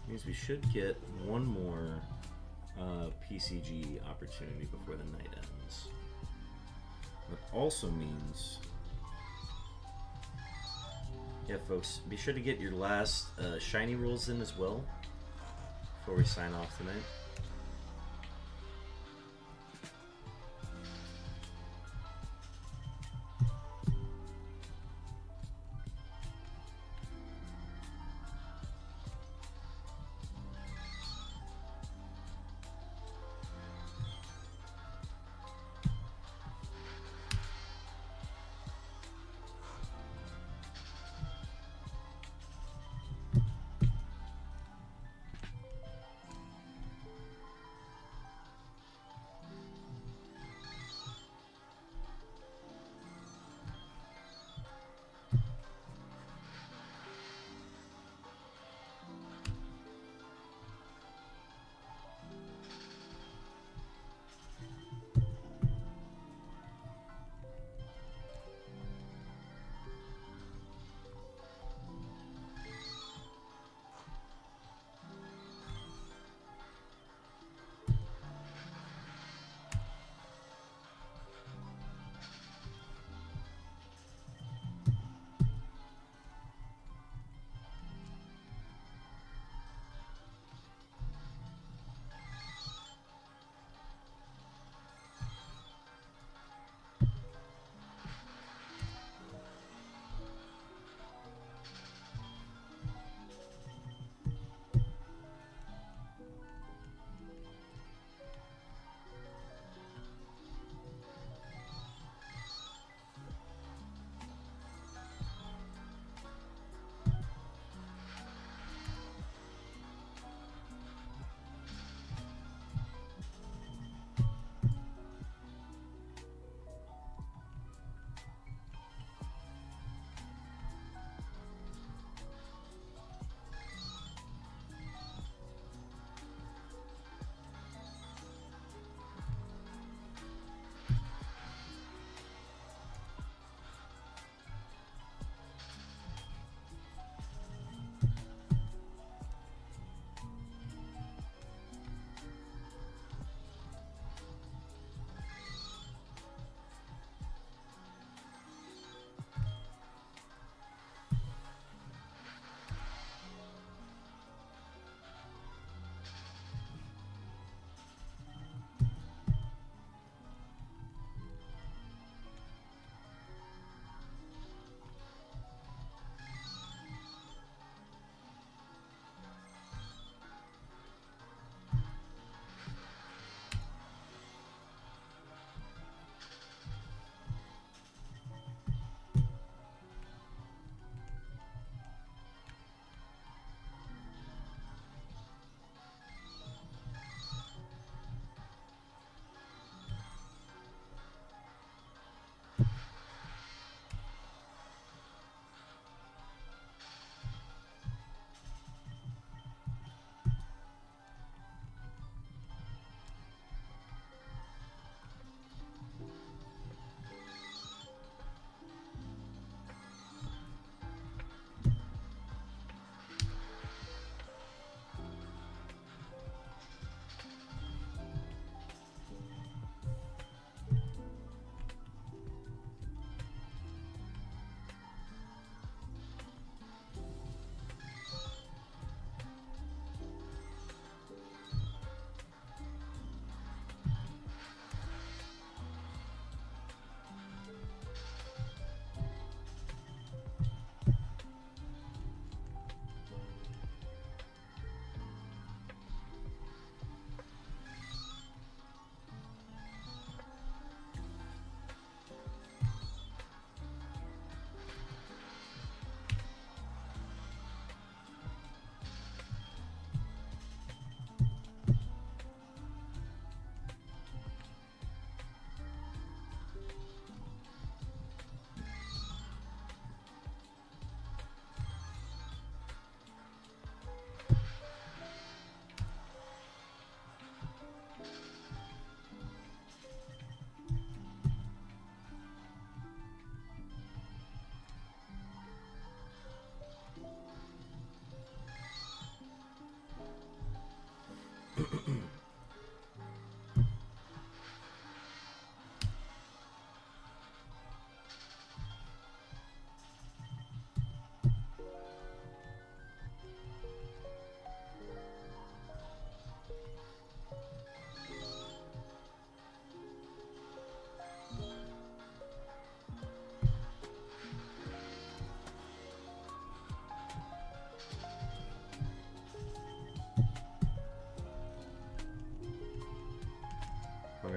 Means we should get one more PCG opportunity before the night ends. That also means, yeah, folks, be sure to get your last shiny rolls in as well before we sign off tonight.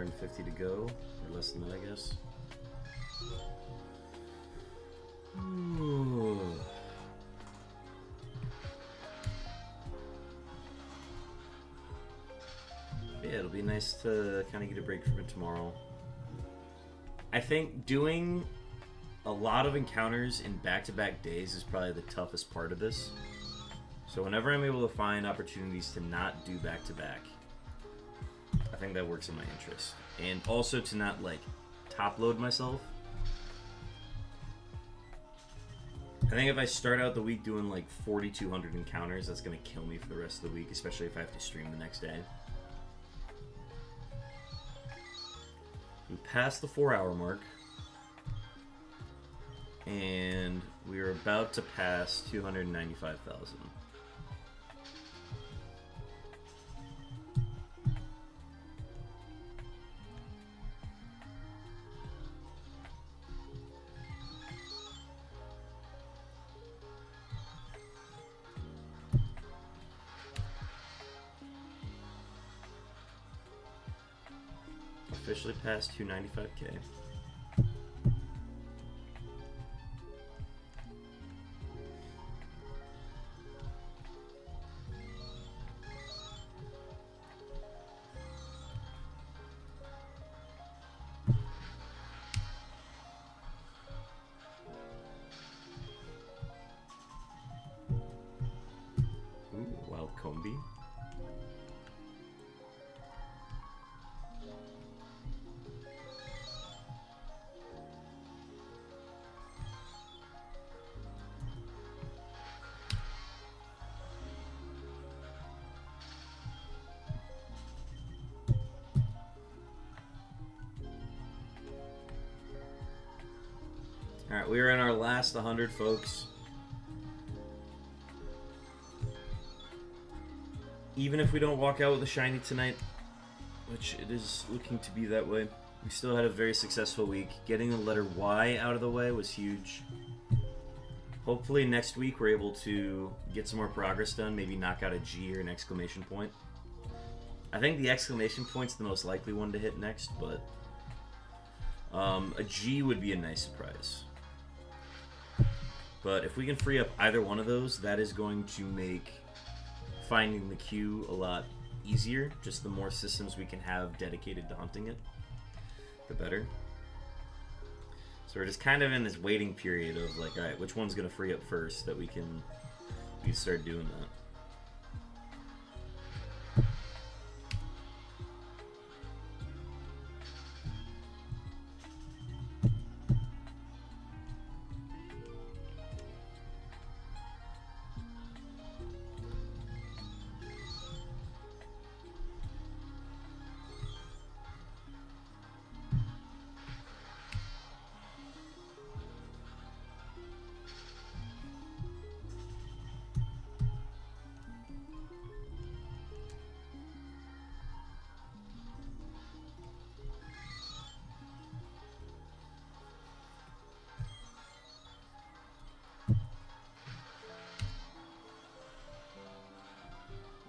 150 to go, or less than that, I guess. Ooh. Yeah, it'll be nice to kind of get a break from it tomorrow. I think doing a lot of encounters in back-to-back days is probably the toughest part of this. So whenever I'm able to find opportunities to not do back-to-back, I think that works in my interest. And also to not, like, top-load myself. I think if I start out the week doing, like, 4,200 encounters, that's going to kill me for the rest of the week, especially if I have to stream the next day. We passed the 4-hour mark. And we are about to pass 295,000. Officially past 295K. Ooh, wild combi. Alright, we are in our last 100, folks. Even if we don't walk out with a shiny tonight, which it is looking to be that way, we still had a very successful week. Getting the letter Y out of the way was huge. Hopefully next week we're able to get some more progress done, maybe knock out a G or an exclamation point. I think the exclamation point's the most likely one to hit next, but a G would be a nice surprise. But if we can free up either one of those, that is going to make finding the queue a lot easier. Just the more systems we can have dedicated to hunting it, the better. So we're just kind of in this waiting period of like, alright, which one's going to free up first that we can start doing that.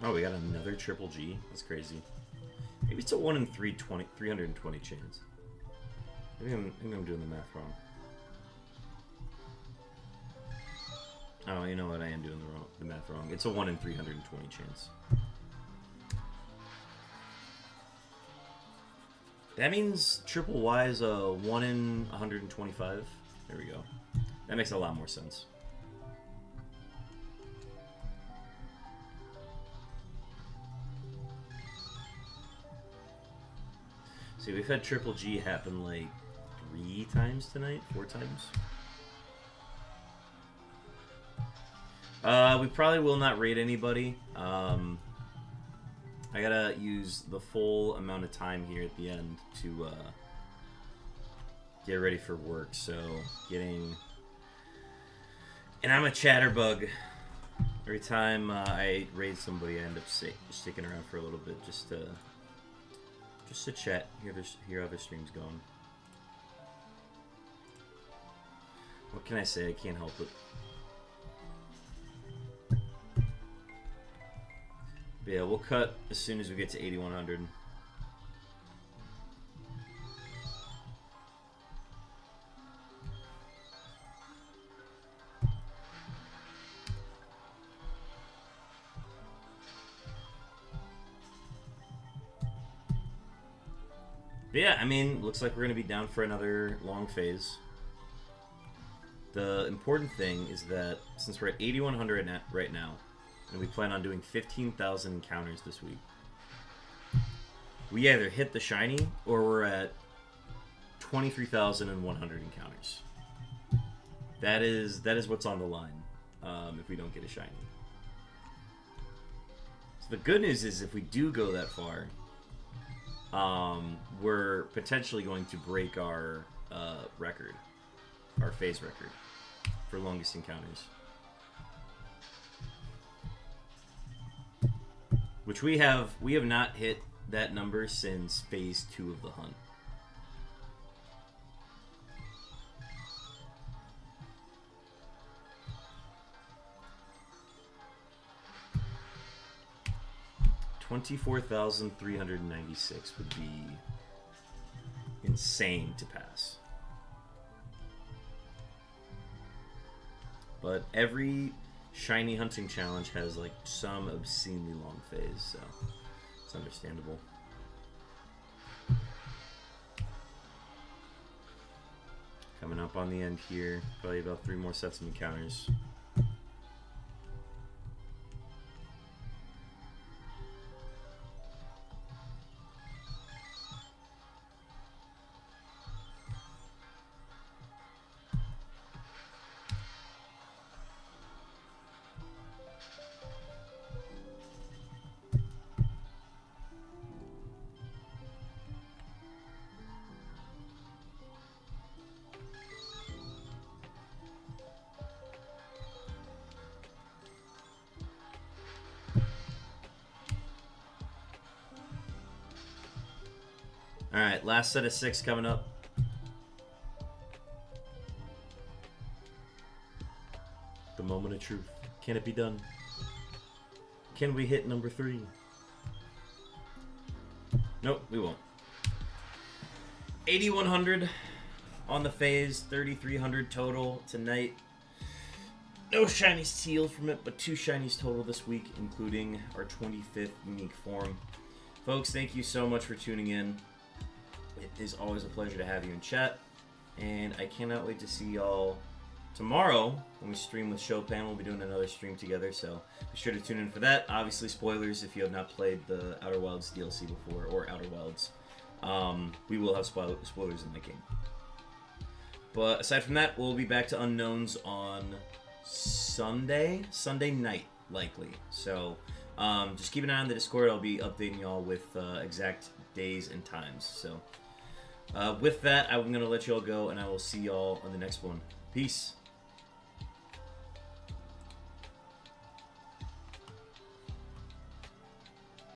Oh, we got another triple G. That's crazy. Maybe it's a 1 in 320 chance. Maybe I'm doing the math wrong. Oh, you know what? I am doing the math wrong. It's a 1 in 320 chance. That means triple Y is a 1 in 125. There we go. That makes a lot more sense. See, we've had triple G happen like 3 times tonight, 4 times. We probably will not raid anybody. I gotta use the full amount of time here at the end to get ready for work. So getting, and I'm a chatterbug. Every time I raid somebody, I end up sticking around for a little bit just to chat, hear how their stream's going. What can I say? I can't help it. But yeah, we'll cut as soon as we get to 8,100. But yeah, I mean, looks like we're going to be down for another long phase. The important thing is that since we're at 8,100 right now, and we plan on doing 15,000 encounters this week, we either hit the shiny or we're at 23,100 encounters. That is what's on the line if we don't get a shiny. So the good news is if we do go that far, we're potentially going to break our record, our phase record for longest encounters. Which we have not hit that number since phase 2 of the hunt. $24,396 would be insane to pass. But every shiny hunting challenge has like some obscenely long phase, so it's understandable. Coming up on the end here, probably about 3 more sets of encounters. Alright, last set of 6 coming up. The moment of truth. Can it be done? Can we hit number 3? Nope, we won't. 8,100 on the phase, 3,300 total tonight. No shinies sealed from it, but 2 shinies total this week, including our 25th unique form. Folks, thank you so much for tuning in. It is always a pleasure to have you in chat, and I cannot wait to see y'all tomorrow when we stream with Chopin. We'll be doing another stream together, so be sure to tune in for that. Obviously, spoilers if you have not played the Outer Wilds DLC before, or Outer Wilds. We will have spoilers in the game. But aside from that, we'll be back to Unknowns on Sunday night, likely. So just keep an eye on the Discord. I'll be updating y'all with exact days and times. So with that, I'm going to let y'all go, and I will see y'all on the next one. Peace.